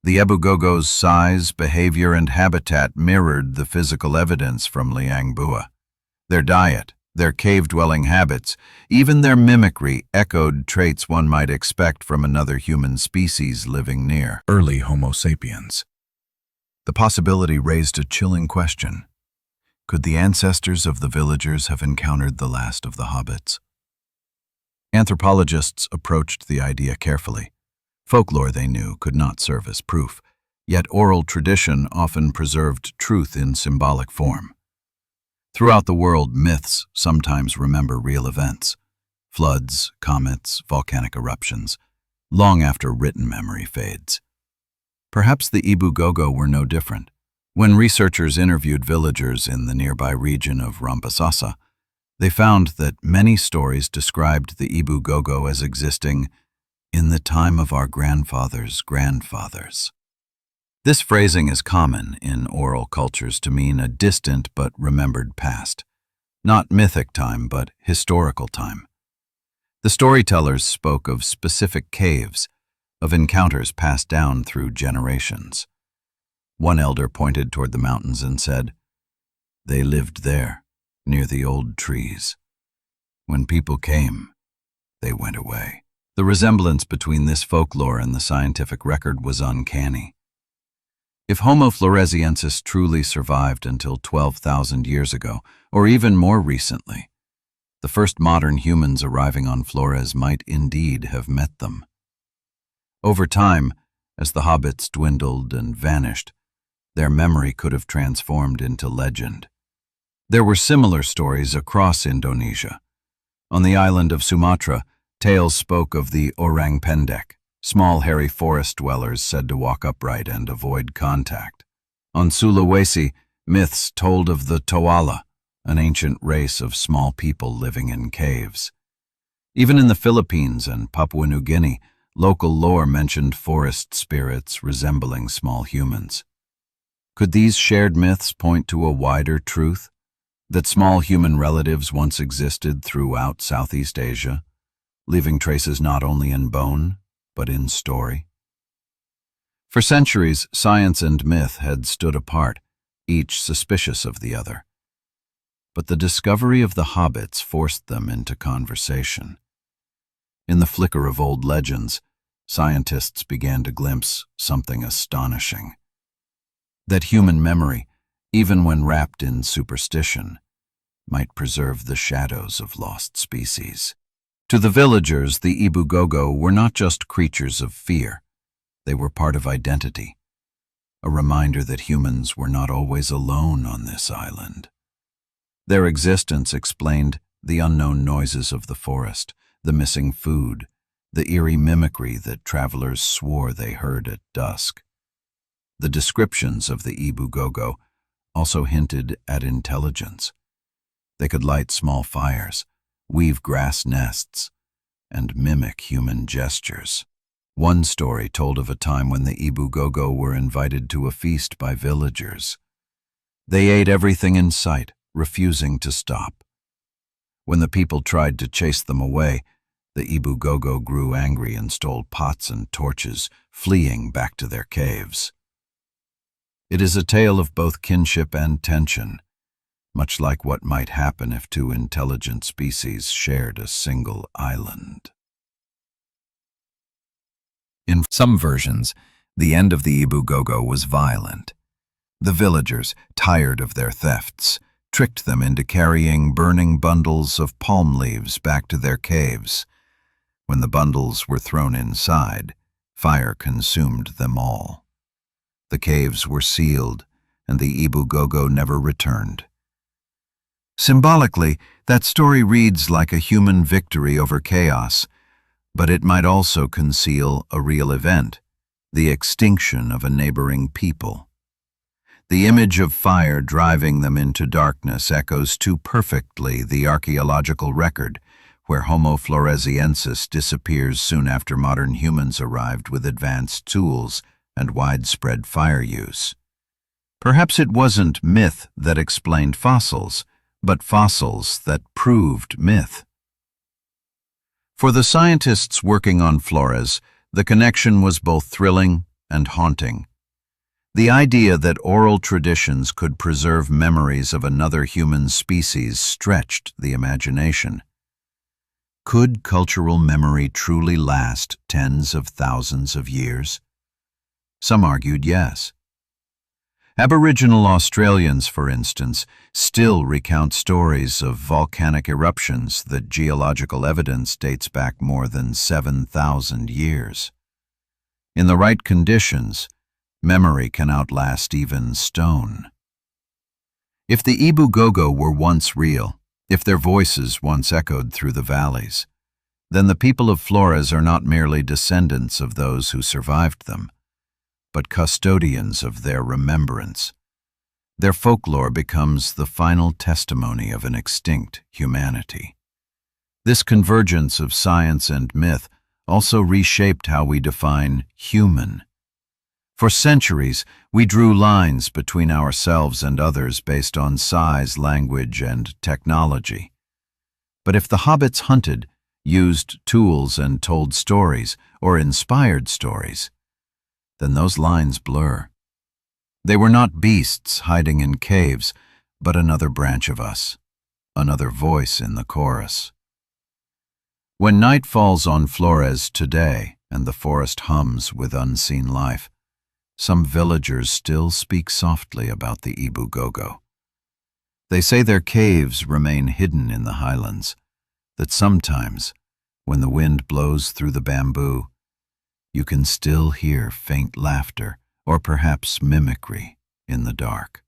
The Ebugogo's size, behavior, and habitat mirrored the physical evidence from Liangbua. Their diet, their cave-dwelling habits, even their mimicry echoed traits one might expect from another human species living near. Early Homo sapiens. The possibility raised a chilling question. Could the ancestors of the villagers have encountered the last of the hobbits? Anthropologists approached the idea carefully. Folklore, they knew, could not serve as proof, yet oral tradition often preserved truth in symbolic form. Throughout the world, myths sometimes remember real events, floods, comets, volcanic eruptions, long after written memory fades. Perhaps the Ibu-Gogo were no different. When researchers interviewed villagers in the nearby region of Rampasasa, they found that many stories described the Ibu-Gogo as existing in the time of our grandfathers' grandfathers. This phrasing is common in oral cultures to mean a distant but remembered past, not mythic time but historical time. The storytellers spoke of specific caves, of encounters passed down through generations. One elder pointed toward the mountains and said, "They lived there, near the old trees. When people came, they went away." The resemblance between this folklore and the scientific record was uncanny. If Homo floresiensis truly survived until 12,000 years ago, or even more recently, the first modern humans arriving on Flores might indeed have met them. Over time, as the Hobbits dwindled and vanished, their memory could have transformed into legend. There were similar stories across Indonesia. On the island of Sumatra, tales spoke of the orang pendek, small hairy forest dwellers said to walk upright and avoid contact. On Sulawesi, myths told of the Toala, an ancient race of small people living in caves. Even in the Philippines and Papua New Guinea, local lore mentioned forest spirits resembling small humans. Could these shared myths point to a wider truth? That small human relatives once existed throughout Southeast Asia, leaving traces not only in bone, but in story? For centuries, science and myth had stood apart, each suspicious of the other. But the discovery of the Hobbits forced them into conversation. In the flicker of old legends, scientists began to glimpse something astonishing. That human memory, even when wrapped in superstition, might preserve the shadows of lost species. To the villagers, the Ibu-Gogo were not just creatures of fear. They were part of identity, a reminder that humans were not always alone on this island. Their existence explained the unknown noises of the forest, the missing food, the eerie mimicry that travelers swore they heard at dusk. The descriptions of the Ibu-Gogo also hinted at intelligence. They could light small fires, weave grass nests, and mimic human gestures. One story told of a time when the Ibu-Gogo were invited to a feast by villagers. They ate everything in sight, refusing to stop. When the people tried to chase them away, the Ibu-Gogo grew angry and stole pots and torches, fleeing back to their caves. It is a tale of both kinship and tension, much like what might happen if two intelligent species shared a single island. In some versions, the end of the Ibu-Gogo was violent. The villagers, tired of their thefts, tricked them into carrying burning bundles of palm leaves back to their caves. When the bundles were thrown inside, fire consumed them all. The caves were sealed, and the Ibu-Gogo never returned. Symbolically, that story reads like a human victory over chaos, but it might also conceal a real event, the extinction of a neighboring people. The image of fire driving them into darkness echoes too perfectly the archaeological record, where Homo floresiensis disappears soon after modern humans arrived with advanced tools and widespread fire use. Perhaps it wasn't myth that explained fossils, but fossils that proved myth. For the scientists working on Flores, the connection was both thrilling and haunting. The idea that oral traditions could preserve memories of another human species stretched the imagination. Could cultural memory truly last tens of thousands of years? Some argued yes. Aboriginal Australians, for instance, still recount stories of volcanic eruptions that geological evidence dates back more than 7,000 years. In the right conditions, memory can outlast even stone. If the Ibu-Gogo were once real, if their voices once echoed through the valleys, then the people of Flores are not merely descendants of those who survived them. but custodians of their remembrance. Their folklore becomes the final testimony of an extinct humanity. This convergence of science and myth also reshaped how we define human. For centuries, we drew lines between ourselves and others based on size, language, and technology. But if the hobbits hunted, used tools, and told stories, or inspired stories, then those lines blur. They were not beasts hiding in caves, but another branch of us, another voice in the chorus. When night falls on Flores today and the forest hums with unseen life, some villagers still speak softly about the Ibu-Gogo. They say their caves remain hidden in the highlands, that sometimes, when the wind blows through the bamboo, you can still hear faint laughter or perhaps mimicry in the dark.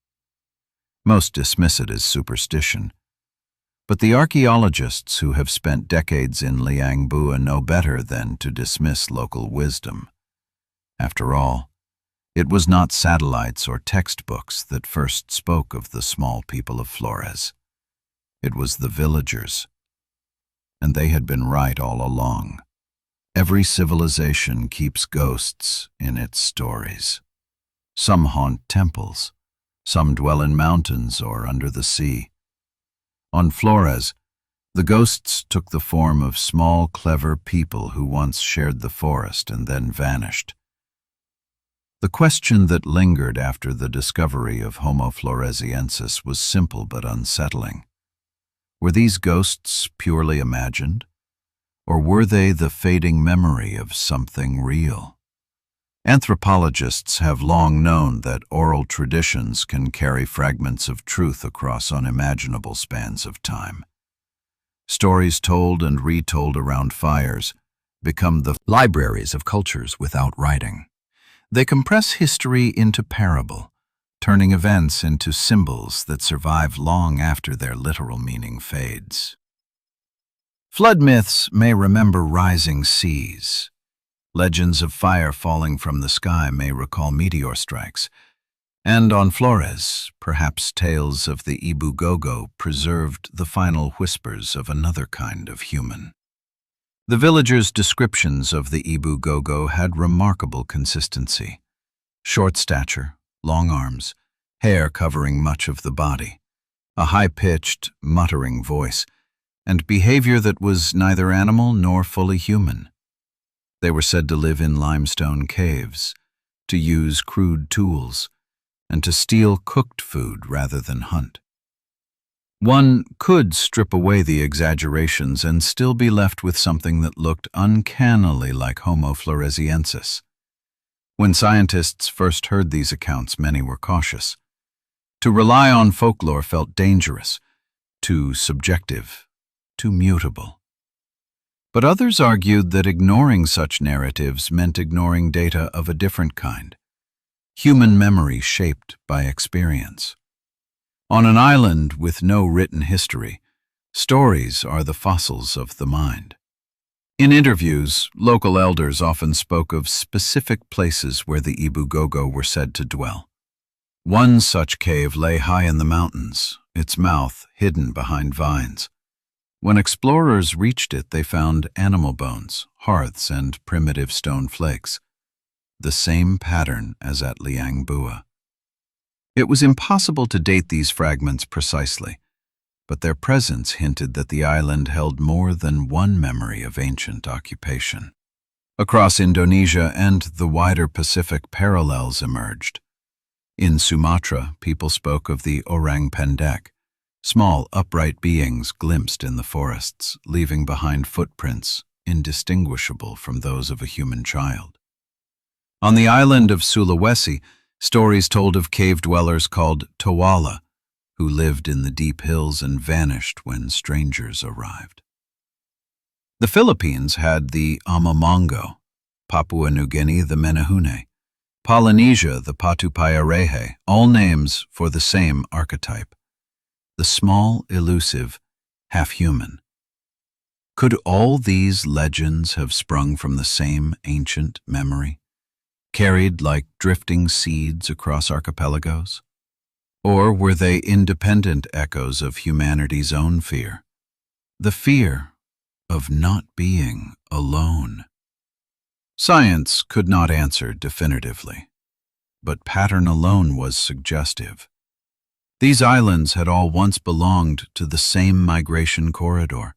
Most dismiss it as superstition, but the archaeologists who have spent decades in Liang Bua know better than to dismiss local wisdom. After all, it was not satellites or textbooks that first spoke of the small people of Flores. It was the villagers. And they had been right all along. Every civilization keeps ghosts in its stories. Some haunt temples, some dwell in mountains or under the sea. On Flores, the ghosts took the form of small, clever people who once shared the forest and then vanished. The question that lingered after the discovery of Homo floresiensis was simple but unsettling. Were these ghosts purely imagined, or were they the fading memory of something real? Anthropologists have long known that oral traditions can carry fragments of truth across unimaginable spans of time. Stories told and retold around fires become the libraries of cultures without writing. They compress history into parable, turning events into symbols that survive long after their literal meaning fades. Flood myths may remember rising seas. Legends of fire falling from the sky may recall meteor strikes. And on Flores, perhaps tales of the Ibu-Gogo preserved the final whispers of another kind of human. The villagers' descriptions of the Ibu-Gogo had remarkable consistency. Short stature, long arms, hair covering much of the body, a high-pitched, muttering voice, and behavior that was neither animal nor fully human. They were said to live in limestone caves, to use crude tools, and to steal cooked food rather than hunt. One could strip away the exaggerations and still be left with something that looked uncannily like Homo floresiensis. When scientists first heard these accounts, many were cautious. To rely on folklore felt dangerous, too subjective, too mutable. But others argued that ignoring such narratives meant ignoring data of a different kind, human memory shaped by experience. On an island with no written history, stories are the fossils of the mind. In interviews, local elders often spoke of specific places where the Ibu-Gogo were said to dwell. One such cave lay high in the mountains, its mouth hidden behind vines. When explorers reached it, they found animal bones, hearths, and primitive stone flakes, the same pattern as at Liang Bua. It was impossible to date these fragments precisely, but their presence hinted that the island held more than one memory of ancient occupation. Across Indonesia and the wider Pacific, parallels emerged. In Sumatra, people spoke of the orang pendek, small, upright beings glimpsed in the forests, leaving behind footprints indistinguishable from those of a human child. On the island of Sulawesi, stories told of cave dwellers called Tawala, who lived in the deep hills and vanished when strangers arrived. The Philippines had the Amamongo, Papua New Guinea the Menehune, Polynesia the Patupayarehe, all names for the same archetype, the small, elusive, half-human. Could all these legends have sprung from the same ancient memory, carried like drifting seeds across archipelagos? Or were they independent echoes of humanity's own fear? The fear of not being alone. Science could not answer definitively, but pattern alone was suggestive. These islands had all once belonged to the same migration corridor,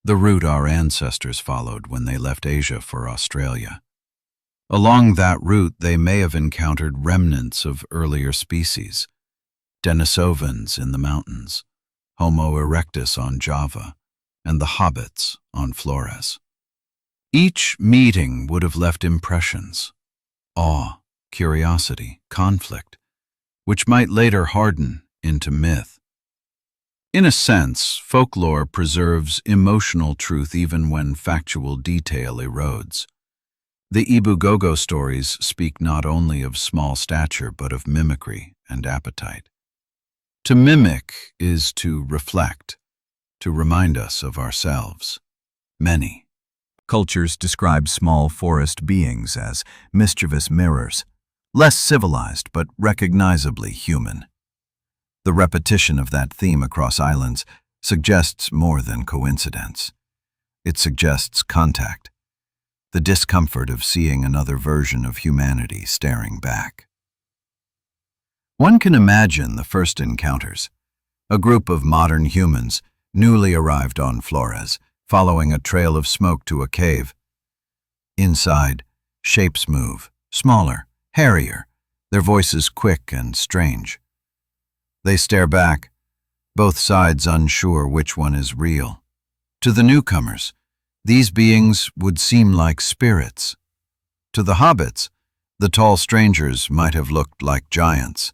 the route our ancestors followed when they left Asia for Australia. Along that route, they may have encountered remnants of earlier species, Denisovans in the mountains, Homo erectus on Java, and the Hobbits on Flores. Each meeting would have left impressions, awe, curiosity, conflict, which might later harden into myth. In a sense, folklore preserves emotional truth even when factual detail erodes. The Ibu Gogo stories speak not only of small stature but of mimicry and appetite. To mimic is to reflect, to remind us of ourselves. Many cultures describe small forest beings as mischievous mirrors, less civilized but recognizably human. The repetition of that theme across islands suggests more than coincidence. It suggests contact, the discomfort of seeing another version of humanity staring back. One can imagine the first encounters, a group of modern humans newly arrived on Flores, following a trail of smoke to a cave. Inside, shapes move, smaller, hairier, their voices quick and strange. They stare back, both sides unsure which one is real. To the newcomers, these beings would seem like spirits. To the hobbits, the tall strangers might have looked like giants.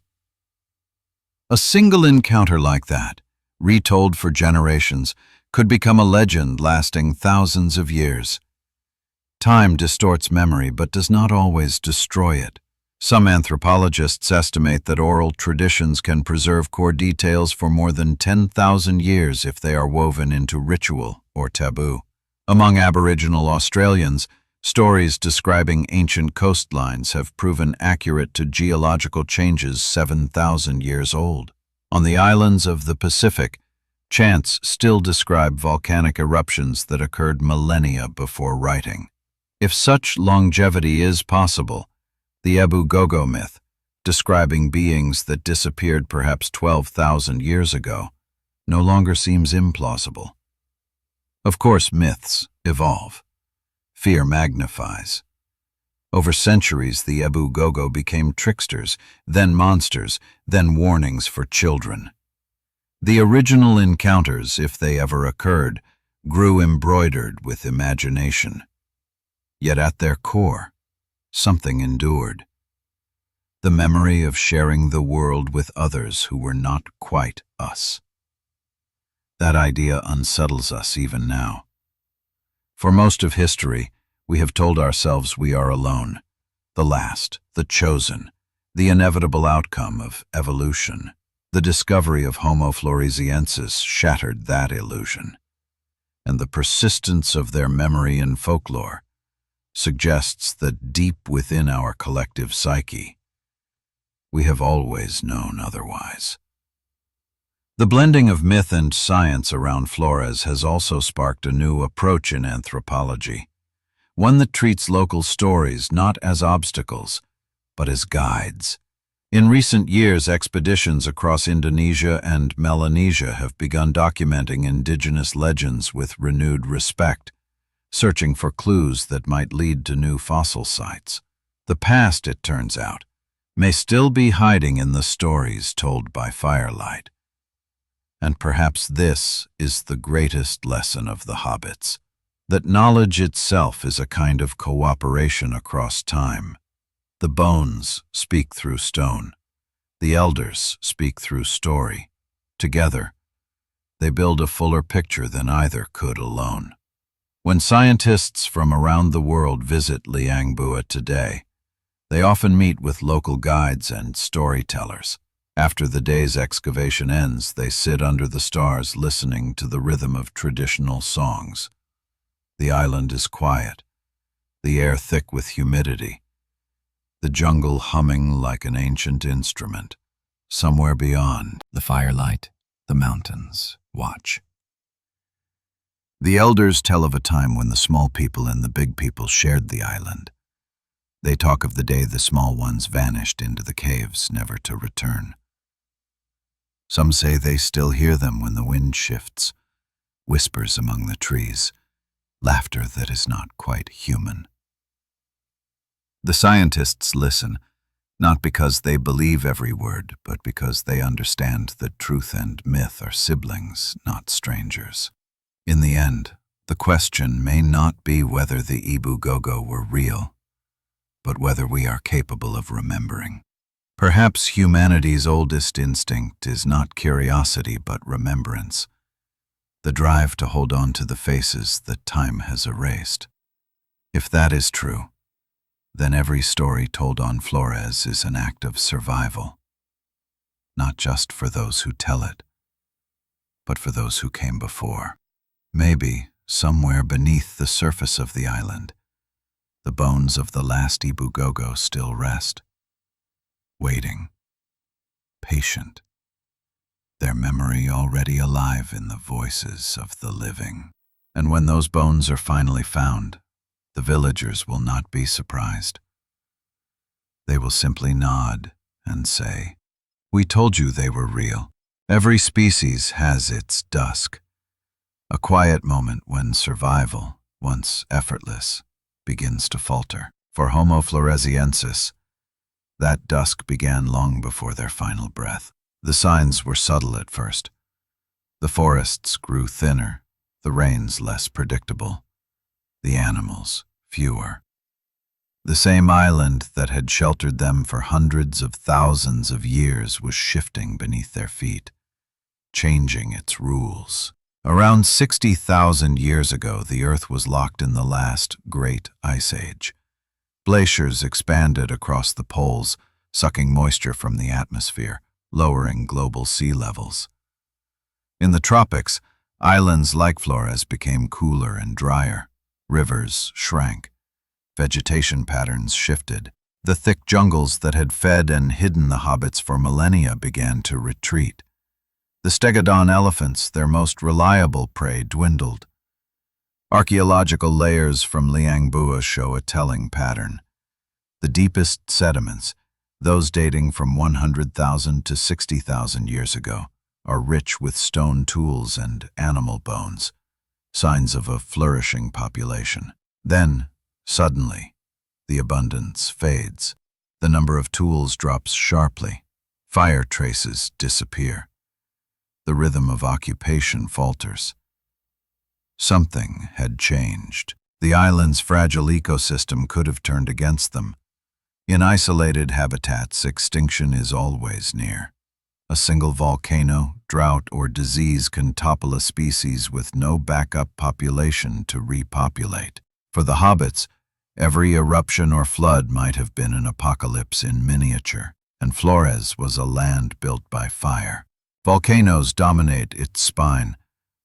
A single encounter like that, retold for generations, could become a legend lasting thousands of years. Time distorts memory but does not always destroy it. Some anthropologists estimate that oral traditions can preserve core details for more than 10,000 years if they are woven into ritual or taboo. Among Aboriginal Australians, stories describing ancient coastlines have proven accurate to geological changes 7,000 years old. On the islands of the Pacific, chants still describe volcanic eruptions that occurred millennia before writing. If such longevity is possible, the Ibu Gogo myth, describing beings that disappeared perhaps 12,000 years ago, no longer seems implausible. Of course, myths evolve. Fear magnifies. Over centuries, the Ibu Gogo became tricksters, then monsters, then warnings for children. The original encounters, if they ever occurred, grew embroidered with imagination. Yet at their core, something endured. The memory of sharing the world with others who were not quite us. That idea unsettles us even now. For most of history, we have told ourselves we are alone, the last, the chosen, the inevitable outcome of evolution. The discovery of Homo floresiensis shattered that illusion, and the persistence of their memory in folklore suggests that deep within our collective psyche, we have always known otherwise. The blending of myth and science around Flores has also sparked a new approach in anthropology, one that treats local stories not as obstacles, but as guides. In recent years, expeditions across Indonesia and Melanesia have begun documenting indigenous legends with renewed respect, searching for clues that might lead to new fossil sites. The past, it turns out, may still be hiding in the stories told by firelight. And perhaps this is the greatest lesson of the Hobbits, that knowledge itself is a kind of cooperation across time. The bones speak through stone. The elders speak through story. Together, they build a fuller picture than either could alone. When scientists from around the world visit Liang Bua today, they often meet with local guides and storytellers. After the day's excavation ends, they sit under the stars listening to the rhythm of traditional songs. The island is quiet, the air thick with humidity, the jungle humming like an ancient instrument. Somewhere beyond, The firelight, the mountains, watch. the elders tell of a time when the small people and the big people shared the island. They talk of the day the small ones vanished into the caves, never to return. Some say they still hear them when the wind shifts, whispers among the trees, laughter that is not quite human. The scientists listen, not because they believe every word, but because they understand that truth and myth are siblings, not strangers. In the end, the question may not be whether the Ibu-Gogo were real, but whether we are capable of remembering. Perhaps humanity's oldest instinct is not curiosity but remembrance, the drive to hold on to the faces that time has erased. If that is true, then every story told on Flores is an act of survival, not just for those who tell it, but for those who came before. Maybe, somewhere beneath the surface of the island, the bones of the last Ibu-Gogo still rest, waiting, patient, their memory already alive in the voices of the living. And when those bones are finally found, the villagers will not be surprised. They will simply nod and say, "We told you they were real." Every species has its dusk, a quiet moment when survival, once effortless, begins to falter. For Homo floresiensis, that dusk began long before their final breath. The signs were subtle at first. The forests grew thinner, the rains less predictable, the animals fewer. The same island that had sheltered them for hundreds of thousands of years was shifting beneath their feet, changing its rules. Around 60,000 years ago, the Earth was locked in the last great ice age. Glaciers expanded across the poles, sucking moisture from the atmosphere, lowering global sea levels. In the tropics, islands like Flores became cooler and drier. Rivers shrank. Vegetation patterns shifted. The thick jungles that had fed and hidden the hobbits for millennia began to retreat. The stegodon elephants, their most reliable prey, dwindled. Archaeological layers from Liangbua show a telling pattern. The deepest sediments, those dating from 100,000 to 60,000 years ago, are rich with stone tools and animal bones, signs of a flourishing population. Then, suddenly, the abundance fades. The number of tools drops sharply. Fire traces disappear. The rhythm of occupation falters. Something had changed. The island's fragile ecosystem could have turned against them. In isolated habitats, extinction is always near. A single volcano, drought, or disease can topple a species with no backup population to repopulate. For the hobbits, every eruption or flood might have been an apocalypse in miniature, and Flores was a land built by fire. Volcanoes dominate its spine,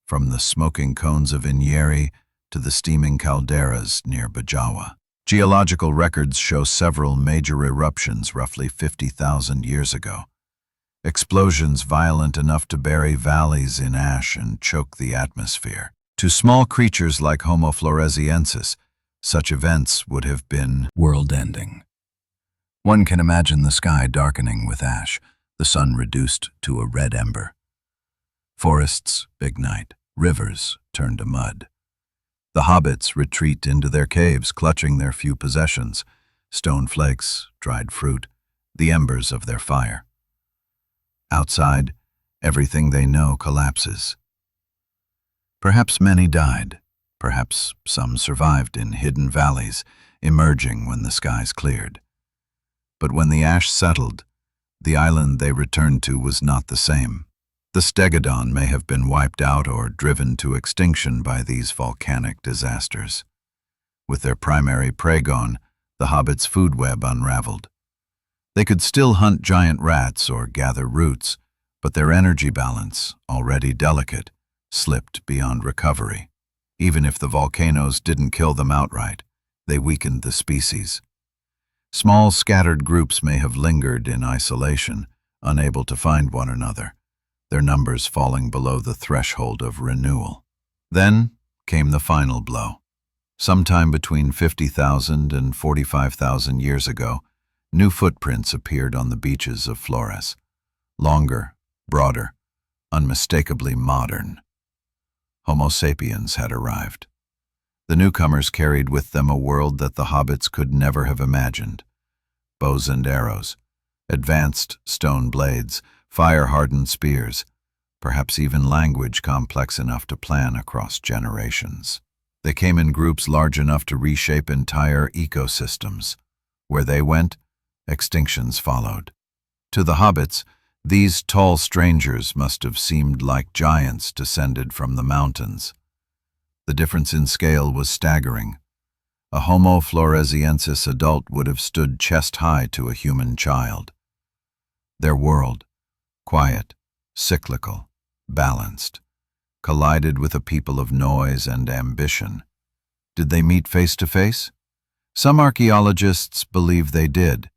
from the smoking cones of Inyeri to the steaming calderas near Bajawa. Geological records show several major eruptions roughly 50,000 years ago. Explosions violent enough to bury valleys in ash and choke the atmosphere. To small creatures like Homo floresiensis, such events would have been World-ending. One can imagine the sky darkening with ash, the sun reduced to a red ember. Forests ignite, rivers turn to mud. The hobbits retreat into their caves, clutching their few possessions, stone flakes, dried fruit, the embers of their fire. Outside, everything they know collapses. Perhaps many died, perhaps some survived in hidden valleys, emerging when the skies cleared. But when the ash settled, the island they returned to was not the same. The stegodon may have been wiped out or driven to extinction by these volcanic disasters. With their primary prey gone, the hobbits' food web unraveled. They could still hunt giant rats or gather roots, but their energy balance, already delicate, slipped beyond recovery. Even if the volcanoes didn't kill them outright, they weakened the species. Small scattered groups may have lingered in isolation, unable to find one another, their numbers falling below the threshold of renewal. Then came the final blow. Sometime between 50,000 and 45,000 years ago, new footprints appeared on the beaches of Flores. Longer, broader, unmistakably modern. Homo sapiens had arrived. The newcomers carried with them a world that the hobbits could never have imagined. Bows and arrows, advanced stone blades, fire-hardened spears, perhaps even language complex enough to plan across generations. They came in groups large enough to reshape entire ecosystems. Where they went, extinctions followed. To the hobbits, these tall strangers must have seemed like giants descended from the mountains. The difference in scale was staggering. A Homo floresiensis adult would have stood chest-high to a human child. Their world, quiet, cyclical, balanced, collided with a people of noise and ambition. Did they meet face to face? Some archaeologists believe they did.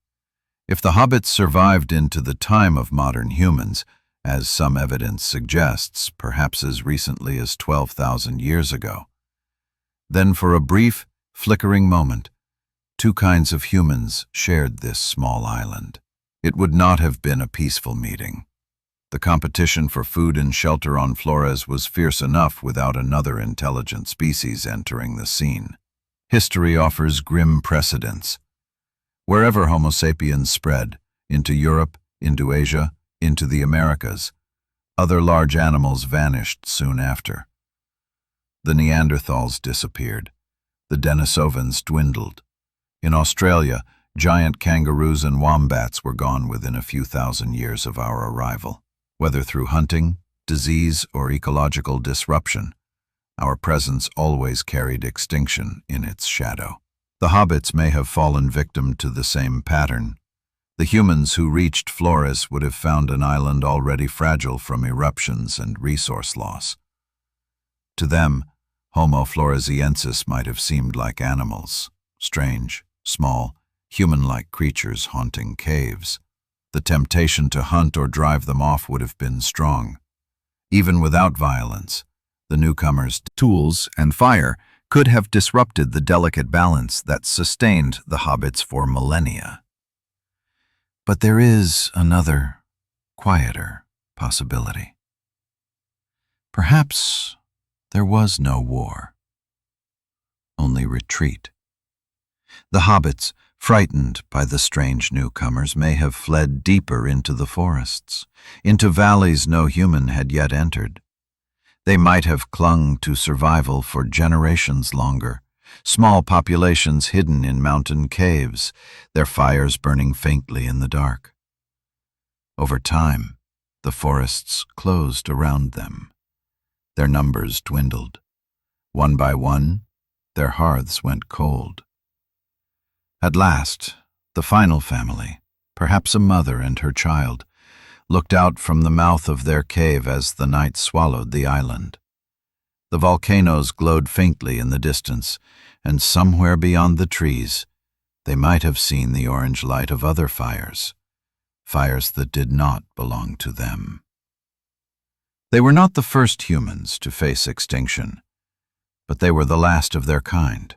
If the hobbits survived into the time of modern humans, as some evidence suggests, perhaps as recently as 12,000 years ago, then for a brief, flickering moment, two kinds of humans shared this small island. It would not have been a peaceful meeting. The competition for food and shelter on Flores was fierce enough without another intelligent species entering the scene. History offers grim precedents. Wherever Homo sapiens spread, into Europe, into Asia, into the Americas, other large animals vanished soon after. The Neanderthals disappeared. The Denisovans dwindled. In Australia, giant kangaroos and wombats were gone within a few thousand years of our arrival. Whether through hunting, disease, or ecological disruption, our presence always carried extinction in its shadow. The hobbits may have fallen victim to the same pattern. The humans who reached Flores would have found an island already fragile from eruptions and resource loss. To them, Homo floresiensis might have seemed like animals, strange, small, human-like creatures haunting caves. The temptation to hunt or drive them off would have been strong. Even without violence, the newcomers' tools and fire could have disrupted the delicate balance that sustained the hobbits for millennia. But there is another, quieter possibility. Perhaps there was no war, only retreat. The hobbits, frightened by the strange newcomers, may have fled deeper into the forests, into valleys no human had yet entered. They might have clung to survival for generations longer, small populations hidden in mountain caves, their fires burning faintly in the dark. Over time, the forests closed around them. Their numbers dwindled. One by one, their hearths went cold. At last, the final family, perhaps a mother and her child, looked out from the mouth of their cave as the night swallowed the island. The volcanoes glowed faintly in the distance, and somewhere beyond the trees, they might have seen the orange light of other fires, fires that did not belong to them. They were not the first humans to face extinction, but they were the last of their kind.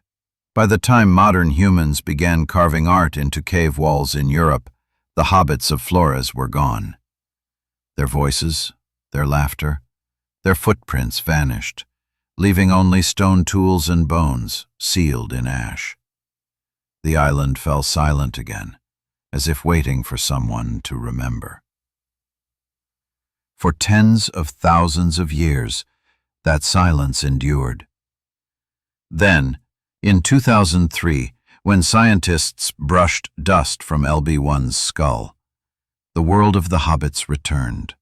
By the time modern humans began carving art into cave walls in Europe, the hobbits of Flores were gone. Their voices, their laughter, their footprints vanished, leaving only stone tools and bones sealed in ash. The island fell silent again, as if waiting for someone to remember. For tens of thousands of years, that silence endured. Then, in 2003, when scientists brushed dust from LB1's skull, the world of the hobbits returned,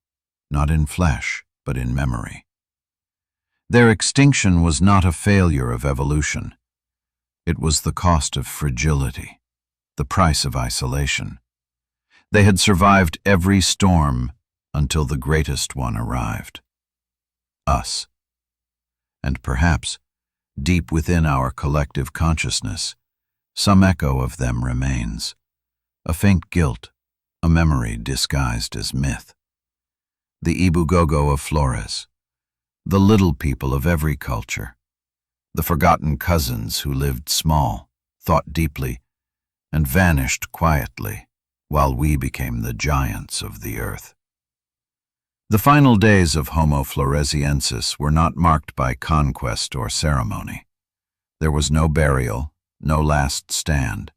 not in flesh, but in memory. Their extinction was not a failure of evolution. It was the cost of fragility, the price of isolation. They had survived every storm until the greatest one arrived. Us. And perhaps, deep within our collective consciousness, some echo of them remains. a faint guilt, a memory disguised as myth. The Ibugogo of Flores, the little people of every culture, the forgotten cousins who lived small, thought deeply, and vanished quietly, while we became the giants of the earth. The final days of Homo floresiensis were not marked by conquest or ceremony. There was no burial, no last stand,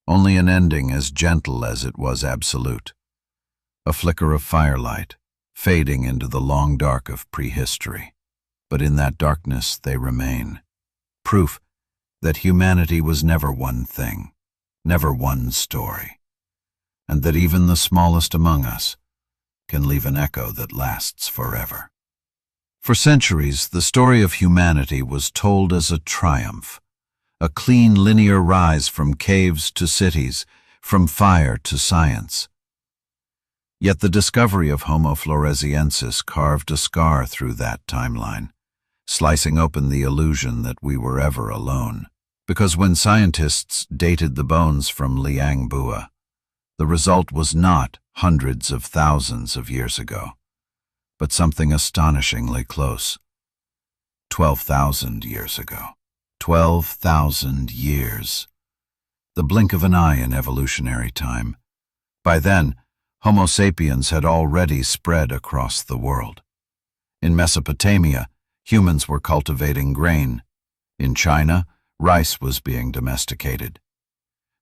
only an ending as gentle as it was absolute, a flicker of firelight, fading into the long dark of prehistory. But in that darkness they remain, proof that humanity was never one thing, never one story, and that even the smallest among us can leave an echo that lasts forever. For centuries, the story of humanity was told as a triumph, a clean linear rise from caves to cities, from fire to science. Yet the discovery of Homo floresiensis carved a scar through that timeline, slicing open the illusion that we were ever alone. Because when scientists dated the bones from Liang Bua, the result was not hundreds of thousands of years ago, but something astonishingly close. 12,000 years ago. 12,000 years. The blink of an eye in evolutionary time. By then, Homo sapiens had already spread across the world. In Mesopotamia, humans were cultivating grain. In China, rice was being domesticated.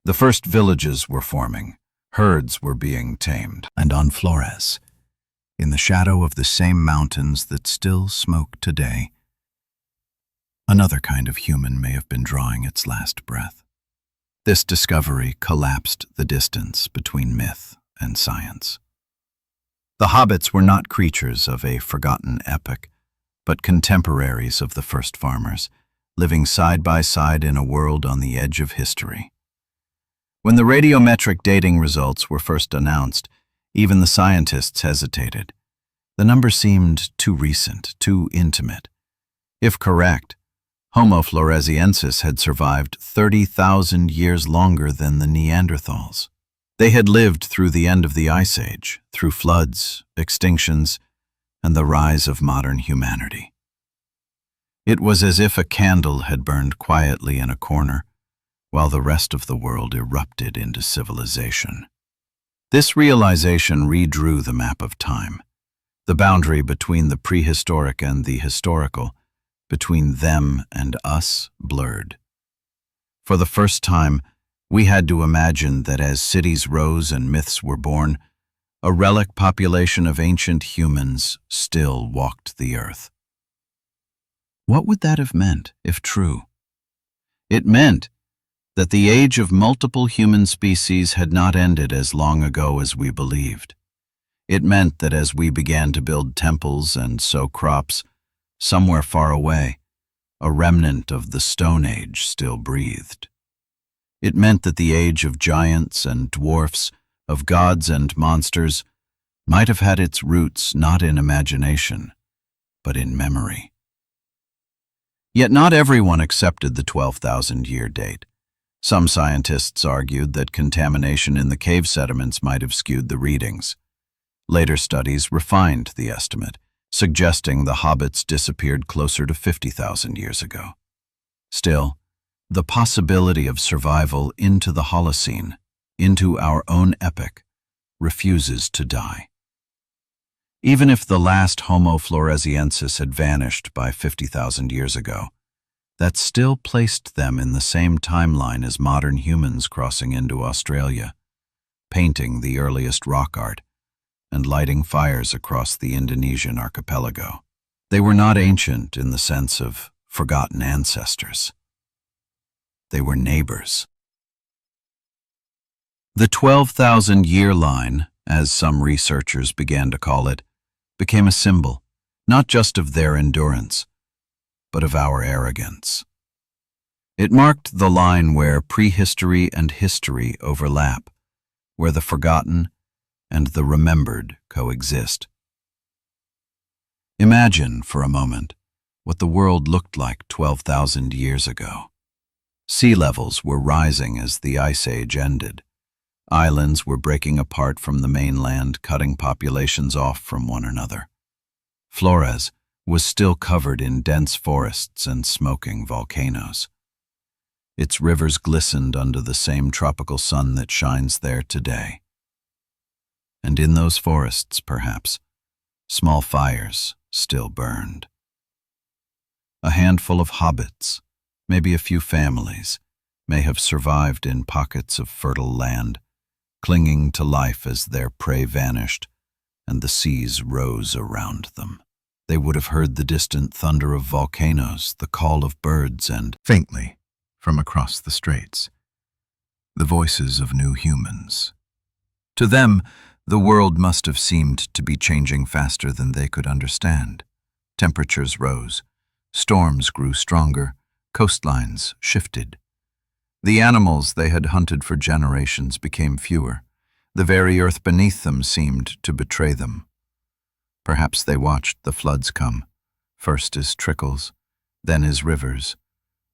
The first villages were forming. Herds were being tamed. And on Flores, in the shadow of the same mountains that still smoke today, another kind of human may have been drawing its last breath. This discovery collapsed the distance between myth and science. The Hobbits were not creatures of a forgotten epoch, but contemporaries of the first farmers, living side by side in a world on the edge of history. When the radiometric dating results were first announced, even the scientists hesitated. The number seemed too recent, too intimate. If correct, Homo floresiensis had survived 30,000 years longer than the Neanderthals. They had lived through the end of the Ice Age, through floods, extinctions, and the rise of modern humanity. It was as if a candle had burned quietly in a corner, while the rest of the world erupted into civilization. This realization redrew the map of time, the boundary between the prehistoric and the historical, between them and us, blurred. For the first time, we had to imagine that as cities rose and myths were born, a relic population of ancient humans still walked the earth. What would that have meant, if true? It meant that the age of multiple human species had not ended as long ago as we believed. It meant that as we began to build temples and sow crops, somewhere far away, a remnant of the Stone Age still breathed. It meant that the age of giants and dwarfs, of gods and monsters, might have had its roots not in imagination, but in memory. Yet not everyone accepted the 12,000-year date. Some scientists argued that contamination in the cave sediments might have skewed the readings. Later studies refined the estimate, suggesting the Hobbits disappeared closer to 50,000 years ago. Still, the possibility of survival into the Holocene, into our own epoch, refuses to die. Even if the last Homo floresiensis had vanished by 50,000 years ago, that still placed them in the same timeline as modern humans crossing into Australia, painting the earliest rock art, and lighting fires across the Indonesian archipelago. They were not ancient in the sense of forgotten ancestors. They were neighbors. The 12,000-year line, as some researchers began to call it, became a symbol, not just of their endurance, but of our arrogance. It marked the line where prehistory and history overlap, where the forgotten and the remembered coexist. Imagine, for a moment, what the world looked like 12,000 years ago. Sea levels were rising as the Ice Age ended. Islands were breaking apart from the mainland, cutting populations off from one another. Flores was still covered in dense forests and smoking volcanoes. Its rivers glistened under the same tropical sun that shines there today. And in those forests, perhaps, small fires still burned. A handful of hobbits, maybe a few families, may have survived in pockets of fertile land, clinging to life as their prey vanished and the seas rose around them. They would have heard the distant thunder of volcanoes, the call of birds, and, faintly, from across the straits, the voices of new humans. To them, the world must have seemed to be changing faster than they could understand. Temperatures rose, storms grew stronger, coastlines shifted. The animals they had hunted for generations became fewer. The very earth beneath them seemed to betray them. Perhaps they watched the floods come, first as trickles, then as rivers,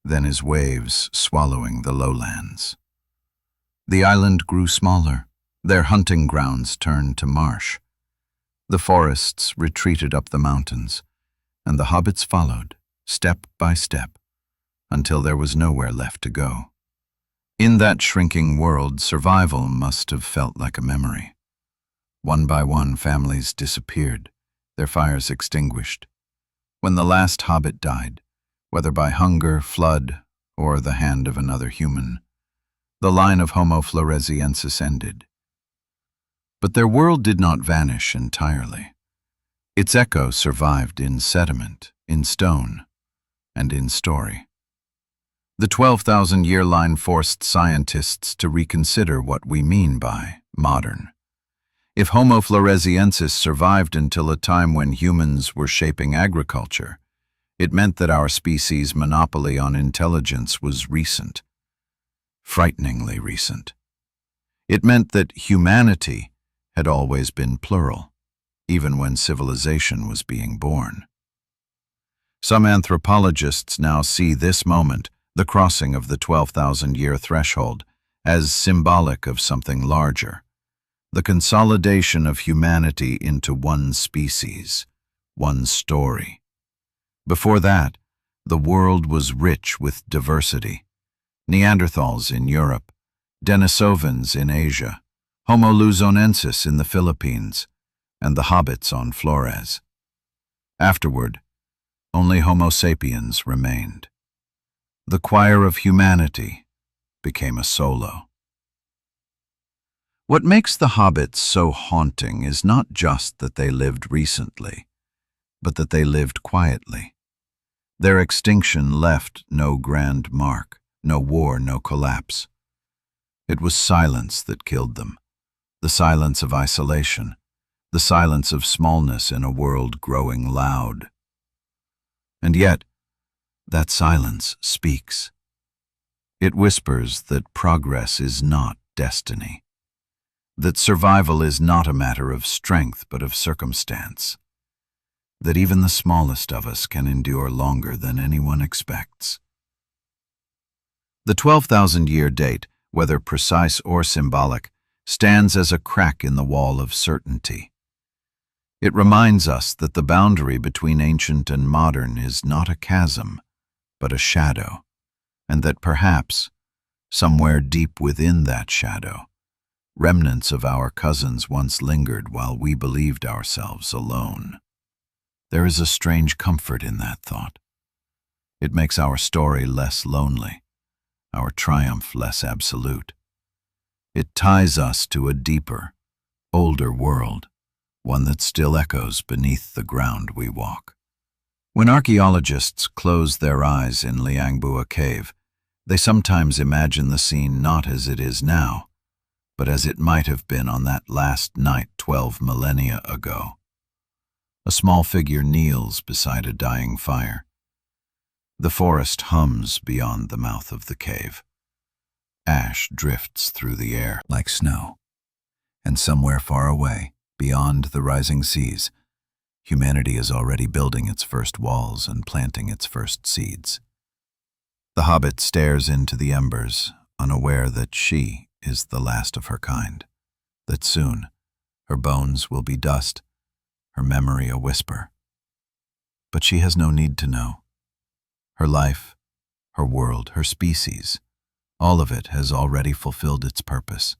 then as waves swallowing the lowlands. The island grew smaller. Their hunting grounds turned to marsh. The forests retreated up the mountains, and the hobbits followed, step by step, until there was nowhere left to go. In that shrinking world, survival must have felt like a memory. One by one, families disappeared, their fires extinguished. When the last hobbit died, whether by hunger, flood, or the hand of another human, the line of Homo floresiensis ended. But their world did not vanish entirely. Its echo survived in sediment, in stone, and in story. The 12,000-year line forced scientists to reconsider what we mean by modern. If Homo floresiensis survived until a time when humans were shaping agriculture, it meant that our species' monopoly on intelligence was recent, frighteningly recent. It meant that humanity had always been plural, even when civilization was being born. Some anthropologists now see this moment, the crossing of the 12,000-year threshold, as symbolic of something larger, the consolidation of humanity into one species, one story. Before that, the world was rich with diversity. Neanderthals in Europe, Denisovans in Asia, Homo luzonensis in the Philippines, and the hobbits on Flores. Afterward, only Homo sapiens remained. The choir of humanity became a solo. What makes the hobbits so haunting is not just that they lived recently, but that they lived quietly. Their extinction left no grand mark, no war, no collapse. It was silence that killed them, the silence of isolation, the silence of smallness in a world growing loud. And yet, that silence speaks. It whispers that progress is not destiny, that survival is not a matter of strength but of circumstance, that even the smallest of us can endure longer than anyone expects. The 12,000-year date, whether precise or symbolic, stands as a crack in the wall of certainty. It reminds us that the boundary between ancient and modern is not a chasm, but a shadow, and that perhaps, somewhere deep within that shadow, remnants of our cousins once lingered while we believed ourselves alone. There is a strange comfort in that thought. It makes our story less lonely, our triumph less absolute. It ties us to a deeper, older world, one that still echoes beneath the ground we walk. When archaeologists close their eyes in Liangbua Cave, they sometimes imagine the scene not as it is now, but as it might have been on that last night 12 millennia ago. A small figure kneels beside a dying fire. The forest hums beyond the mouth of the cave. Ash drifts through the air like snow. And somewhere far away, beyond the rising seas, humanity is already building its first walls and planting its first seeds. The hobbit stares into the embers, unaware that she is the last of her kind, that soon her bones will be dust, her memory a whisper. But she has no need to know. Her life, her world, her species, all of it has already fulfilled its purpose,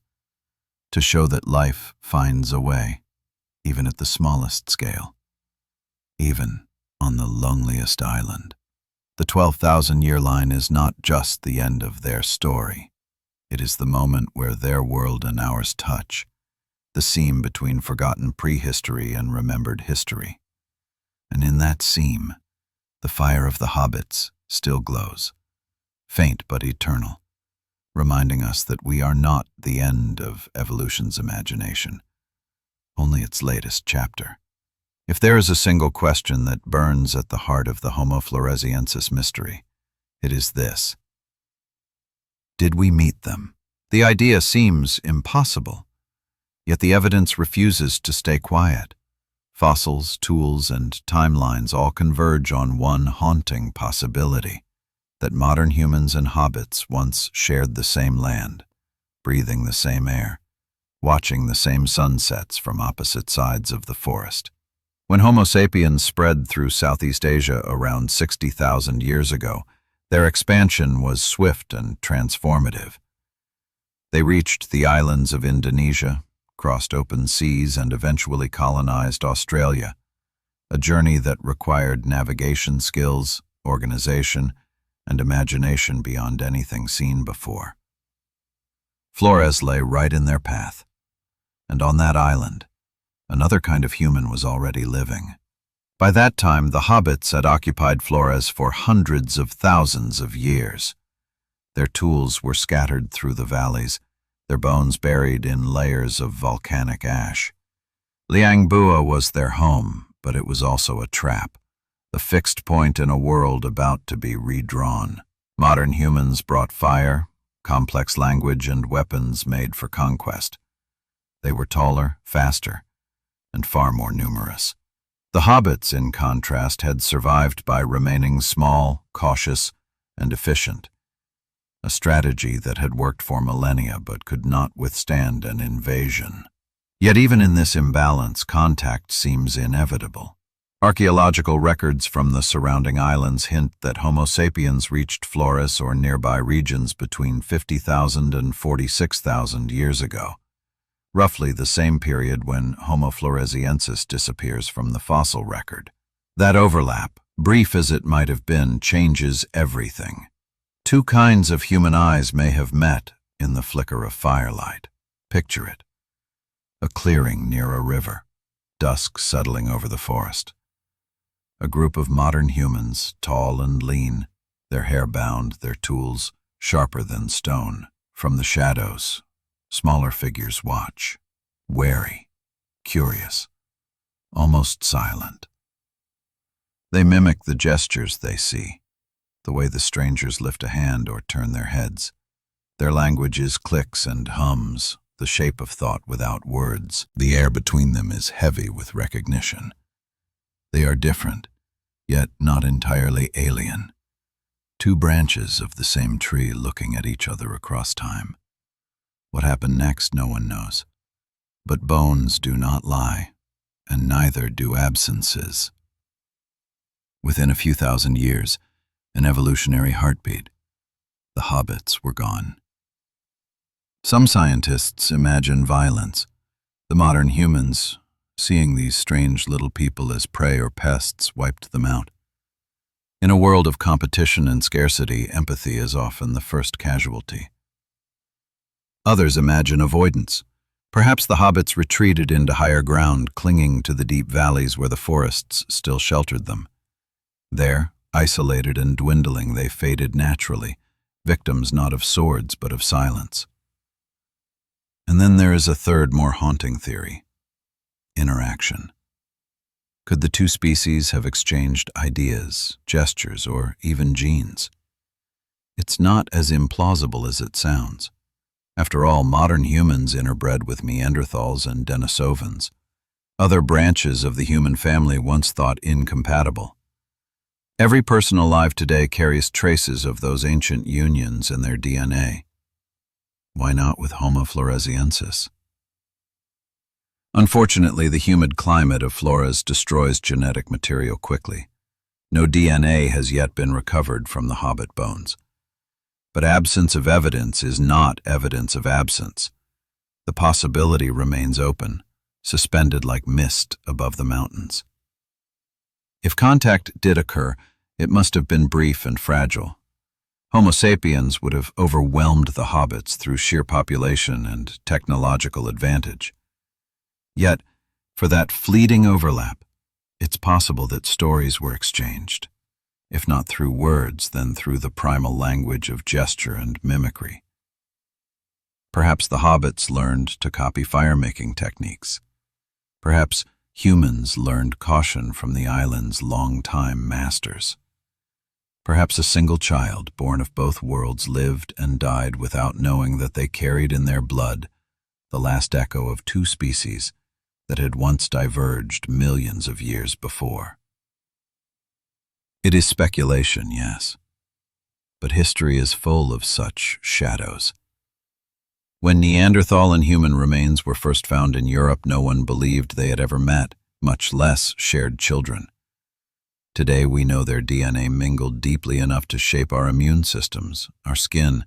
to show that life finds a way, even at the smallest scale, even on the loneliest island. The 12,000-year line is not just the end of their story. It is the moment where their world and ours touch, the seam between forgotten prehistory and remembered history. And in that seam, the fire of the Hobbits still glows, faint but eternal, reminding us that we are not the end of evolution's imagination, only its latest chapter. If there is a single question that burns at the heart of the Homo floresiensis mystery, it is this: did we meet them? The idea seems impossible, yet the evidence refuses to stay quiet. Fossils, tools, and timelines all converge on one haunting possibility: that modern humans and hobbits once shared the same land, breathing the same air, watching the same sunsets from opposite sides of the forest. When Homo sapiens spread through Southeast Asia around 60,000 years ago, their expansion was swift and transformative. They reached the islands of Indonesia, crossed open seas, and eventually colonized Australia, a journey that required navigation skills, organization, and imagination beyond anything seen before. Flores lay right in their path, and on that island, another kind of human was already living. By that time, the Hobbits had occupied Flores for hundreds of thousands of years. Their tools were scattered through the valleys, their bones buried in layers of volcanic ash. Liang Bua was their home, but it was also a trap, the fixed point in a world about to be redrawn. Modern humans brought fire, complex language, and weapons made for conquest. They were taller, faster, and far more numerous. The Hobbits, in contrast, had survived by remaining small, cautious, and efficient, a strategy that had worked for millennia but could not withstand an invasion. Yet even in this imbalance, contact seems inevitable. Archaeological records from the surrounding islands hint that Homo sapiens reached Flores or nearby regions between 50,000 and 46,000 years ago, roughly the same period when Homo floresiensis disappears from the fossil record. That overlap, brief as it might have been, changes everything. Two kinds of human eyes may have met in the flicker of firelight. Picture it: a clearing near a river, dusk settling over the forest. A group of modern humans, tall and lean, their hair bound, their tools sharper than stone. From the shadows, smaller figures watch, wary, curious, almost silent. They mimic the gestures they see, the way the strangers lift a hand or turn their heads. Their language is clicks and hums, the shape of thought without words. The air between them is heavy with recognition. They are different, yet not entirely alien. Two branches of the same tree looking at each other across time. What happened next, no one knows. But bones do not lie, and neither do absences. Within a few thousand years, an evolutionary heartbeat, the Hobbits were gone. Some scientists imagine violence. The modern humans, seeing these strange little people as prey or pests, wiped them out. In a world of competition and scarcity, empathy is often the first casualty. Others imagine avoidance. Perhaps the Hobbits retreated into higher ground, clinging to the deep valleys where the forests still sheltered them. There, isolated and dwindling, they faded naturally, victims not of swords but of silence. And then there is a third, more haunting theory: interaction. Could the two species have exchanged ideas, gestures, or even genes? It's not as implausible as it sounds. After all, modern humans interbred with Neanderthals and Denisovans, other branches of the human family once thought incompatible. Every person alive today carries traces of those ancient unions in their DNA. Why not with Homo floresiensis? Unfortunately, the humid climate of Flores destroys genetic material quickly. No DNA has yet been recovered from the Hobbit bones. But absence of evidence is not evidence of absence. The possibility remains open, suspended like mist above the mountains. If contact did occur, it must have been brief and fragile. Homo sapiens would have overwhelmed the hobbits through sheer population and technological advantage. Yet, for that fleeting overlap, it's possible that stories were exchanged, if not through words, then through the primal language of gesture and mimicry. Perhaps the hobbits learned to copy fire-making techniques. Perhaps humans learned caution from the island's long-time masters. Perhaps a single child born of both worlds lived and died without knowing that they carried in their blood the last echo of two species that had once diverged millions of years before. It is speculation, yes, but history is full of such shadows. When Neanderthal and human remains were first found in Europe, no one believed they had ever met, much less shared children. Today we know their DNA mingled deeply enough to shape our immune systems, our skin,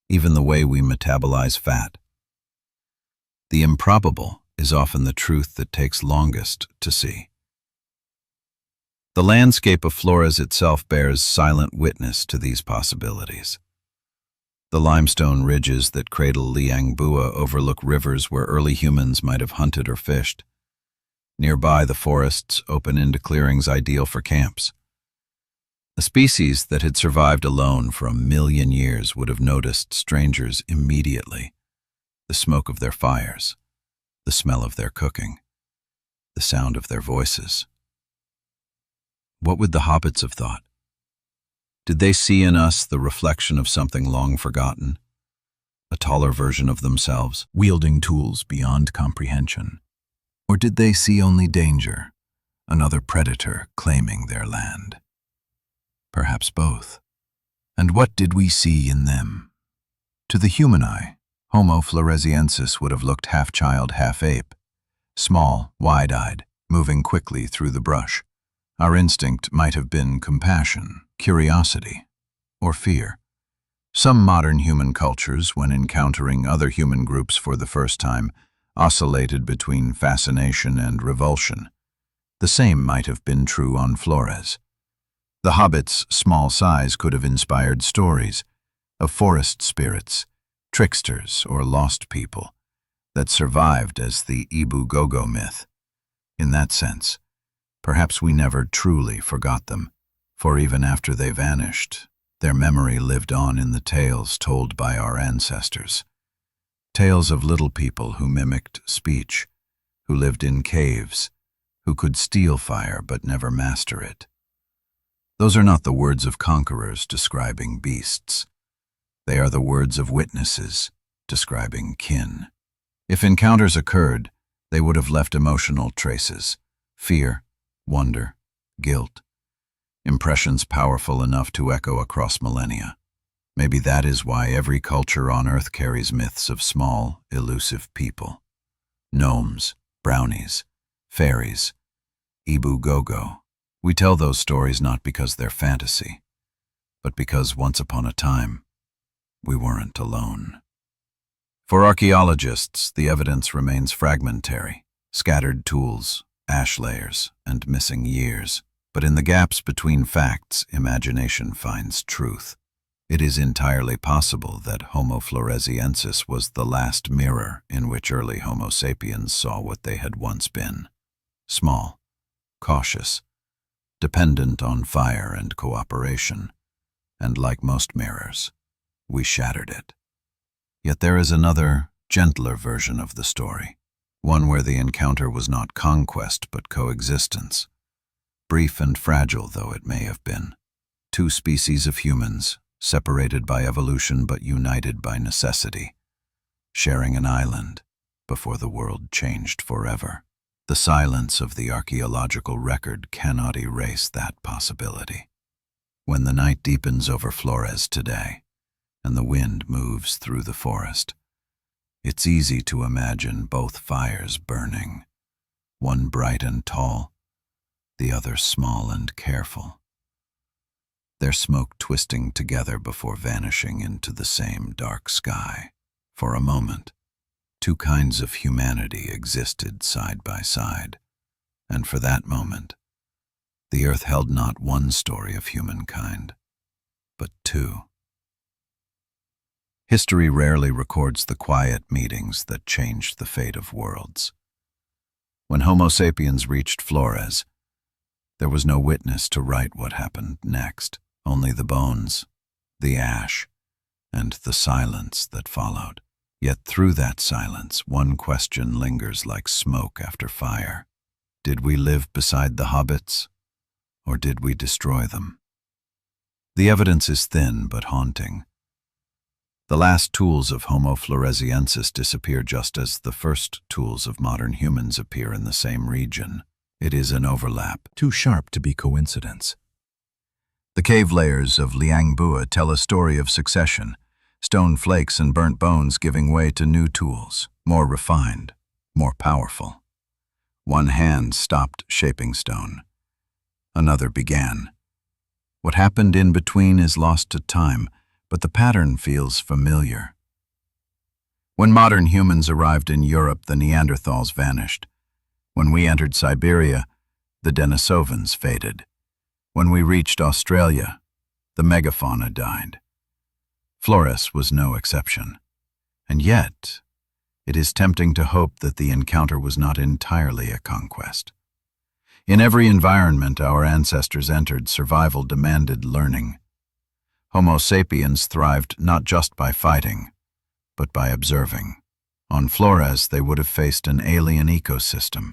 even the way we metabolize fat. The improbable is often the truth that takes longest to see. The landscape of Flores itself bears silent witness to these possibilities. The limestone ridges that cradle Liangbua overlook rivers where early humans might have hunted or fished. Nearby, the forests open into clearings ideal for camps. A species that had survived alone for 1,000,000 years would have noticed strangers immediately. The smoke of their fires, the smell of their cooking, the sound of their voices. What would the hobbits have thought? Did they see in us the reflection of something long forgotten? A taller version of themselves, wielding tools beyond comprehension? Or did they see only danger, another predator claiming their land? Perhaps both. And what did we see in them? To the human eye, Homo floresiensis would have looked half child, half ape. Small, wide-eyed, moving quickly through the brush. Our instinct might have been compassion, curiosity, or fear. Some modern human cultures, when encountering other human groups for the first time, oscillated between fascination and revulsion. The same might have been true on Flores. The hobbits' small size could have inspired stories of forest spirits, tricksters, or lost people that survived as the Ibu Gogo myth. In that sense, perhaps we never truly forgot them, for even after they vanished, their memory lived on in the tales told by our ancestors. Tales of little people who mimicked speech, who lived in caves, who could steal fire but never master it. Those are not the words of conquerors describing beasts. They are the words of witnesses describing kin. If encounters occurred, they would have left emotional traces: fear, wonder, guilt, impressions powerful enough to echo across millennia. Maybe that is why every culture on Earth carries myths of small, elusive people. Gnomes, brownies, fairies, Ibu Gogo. We tell those stories not because they're fantasy, but because once upon a time, we weren't alone. For archaeologists, the evidence remains fragmentary: scattered tools, ash layers, and missing years. But in the gaps between facts, imagination finds truth. It is entirely possible that Homo floresiensis was the last mirror in which early Homo sapiens saw what they had once been: small, cautious, dependent on fire and cooperation, and like most mirrors, we shattered it. Yet there is another, gentler version of the story, one where the encounter was not conquest but coexistence. Brief and fragile though it may have been, two species of humans, separated by evolution but united by necessity, sharing an island before the world changed forever. The silence of the archaeological record cannot erase that possibility. When the night deepens over Flores today, and the wind moves through the forest, It's easy to imagine both fires burning, one bright and tall, the other small and careful, their smoke twisting together before vanishing into the same dark sky. For a moment, two kinds of humanity existed side by side, and for that moment, the earth held not one story of humankind, but two. History rarely records the quiet meetings that changed the fate of worlds. When Homo sapiens reached Flores, there was no witness to write what happened next, only the bones, the ash, and the silence that followed. Yet through that silence, one question lingers like smoke after fire. Did we live beside the Hobbits, or did we destroy them? The evidence is thin but haunting. The last tools of Homo floresiensis disappear just as the first tools of modern humans appear in the same region. It is an overlap, too sharp to be coincidence. The cave layers of Liang Bua tell a story of succession, stone flakes and burnt bones giving way to new tools, more refined, more powerful. One hand stopped shaping stone. Another began. What happened in between is lost to time, but the pattern feels familiar. When modern humans arrived in Europe, the Neanderthals vanished. When we entered Siberia, the Denisovans faded. When we reached Australia, the megafauna died. Flores was no exception. And yet, it is tempting to hope that the encounter was not entirely a conquest. In every environment our ancestors entered, survival demanded learning. Homo sapiens thrived not just by fighting, but by observing. On Flores, they would have faced an alien ecosystem,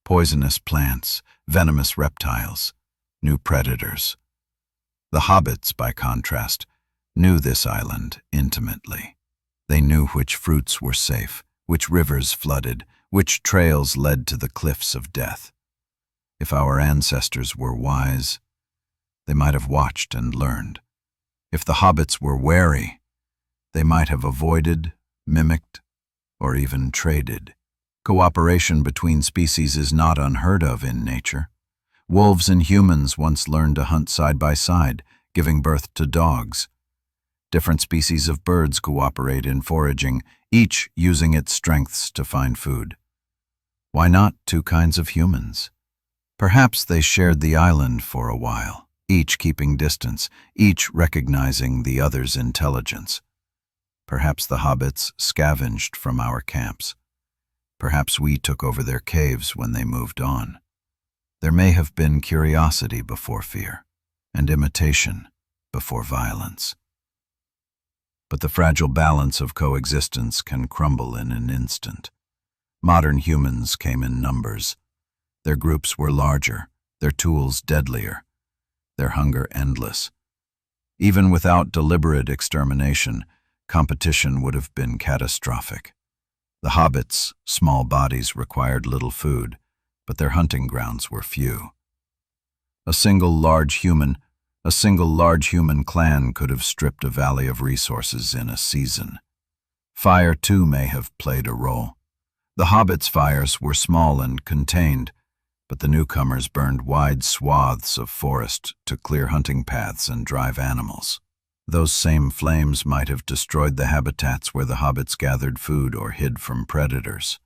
poisonous plants, venomous reptiles, new predators. The Hobbits, by contrast, knew this island intimately. They knew which fruits were safe, which rivers flooded, which trails led to the cliffs of death. If our ancestors were wise, they might have watched and learned. If the Hobbits were wary, they might have avoided, mimicked, or even traded. Cooperation between species is not unheard of in nature. Wolves and humans once learned to hunt side by side, giving birth to dogs. Different species of birds cooperate in foraging, each using its strengths to find food. Why not two kinds of humans? Perhaps they shared the island for a while, each keeping distance, each recognizing the other's intelligence. Perhaps the Hobbits scavenged from our camps. Perhaps we took over their caves when they moved on. There may have been curiosity before fear, and imitation before violence. But the fragile balance of coexistence can crumble in an instant. Modern humans came in numbers. Their groups were larger, their tools deadlier, their hunger endless. Even without deliberate extermination, competition would have been catastrophic. The Hobbits' small bodies required little food, but their hunting grounds were few. A single large human clan could have stripped a valley of resources in a season. Fire, too, may have played a role. The Hobbits' fires were small and contained, but the newcomers burned wide swaths of forest to clear hunting paths and drive animals. Those same flames might have destroyed the habitats where the Hobbits gathered food or hid from predators.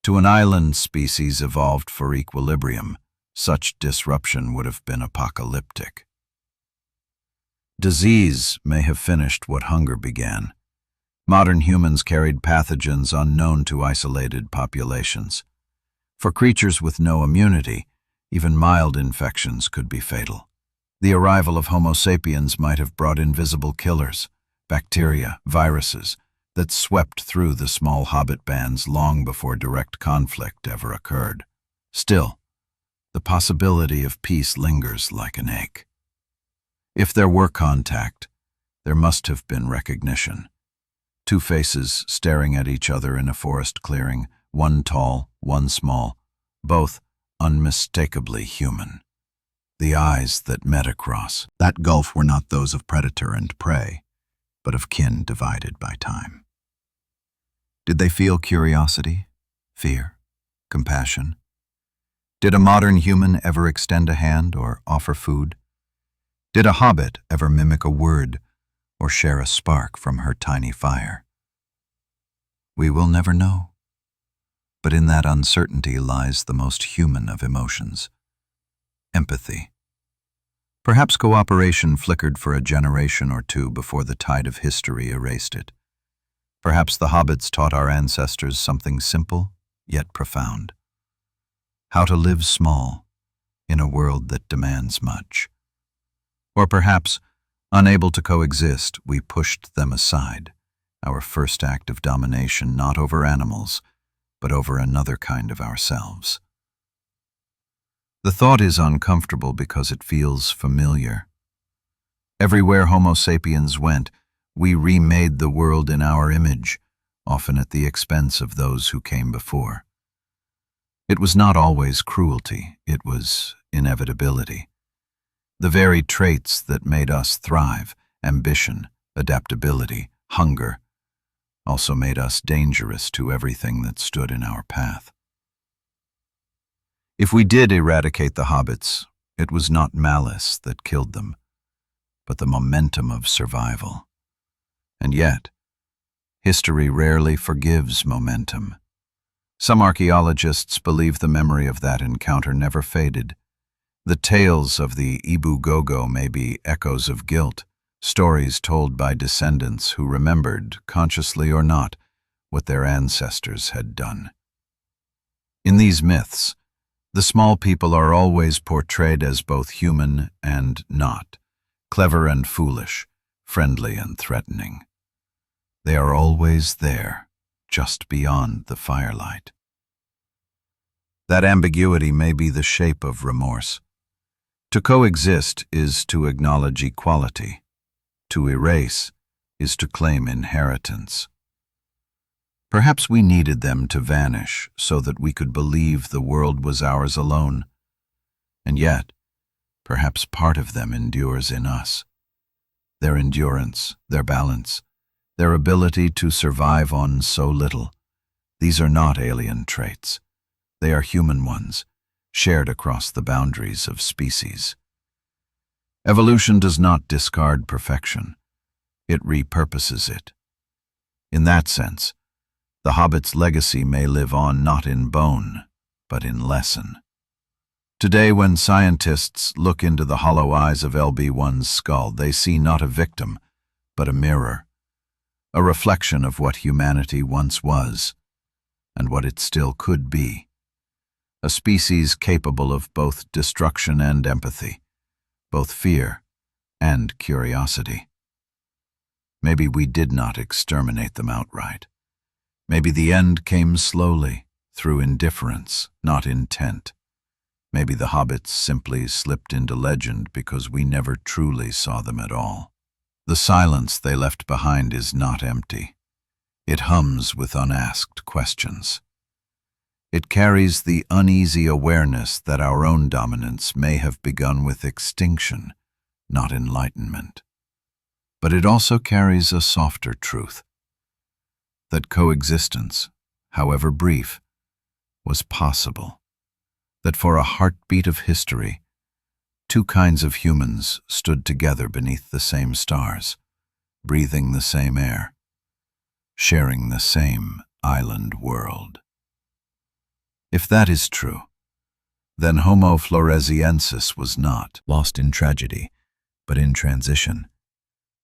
To an island species evolved for equilibrium, such disruption would have been apocalyptic. Disease may have finished what hunger began. Modern humans carried pathogens unknown to isolated populations. For creatures with no immunity, even mild infections could be fatal. The arrival of Homo sapiens might have brought invisible killers, bacteria, viruses, that swept through the small hobbit bands long before direct conflict ever occurred. Still, the possibility of peace lingers like an ache. If there were contact, there must have been recognition. Two faces staring at each other in a forest clearing, one tall, one small, both unmistakably human. The eyes that met across that gulf were not those of predator and prey, but of kin divided by time. Did they feel curiosity, fear, compassion? Did a modern human ever extend a hand or offer food? Did a hobbit ever mimic a word or share a spark from her tiny fire? We will never know. But in that uncertainty lies the most human of emotions: empathy. Perhaps cooperation flickered for a generation or two before the tide of history erased it. Perhaps the hobbits taught our ancestors something simple yet profound: how to live small in a world that demands much. Or perhaps, unable to coexist, we pushed them aside, our first act of domination not over animals, but over another kind of ourselves. The thought is uncomfortable because it feels familiar. Everywhere Homo sapiens went, we remade the world in our image, often at the expense of those who came before. It was not always cruelty, it was inevitability. The very traits that made us thrive, ambition, adaptability, hunger, also made us dangerous to everything that stood in our path. If we did eradicate the hobbits, it was not malice that killed them, but the momentum of survival. And yet, history rarely forgives momentum. Some archaeologists believe the memory of that encounter never faded. The tales of the Ibu Gogo may be echoes of guilt, stories told by descendants who remembered, consciously or not, what their ancestors had done. In these myths, the small people are always portrayed as both human and not, clever and foolish, friendly and threatening. They are always there, just beyond the firelight. That ambiguity may be the shape of remorse. To coexist is to acknowledge equality. To erase is to claim inheritance. Perhaps we needed them to vanish so that we could believe the world was ours alone. And yet, perhaps part of them endures in us. Their endurance, their balance, their ability to survive on so little. These are not alien traits. They are human ones, shared across the boundaries of species. Evolution does not discard perfection. It repurposes it. In that sense, the hobbit's legacy may live on not in bone, but in lesson. Today, when scientists look into the hollow eyes of LB1's skull, they see not a victim, but a mirror, a reflection of what humanity once was, and what it still could be. A species capable of both destruction and empathy, both fear and curiosity. Maybe we did not exterminate them outright. Maybe the end came slowly, through indifference, not intent. Maybe the hobbits simply slipped into legend because we never truly saw them at all. The silence they left behind is not empty. It hums with unasked questions. It carries the uneasy awareness that our own dominance may have begun with extinction, not enlightenment. But it also carries a softer truth: that coexistence, however brief, was possible. That for a heartbeat of history, two kinds of humans stood together beneath the same stars, breathing the same air, sharing the same island world. If that is true, then Homo Floresiensis was not lost in tragedy, but in transition,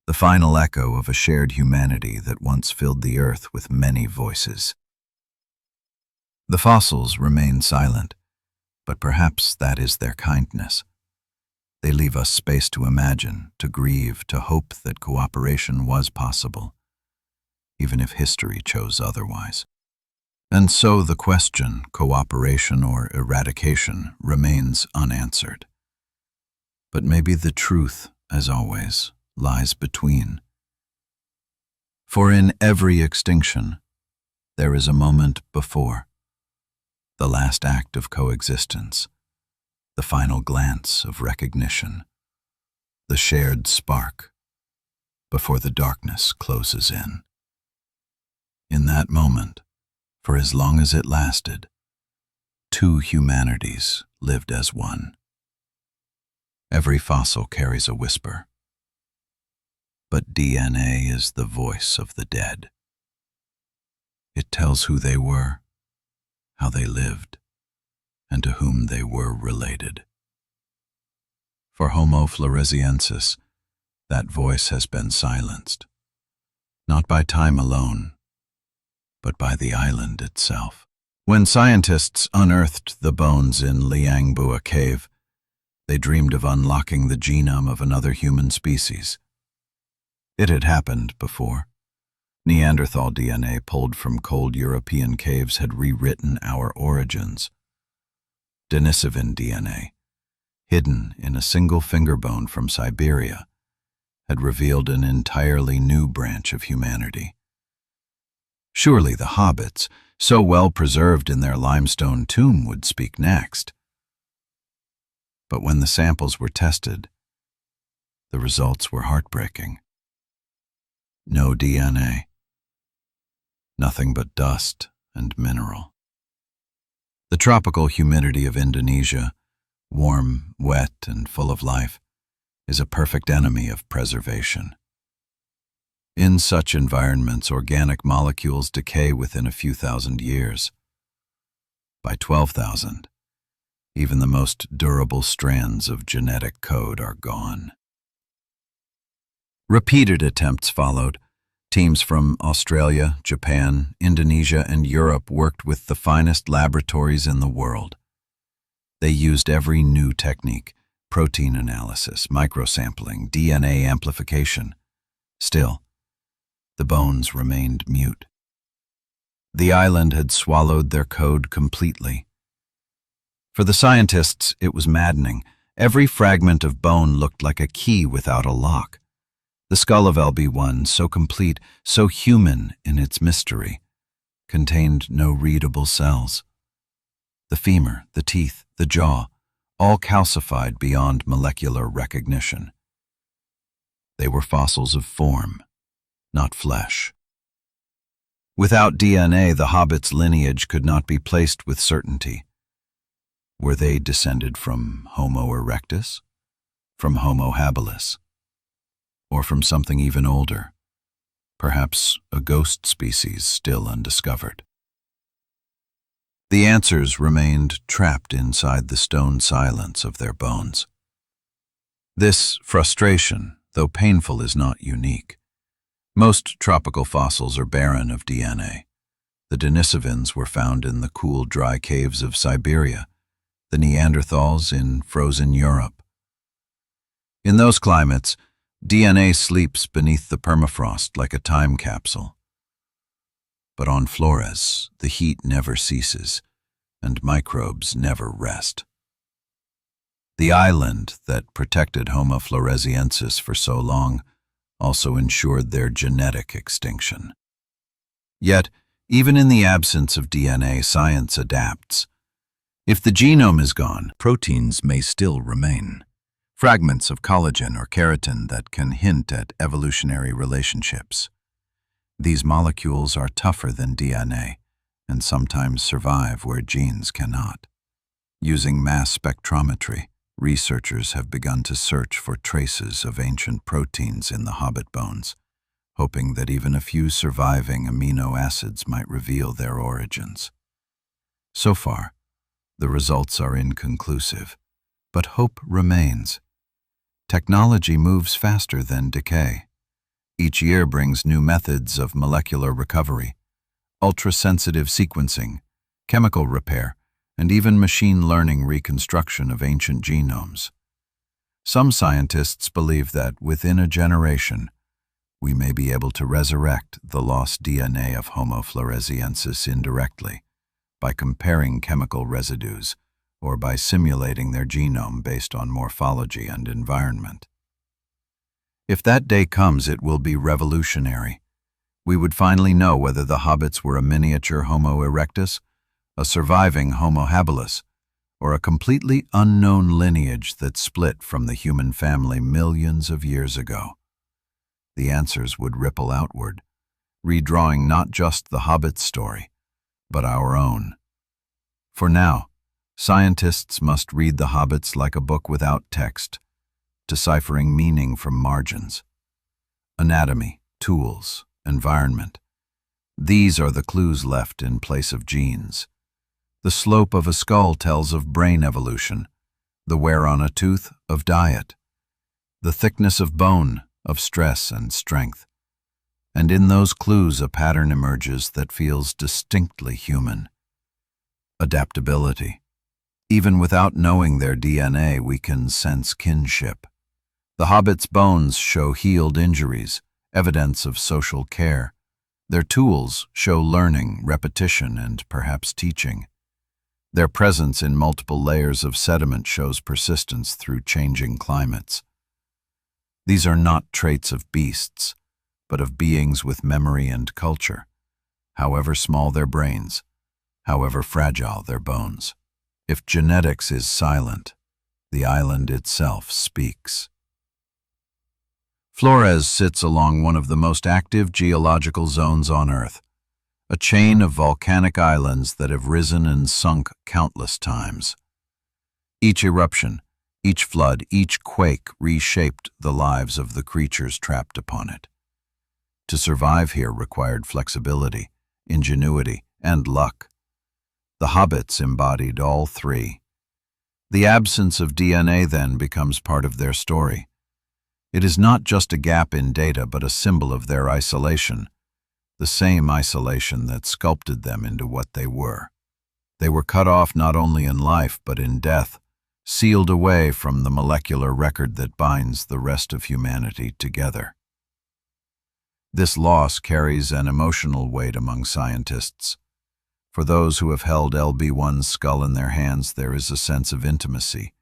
the final echo of a shared humanity that once filled the earth with many voices. The fossils remain silent, but perhaps that is their kindness. They leave us space to imagine, to grieve, to hope that cooperation was possible, even if history chose otherwise. And so the question, cooperation or eradication, remains unanswered. But maybe the truth, as always, lies between. For in every extinction, there is a moment before, the last act of coexistence, the final glance of recognition, the shared spark before the darkness closes in. In that moment, for as long as it lasted, two humanities lived as one. Every fossil carries a whisper, but DNA is the voice of the dead. It tells who they were, how they lived, and to whom they were related. For Homo floresiensis, that voice has been silenced, not by time alone, but by the island itself. When scientists unearthed the bones in Liangbua Cave, they dreamed of unlocking the genome of another human species. It had happened before. Neanderthal DNA pulled from cold European caves had rewritten our origins. Denisovan DNA, hidden in a single finger bone from Siberia, had revealed an entirely new branch of humanity. Surely the Hobbits, so well preserved in their limestone tomb, would speak next. But when the samples were tested, the results were heartbreaking. No DNA. Nothing but dust and mineral. The tropical humidity of Indonesia, warm, wet, and full of life, is a perfect enemy of preservation. In such environments, organic molecules decay within a few thousand years. By 12,000, even the most durable strands of genetic code are gone. Repeated attempts followed. Teams from Australia, Japan, Indonesia, and Europe worked with the finest laboratories in the world. They used every new technique: protein analysis, microsampling, DNA amplification. Still, the bones remained mute. The island had swallowed their code completely. For the scientists, it was maddening. Every fragment of bone looked like a key without a lock. The skull of LB1, so complete, so human in its mystery, contained no readable cells. The femur, the teeth, the jaw, all calcified beyond molecular recognition. They were fossils of form, not flesh. Without DNA, the Hobbits' lineage could not be placed with certainty. Were they descended from Homo erectus, from Homo habilis, or from something even older, perhaps a ghost species still undiscovered? The answers remained trapped inside the stone silence of their bones. This frustration, though painful, is not unique. Most tropical fossils are barren of DNA. The Denisovans were found in the cool, dry caves of Siberia, the Neanderthals in frozen Europe. In those climates, DNA sleeps beneath the permafrost like a time capsule. But on Flores, the heat never ceases, and microbes never rest. The island that protected Homo floresiensis for so long also ensured their genetic extinction. Yet, even in the absence of DNA, science adapts. If the genome is gone, proteins may still remain. Fragments of collagen or keratin that can hint at evolutionary relationships. These molecules are tougher than DNA and sometimes survive where genes cannot. Using mass spectrometry, researchers have begun to search for traces of ancient proteins in the Hobbit bones, hoping that even a few surviving amino acids might reveal their origins. So far, the results are inconclusive, but hope remains. Technology moves faster than decay. Each year brings new methods of molecular recovery, ultra-sensitive sequencing, chemical repair, and even machine learning reconstruction of ancient genomes. Some scientists believe that within a generation, we may be able to resurrect the lost DNA of Homo floresiensis indirectly by comparing chemical residues or by simulating their genome based on morphology and environment. If that day comes, it will be revolutionary. We would finally know whether the Hobbits were a miniature Homo erectus, a surviving Homo habilis, or a completely unknown lineage that split from the human family millions of years ago. The answers would ripple outward, redrawing not just the Hobbit's story, but our own. For now, scientists must read the Hobbits like a book without text, deciphering meaning from margins. Anatomy, tools, environment. These are the clues left in place of genes. The slope of a skull tells of brain evolution, the wear on a tooth of diet, the thickness of bone of stress and strength. And in those clues a pattern emerges that feels distinctly human. Adaptability. Even without knowing their DNA, we can sense kinship. The Hobbit's bones show healed injuries, evidence of social care. Their tools show learning, repetition, and perhaps teaching. Their presence in multiple layers of sediment shows persistence through changing climates. These are not traits of beasts, but of beings with memory and culture, however small their brains, however fragile their bones. If genetics is silent, the island itself speaks. Flores sits along one of the most active geological zones on Earth, a chain of volcanic islands that have risen and sunk countless times. Each eruption, each flood, each quake reshaped the lives of the creatures trapped upon it. To survive here required flexibility, ingenuity, and luck. The Hobbits embodied all three. The absence of DNA then becomes part of their story. It is not just a gap in data, but a symbol of their isolation, the same isolation that sculpted them into what they were. They were cut off not only in life, but in death, sealed away from the molecular record that binds the rest of humanity together. This loss carries an emotional weight among scientists. For those who have held LB1's skull in their hands, there is a sense of intimacy,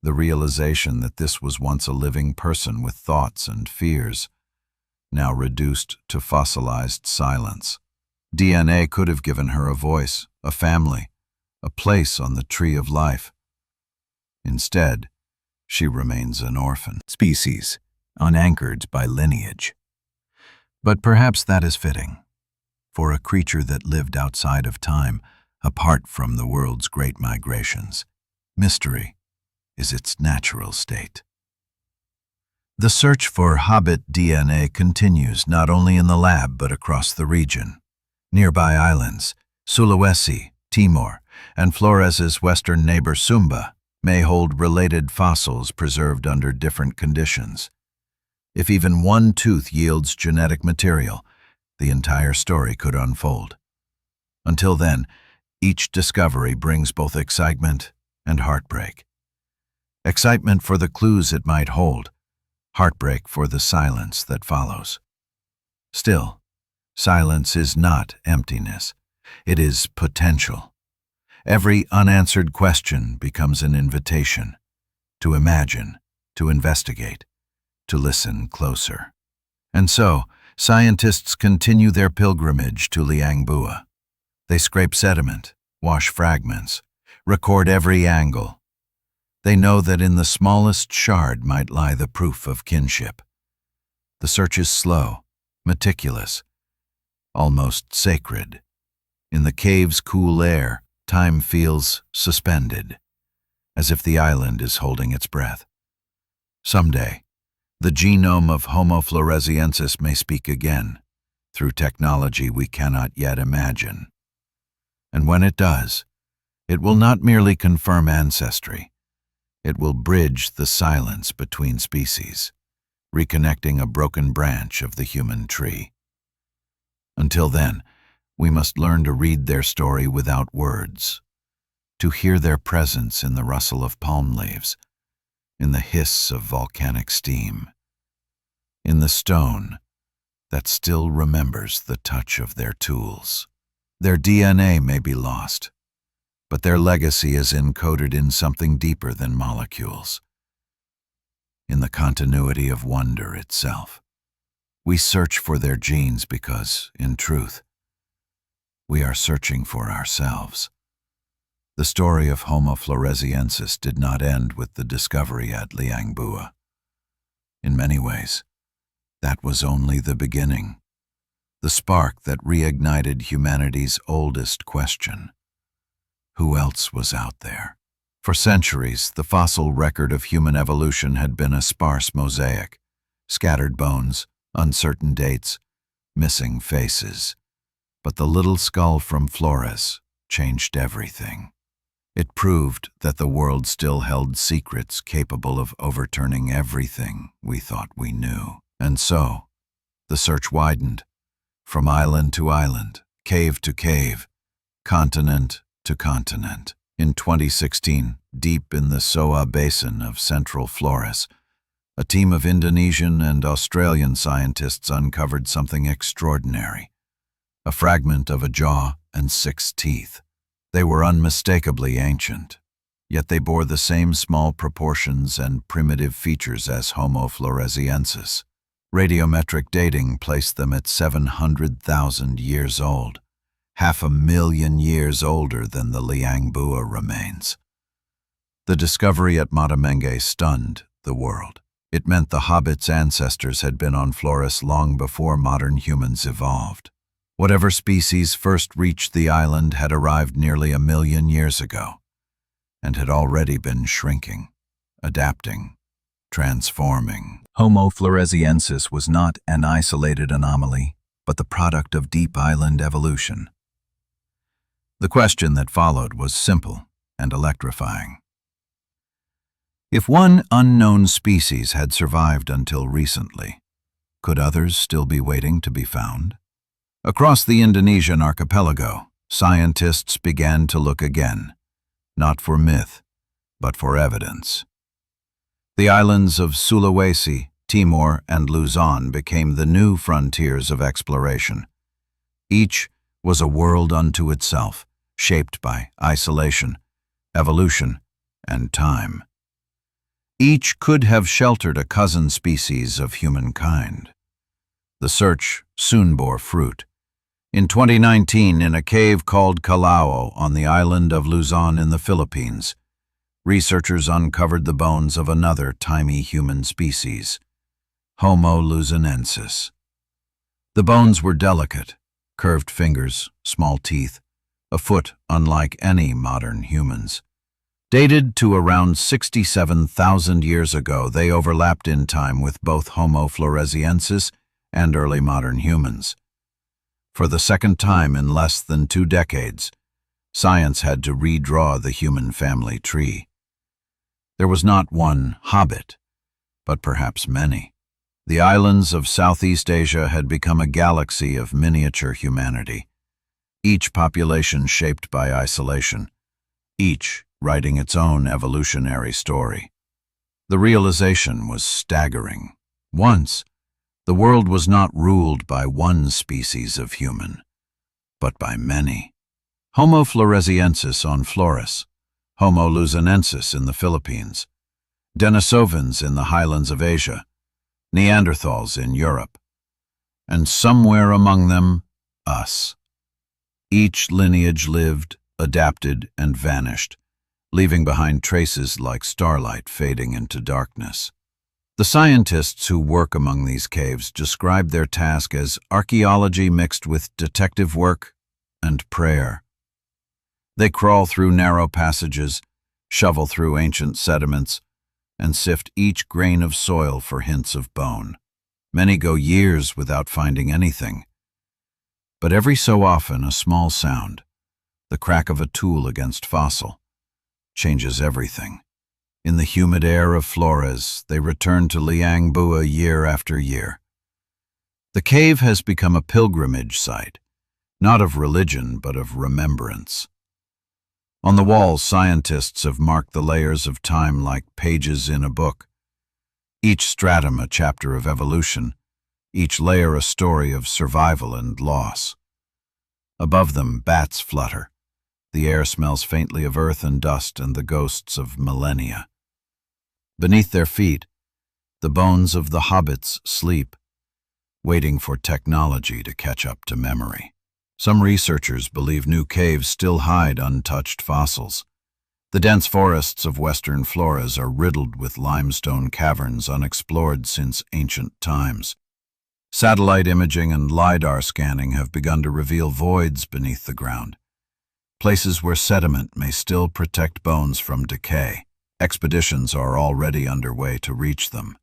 the realization that this was once a living person with thoughts and fears, now reduced to fossilized silence. DNA could have given her a voice, a family, a place on the tree of life. Instead, she remains an orphan species, unanchored by lineage. But perhaps that is fitting. For a creature that lived outside of time, apart from the world's great migrations, mystery is its natural state. The search for Hobbit DNA continues not only in the lab but across the region. Nearby islands, Sulawesi, Timor, and Flores's western neighbor Sumba may hold related fossils preserved under different conditions. If even one tooth yields genetic material, the entire story could unfold. Until then, each discovery brings both excitement and heartbreak. Excitement for the clues it might hold, heartbreak for the silence that follows. Still, silence is not emptiness. It is potential. Every unanswered question becomes an invitation to imagine, to investigate, to listen closer. And so, scientists continue their pilgrimage to Liangbua. They scrape sediment, wash fragments, record every angle. They know that in the smallest shard might lie the proof of kinship. The search is slow, meticulous, almost sacred. In the cave's cool air, time feels suspended, as if the island is holding its breath. Someday, the genome of Homo floresiensis may speak again, through technology we cannot yet imagine. And when it does, it will not merely confirm ancestry. It will bridge the silence between species, reconnecting a broken branch of the human tree. Until then, we must learn to read their story without words, to hear their presence in the rustle of palm leaves, in the hiss of volcanic steam, in the stone that still remembers the touch of their tools. Their DNA may be lost, but their legacy is encoded in something deeper than molecules, in the continuity of wonder itself. We search for their genes because, in truth, we are searching for ourselves. The story of Homo floresiensis did not end with the discovery at Liangbua. In many ways, that was only the beginning. the spark that reignited humanity's oldest question. Who else was out there? For centuries, the fossil record of human evolution had been a sparse mosaic: scattered bones, uncertain dates, missing faces. But the little skull from Flores changed everything. It proved that the world still held secrets capable of overturning everything we thought we knew. And so, the search widened, from island to island, cave to cave, continent to continent. In 2016, deep in the Soa Basin of central Flores, a team of Indonesian and Australian scientists uncovered something extraordinary: a fragment of a jaw and 6 teeth. They were unmistakably ancient, yet they bore the same small proportions and primitive features as Homo floresiensis. Radiometric dating placed them at 700,000 years old, 500,000 years older than the Liang Bua remains. The discovery at Matamenge stunned the world. It meant the Hobbits' ancestors had been on Flores long before modern humans evolved. Whatever species first reached the island had arrived nearly 1 million years ago, and had already been shrinking, adapting, transforming. Homo floresiensis was not an isolated anomaly, but the product of deep island evolution. The question that followed was simple and electrifying. If one unknown species had survived until recently, could others still be waiting to be found? Across the Indonesian archipelago, scientists began to look again, not for myth, but for evidence. The islands of Sulawesi, Timor, and Luzon became the new frontiers of exploration. Each was a world unto itself, shaped by isolation, evolution, and time. Each could have sheltered a cousin species of humankind. The search soon bore fruit. In 2019, in a cave called Calao on the island of Luzon in the Philippines, researchers uncovered the bones of another tiny human species, Homo luzonensis. The bones were delicate: curved fingers, small teeth, a foot unlike any modern humans. Dated to around 67,000 years ago, they overlapped in time with both Homo floresiensis and early modern humans. For the second time in less than 2 decades, science had to redraw the human family tree. There was not one Hobbit, but perhaps many. The islands of Southeast Asia had become a galaxy of miniature humanity, each population shaped by isolation, each writing its own evolutionary story. The realization was staggering. Once, the world was not ruled by one species of human, but by many. Homo floresiensis on Flores, Homo luzonensis in the Philippines, Denisovans in the highlands of Asia, Neanderthals in Europe, and somewhere among them, us. Each lineage lived, adapted, and vanished, leaving behind traces like starlight fading into darkness. The scientists who work among these caves describe their task as archaeology mixed with detective work and prayer. They crawl through narrow passages, shovel through ancient sediments, and sift each grain of soil for hints of bone. Many go years without finding anything. But every so often, a small sound, the crack of a tool against fossil, changes everything. In the humid air of Flores, they return to Liang Bua year after year. The cave has become a pilgrimage site, not of religion but of remembrance. On the walls, scientists have marked the layers of time like pages in a book, each stratum a chapter of evolution, each layer a story of survival and loss. Above them, bats flutter. The air smells faintly of earth and dust and the ghosts of millennia. Beneath their feet, the bones of the Hobbits sleep, waiting for technology to catch up to memory. Some researchers believe new caves still hide untouched fossils. The dense forests of western Flores are riddled with limestone caverns unexplored since ancient times. Satellite imaging and LiDAR scanning have begun to reveal voids beneath the ground, places where sediment may still protect bones from decay. Expeditions are already underway to reach them.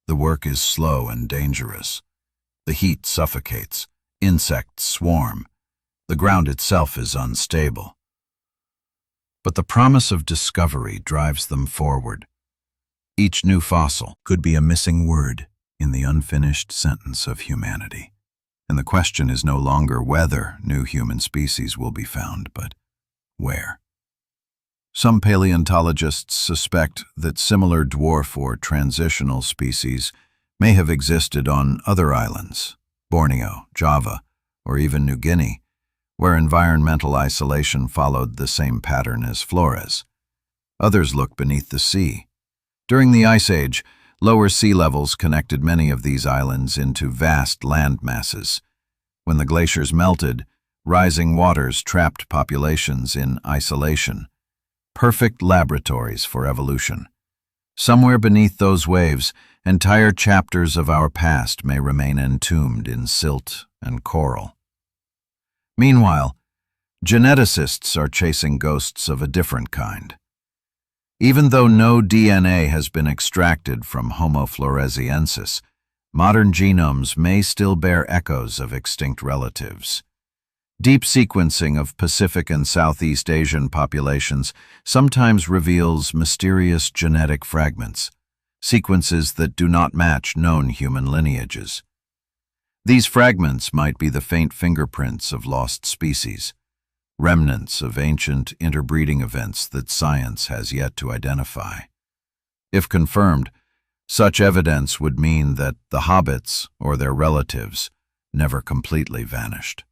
The work is slow and dangerous. The heat suffocates, insects swarm, the ground itself is unstable. But the promise of discovery drives them forward. Each new fossil could be a missing word in the unfinished sentence of humanity. And the question is no longer whether new human species will be found, but where. Some paleontologists suspect that similar dwarf or transitional species may have existed on other islands, Borneo, Java, or even New Guinea, where environmental isolation followed the same pattern as Flores. Others look beneath the sea. During the Ice Age, lower sea levels connected many of these islands into vast land masses. When the glaciers melted, rising waters trapped populations in isolation. Perfect laboratories for evolution. Somewhere beneath those waves, entire chapters of our past may remain entombed in silt and coral. Meanwhile, geneticists are chasing ghosts of a different kind. Even though no DNA has been extracted from Homo floresiensis, modern genomes may still bear echoes of extinct relatives. Deep sequencing of Pacific and Southeast Asian populations sometimes reveals mysterious genetic fragments, sequences that do not match known human lineages. These fragments might be the faint fingerprints of lost species, remnants of ancient interbreeding events that science has yet to identify. If confirmed, such evidence would mean that the Hobbits, or their relatives, never completely vanished.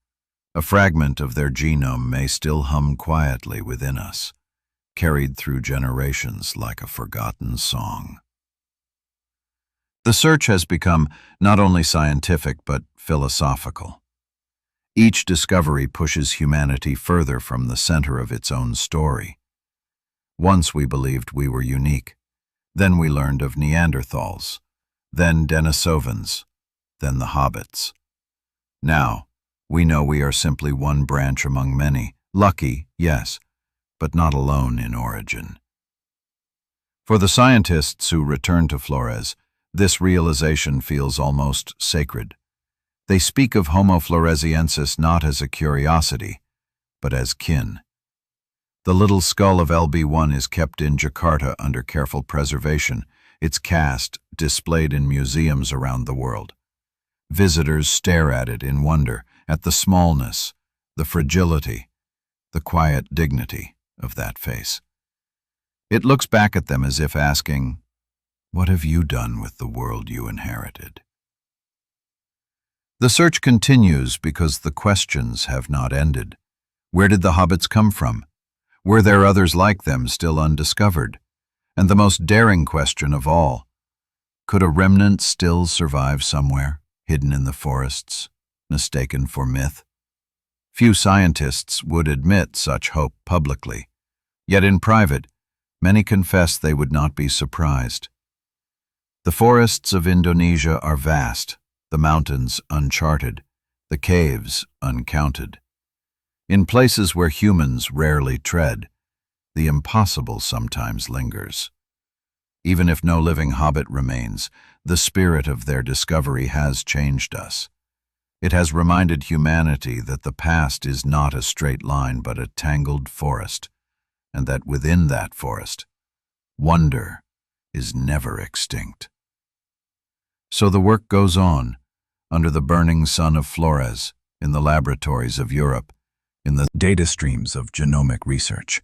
A fragment of their genome may still hum quietly within us, carried through generations like a forgotten song. The search has become not only scientific but philosophical. Each discovery pushes humanity further from the center of its own story. Once we believed we were unique. Then we learned of Neanderthals, then Denisovans, then the Hobbits. Now, we know we are simply one branch among many, lucky, yes, but not alone in origin. For the scientists who return to Flores, this realization feels almost sacred. They speak of Homo floresiensis not as a curiosity, but as kin. The little skull of LB1 is kept in Jakarta under careful preservation, its cast displayed in museums around the world. Visitors stare at it in wonder, at the smallness, the fragility, the quiet dignity of that face. It looks back at them as if asking, "What have you done with the world you inherited?" The search continues because the questions have not ended. Where did the Hobbits come from? Were there others like them still undiscovered? And the most daring question of all, could a remnant still survive somewhere, hidden in the forests, mistaken for myth? Few scientists would admit such hope publicly, yet in private, many confess they would not be surprised. The forests of Indonesia are vast, the mountains uncharted, the caves uncounted. In places where humans rarely tread, the impossible sometimes lingers. Even if no living hobbit remains, the spirit of their discovery has changed us. It has reminded humanity that the past is not a straight line but a tangled forest, and that within that forest, wonder is never extinct. So the work goes on, under the burning sun of Flores, in the laboratories of Europe, in the data streams of genomic research.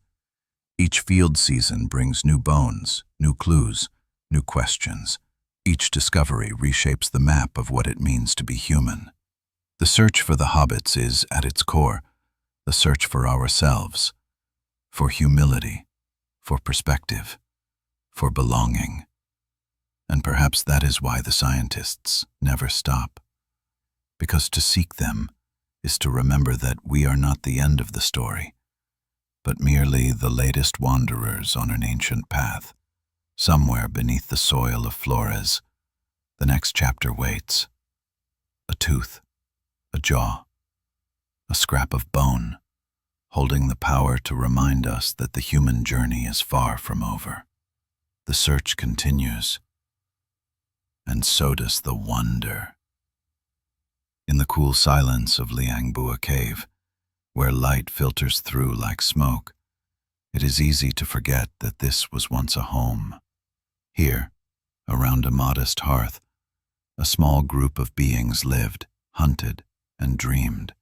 Each field season brings new bones, new clues, new questions. Each discovery reshapes the map of what it means to be human. The search for the Hobbits is, at its core, the search for ourselves, for humility, for perspective, for belonging. And perhaps that is why the scientists never stop. Because to seek them is to remember that we are not the end of the story, but merely the latest wanderers on an ancient path. Somewhere beneath the soil of Flores, the next chapter waits. A tooth, a jaw, a scrap of bone, holding the power to remind us that the human journey is far from over. The search continues, and so does the wonder. In the cool silence of Liangbua Cave, where light filters through like smoke, it is easy to forget that this was once a home. Here, around a modest hearth, a small group of beings lived, hunted, and dreamed.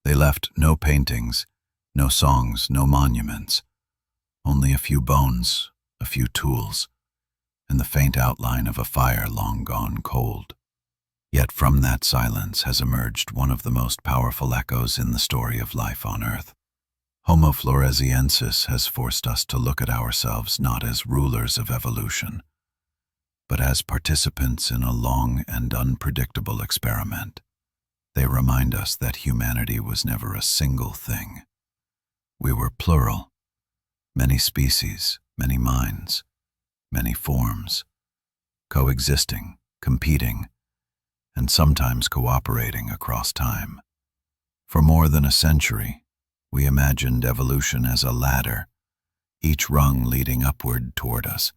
They left no paintings, no songs, no monuments, only a few bones, a few tools, and the faint outline of a fire long gone cold. Yet from that silence has emerged one of the most powerful echoes in the story of life on Earth. Homo floresiensis has forced us to look at ourselves not as rulers of evolution, but as participants in a long and unpredictable experiment. They remind us that humanity was never a single thing. We were plural, many species, many minds, many forms, coexisting, competing, and sometimes cooperating across time. For more than a century, we imagined evolution as a ladder, each rung leading upward toward us.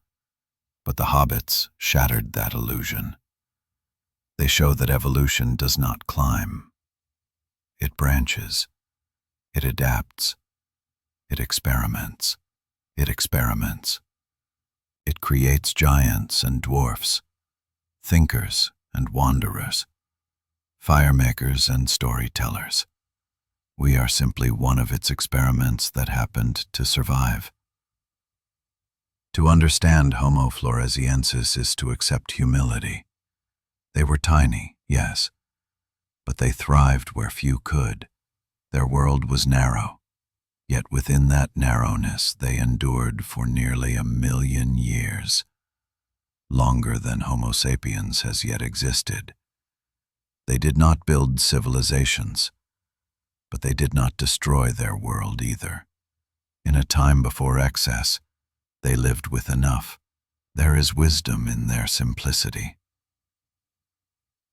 But the Hobbits shattered that illusion. They show that evolution does not climb. It branches. It adapts. It experiments. It experiments. It creates giants and dwarfs, thinkers and wanderers, firemakers and storytellers. We are simply one of its experiments that happened to survive. To understand Homo floresiensis is to accept humility. They were tiny, yes, but they thrived where few could. Their world was narrow, yet within that narrowness they endured for nearly 1,000,000 years, longer than Homo sapiens has yet existed. They did not build civilizations, but they did not destroy their world either. In a time before excess, they lived with enough. There is wisdom in their simplicity.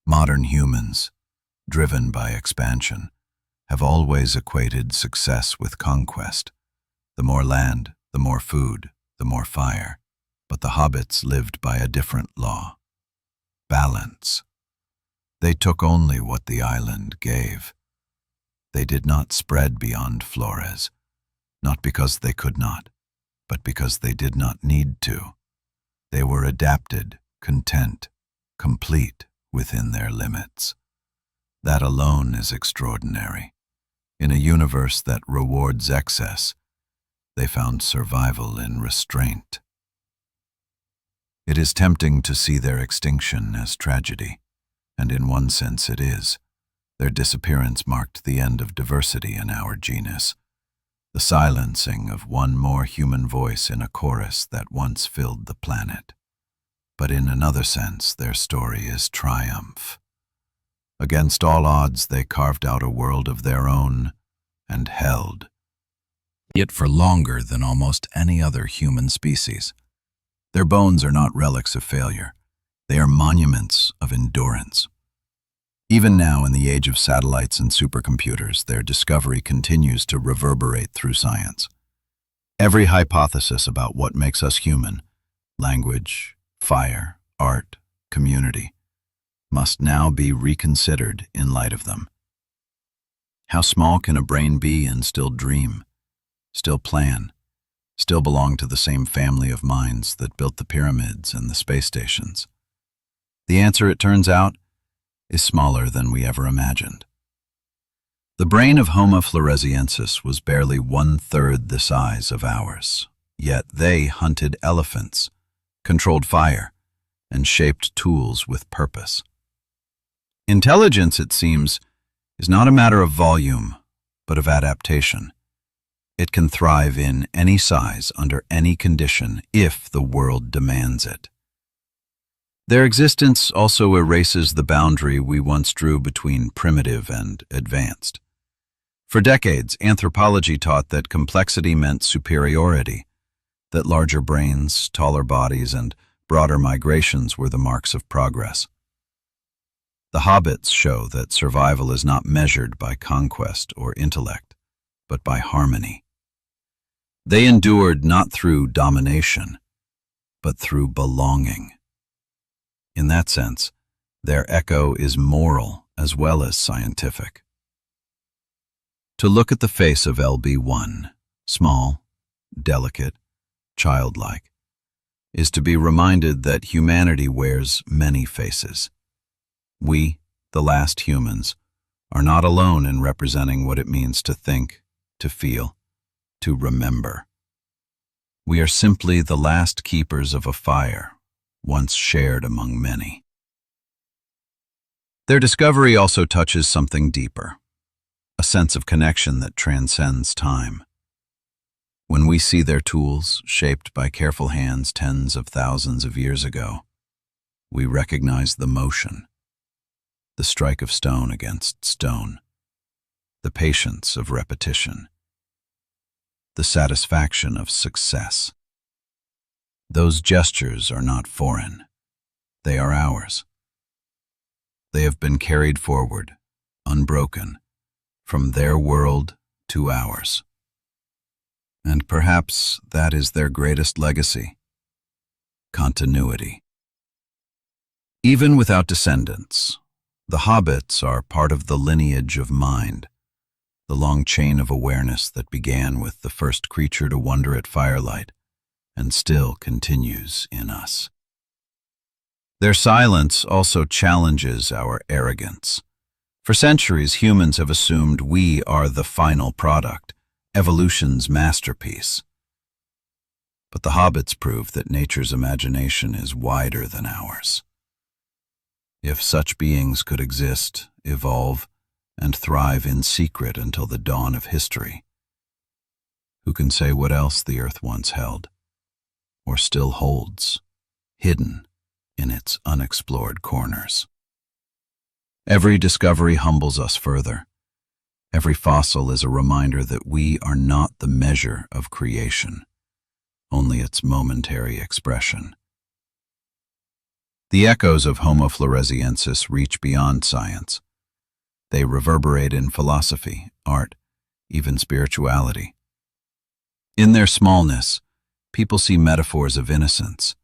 Modern humans, driven by expansion, have always equated success with conquest. The more land, the more food, the more fire. But the Hobbits lived by a different law: balance. They took only what the island gave. They did not spread beyond Flores, not because they could not, but because they did not need to. They were adapted, content, complete within their limits. That alone is extraordinary. In a universe that rewards excess, they found survival in restraint. It is tempting to see their extinction as tragedy, and in one sense it is. Their disappearance marked the end of diversity in our genus, the silencing of one more human voice in a chorus that once filled the planet. But in another sense, their story is triumph. Against all odds, they carved out a world of their own and held it for longer than almost any other human species. Their bones are not relics of failure. They are monuments of endurance. Even now, in the age of satellites and supercomputers, their discovery continues to reverberate through science. Every hypothesis about what makes us human, language, fire, art, community, must now be reconsidered in light of them. How small can a brain be and still dream, still plan, still belong to the same family of minds that built the pyramids and the space stations? The answer, it turns out, is smaller than we ever imagined. The brain of Homo floresiensis was barely 1/3 the size of ours, yet they hunted elephants, controlled fire, and shaped tools with purpose. Intelligence, it seems, is not a matter of volume, but of adaptation. It can thrive in any size, under any condition, if the world demands it. Their existence also erases the boundary we once drew between primitive and advanced. For decades, anthropology taught that complexity meant superiority, that larger brains, taller bodies, and broader migrations were the marks of progress. The Hobbits show that survival is not measured by conquest or intellect, but by harmony. They endured not through domination, but through belonging. In that sense, their echo is moral as well as scientific. To look at the face of LB1, small, delicate, childlike, is to be reminded that humanity wears many faces. We, the last humans, are not alone in representing what it means to think, to feel, to remember. We are simply the last keepers of a fire, once shared among many. Their discovery also touches something deeper, a sense of connection that transcends time. When we see their tools, shaped by careful hands tens of thousands of years ago, we recognize the motion, the strike of stone against stone, the patience of repetition, the satisfaction of success. Those gestures are not foreign. They are ours. They have been carried forward, unbroken, from their world to ours. And perhaps that is their greatest legacy: continuity. Even without descendants, the Hobbits are part of the lineage of mind, the long chain of awareness that began with the first creature to wonder at firelight and still continues in us. Their silence also challenges our arrogance. For centuries, humans have assumed we are the final product, evolution's masterpiece. But the Hobbits prove that nature's imagination is wider than ours. If such beings could exist, evolve, and thrive in secret until the dawn of history, who can say what else the earth once held, or still holds, hidden in its unexplored corners? Every discovery humbles us further. Every fossil is a reminder that we are not the measure of creation, only its momentary expression. The echoes of Homo floresiensis reach beyond science. They reverberate in philosophy, art, even spirituality. In their smallness, people see metaphors of innocence,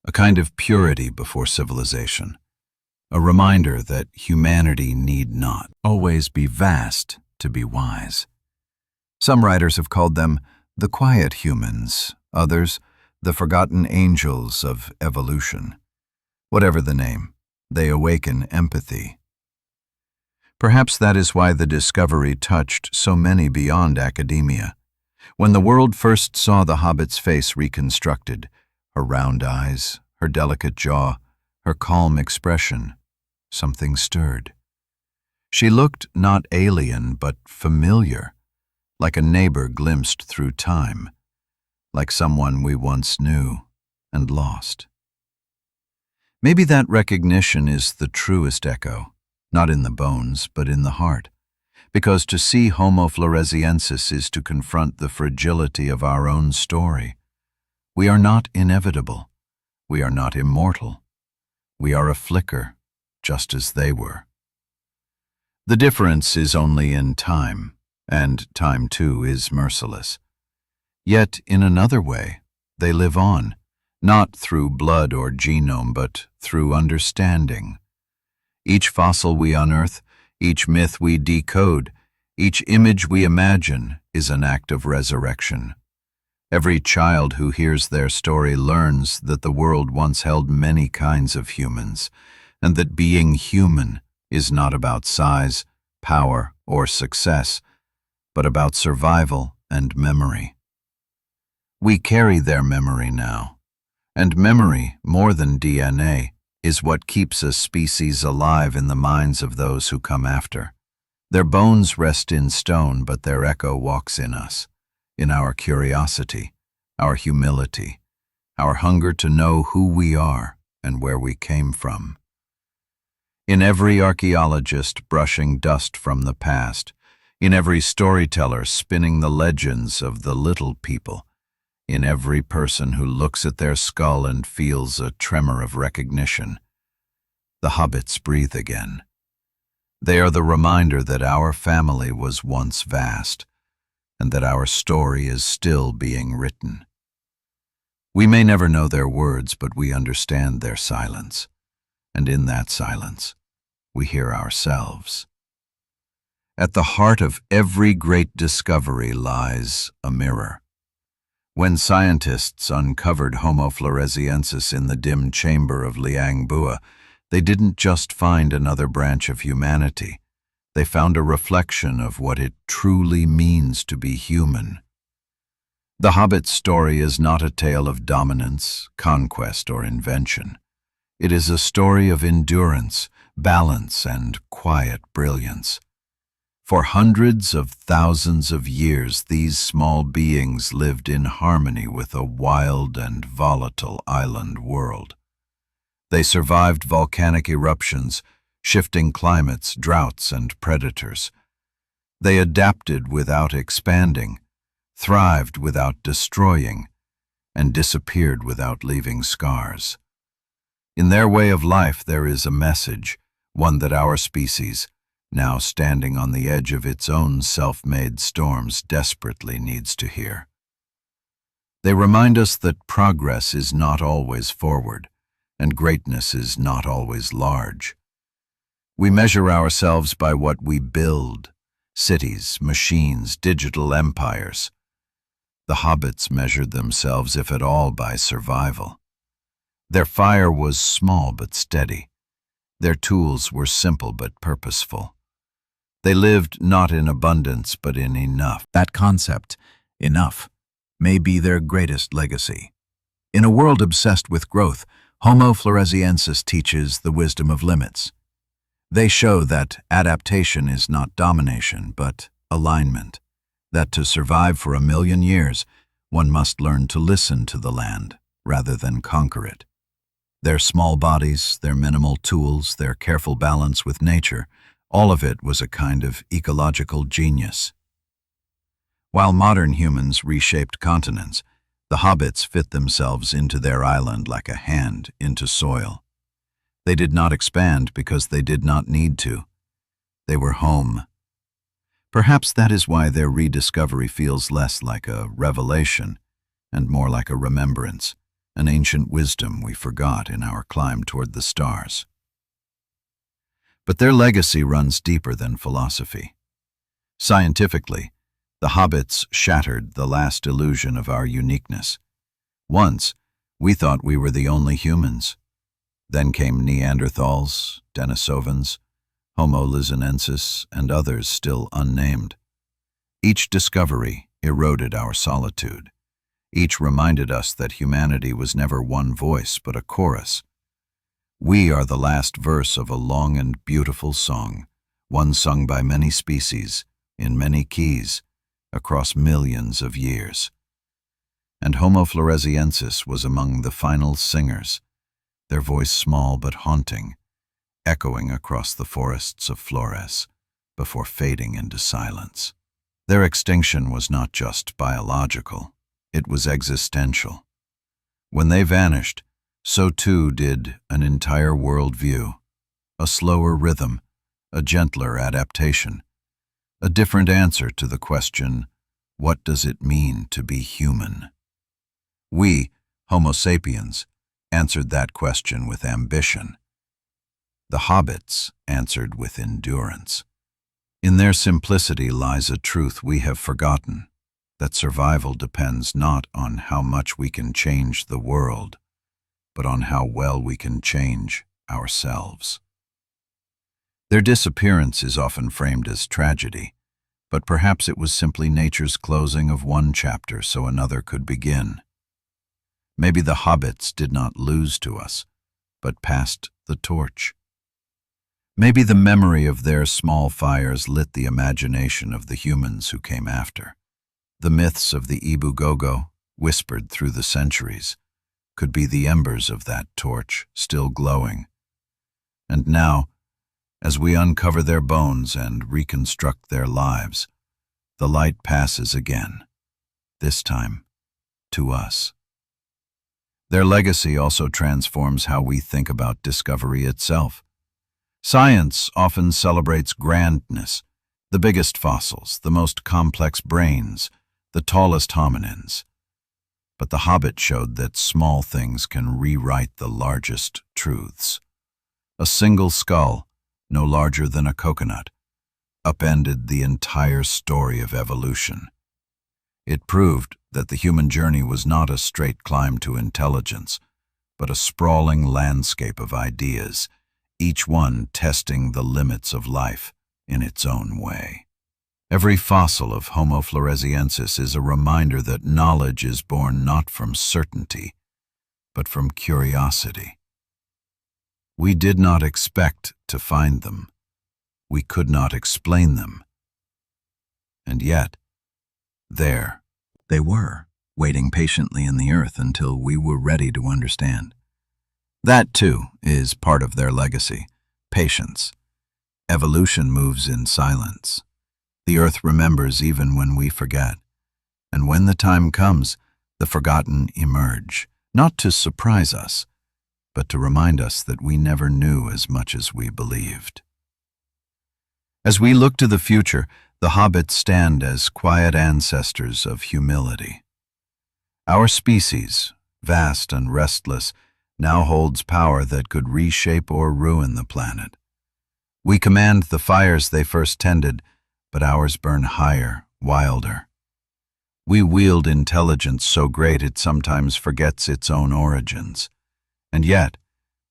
a kind of purity before civilization, a reminder that humanity need not always be vast to be wise. Some writers have called them the quiet humans, others the forgotten angels of evolution. Whatever the name, they awaken empathy. Perhaps that is why the discovery touched so many beyond academia. When the world first saw the Hobbit's face reconstructed, her round eyes, her delicate jaw, her calm expression, something stirred. She looked not alien but familiar, like a neighbor glimpsed through time, like someone we once knew and lost. Maybe that recognition is the truest echo, not in the bones, but in the heart, because to see Homo floresiensis is to confront the fragility of our own story. We are not inevitable. We are not immortal. We are a flicker, just as they were. The difference is only in time, and time too is merciless. Yet, in another way, they live on, not through blood or genome, but through understanding. Each fossil we unearth, each myth we decode, each image we imagine is an act of resurrection. Every child who hears their story learns that the world once held many kinds of humans, and that being human is not about size, power, or success, but about survival and memory. We carry their memory now, and memory, more than DNA, is what keeps a species alive in the minds of those who come after. Their bones rest in stone, but their echo walks in us, in our curiosity, our humility, our hunger to know who we are and where we came from. In every archaeologist brushing dust from the past, in every storyteller spinning the legends of the little people, in every person who looks at their skull and feels a tremor of recognition, The hobbits breathe again. They are the reminder that our family was once vast, and that our story is still being written. We may never know their words, but we understand their silence, and in that silence, we hear ourselves. At the heart of every great discovery lies a mirror. When scientists uncovered Homo floresiensis in the dim chamber of Liang Bua, they didn't just find another branch of humanity. They found a reflection of what it truly means to be human. The Hobbit's story is not a tale of dominance, conquest, or invention. It is a story of endurance, balance, and quiet brilliance. For hundreds of thousands of years, these small beings lived in harmony with a wild and volatile island world. They survived volcanic eruptions, shifting climates, droughts, and predators. They adapted without expanding, thrived without destroying, and disappeared without leaving scars. In their way of life there is a message, one that our species, now standing on the edge of its own self-made storms, desperately needs to hear. They remind us that progress is not always forward, and greatness is not always large. We measure ourselves by what we build: cities, machines, digital empires. The hobbits measured themselves, if at all, by survival. Their fire was small but steady. Their tools were simple but purposeful. They lived not in abundance but in enough. That concept, enough, may be their greatest legacy. In a world obsessed with growth, Homo floresiensis teaches the wisdom of limits. They show that adaptation is not domination, but alignment, that to survive for 1,000,000 years, one must learn to listen to the land rather than conquer it. Their small bodies, their minimal tools, their careful balance with nature, all of it was a kind of ecological genius. While modern humans reshaped continents, the hobbits fit themselves into their island like a hand into soil. They did not expand because they did not need to. They were home. Perhaps that is why their rediscovery feels less like a revelation and more like a remembrance, an ancient wisdom we forgot in our climb toward the stars. But their legacy runs deeper than philosophy. Scientifically, the hobbits shattered the last illusion of our uniqueness. Once, we thought we were the only humans. Then came Neanderthals, Denisovans, Homo lizonensis, and others still unnamed. Each discovery eroded our solitude. Each reminded us that humanity was never one voice but a chorus. We are the last verse of a long and beautiful song, one sung by many species, in many keys, across millions of years. And Homo floresiensis was among the final singers, their voice small but haunting, echoing across the forests of Flores before fading into silence. Their extinction was not just biological, it was existential. When they vanished, so too did an entire worldview, a slower rhythm, a gentler adaptation, a different answer to the question, what does it mean to be human? We, Homo sapiens, answered that question with ambition. The hobbits answered with endurance. In their simplicity lies a truth we have forgotten, that survival depends not on how much we can change the world, but on how well we can change ourselves. Their disappearance is often framed as tragedy, but perhaps it was simply nature's closing of one chapter so another could begin. Maybe the hobbits did not lose to us, but passed the torch. Maybe the memory of their small fires lit the imagination of the humans who came after. The myths of the Ibu Gogo, whispered through the centuries, could be the embers of that torch still glowing. And now, as we uncover their bones and reconstruct their lives, the light passes again, this time to us. Their legacy also transforms how we think about discovery itself. Science often celebrates grandness, the biggest fossils, the most complex brains, the tallest hominins. But the Hobbit showed that small things can rewrite the largest truths. A single skull, no larger than a coconut, upended the entire story of evolution. It proved that the human journey was not a straight climb to intelligence, but a sprawling landscape of ideas, each one testing the limits of life in its own way. Every fossil of Homo floresiensis is a reminder that knowledge is born not from certainty, but from curiosity. We did not expect to find them. We could not explain them. And yet, there they were, waiting patiently in the earth until we were ready to understand. That, too, is part of their legacy, patience. Evolution moves in silence. The earth remembers even when we forget. And when the time comes, the forgotten emerge, not to surprise us, but to remind us that we never knew as much as we believed. As we look to the future, the Hobbits stand as quiet ancestors of humility. Our species, vast and restless, now holds power that could reshape or ruin the planet. We command the fires they first tended, but ours burn higher, wilder. We wield intelligence so great it sometimes forgets its own origins. And yet,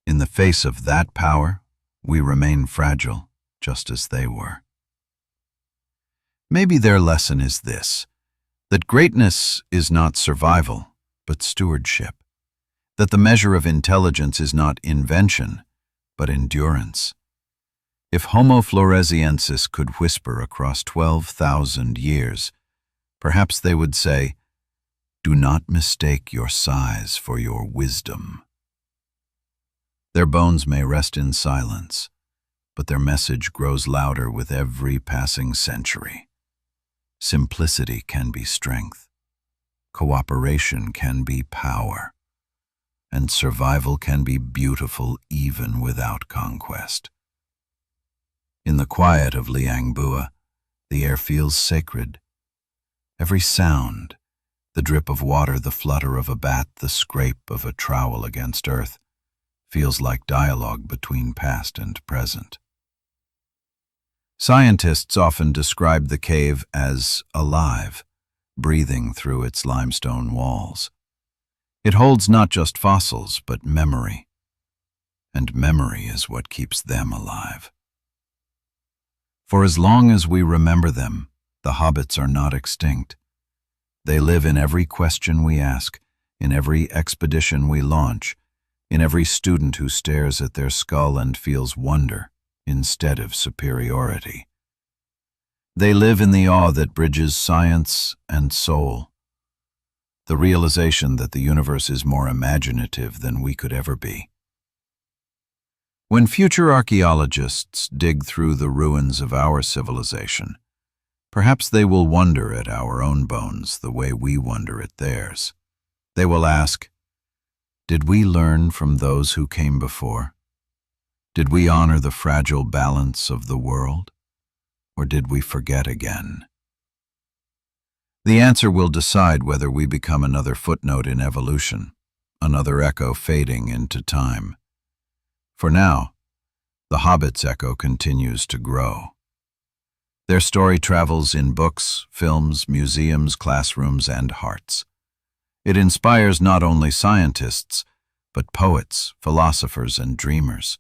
in the face of that power, we remain fragile, just as they were. Maybe their lesson is this, that greatness is not survival, but stewardship. That the measure of intelligence is not invention, but endurance. If Homo floresiensis could whisper across 12,000 years, perhaps they would say, "Do not mistake your size for your wisdom." Their bones may rest in silence, but their message grows louder with every passing century. Simplicity can be strength, cooperation can be power, and survival can be beautiful even without conquest. In the quiet of Liang Bua, the air feels sacred. Every sound, the drip of water, the flutter of a bat, the scrape of a trowel against earth, feels like dialogue between past and present. Scientists often describe the cave as alive, breathing through its limestone walls. It holds not just fossils, but memory. And memory is what keeps them alive. For as long as we remember them, the Hobbits are not extinct. They live in every question we ask, in every expedition we launch, in every student who stares at their skull and feels wonder instead of superiority. They live in the awe that bridges science and soul, the realization that the universe is more imaginative than we could ever be. When future archaeologists dig through the ruins of our civilization, perhaps they will wonder at our own bones the way we wonder at theirs. They will ask, did we learn from those who came before? Did we honor the fragile balance of the world? Or did we forget again? The answer will decide whether we become another footnote in evolution, another echo fading into time. For now, the Hobbits' echo continues to grow. Their story travels in books, films, museums, classrooms, and hearts. It inspires not only scientists, but poets, philosophers, and dreamers.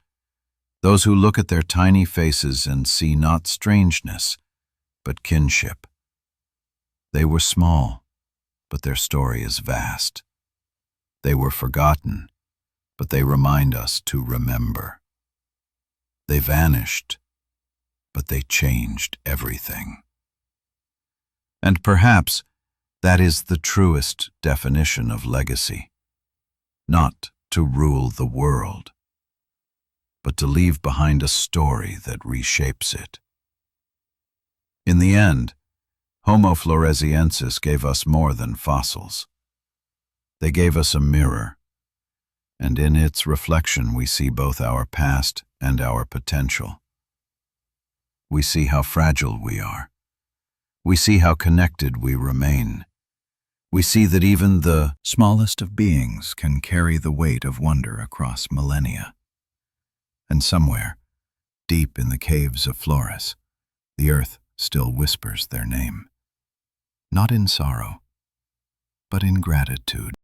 Those who look at their tiny faces and see not strangeness, but kinship. They were small, but their story is vast. They were forgotten, but they remind us to remember. They vanished, but they changed everything. And perhaps that is the truest definition of legacy. Not to rule the world, but to leave behind a story that reshapes it. In the end, Homo floresiensis gave us more than fossils. They gave us a mirror, and in its reflection we see both our past and our potential. We see how fragile we are. We see how connected we remain. We see that even the smallest of beings can carry the weight of wonder across millennia. And somewhere, deep in the caves of Flores, the earth still whispers their name. Not in sorrow, but in gratitude.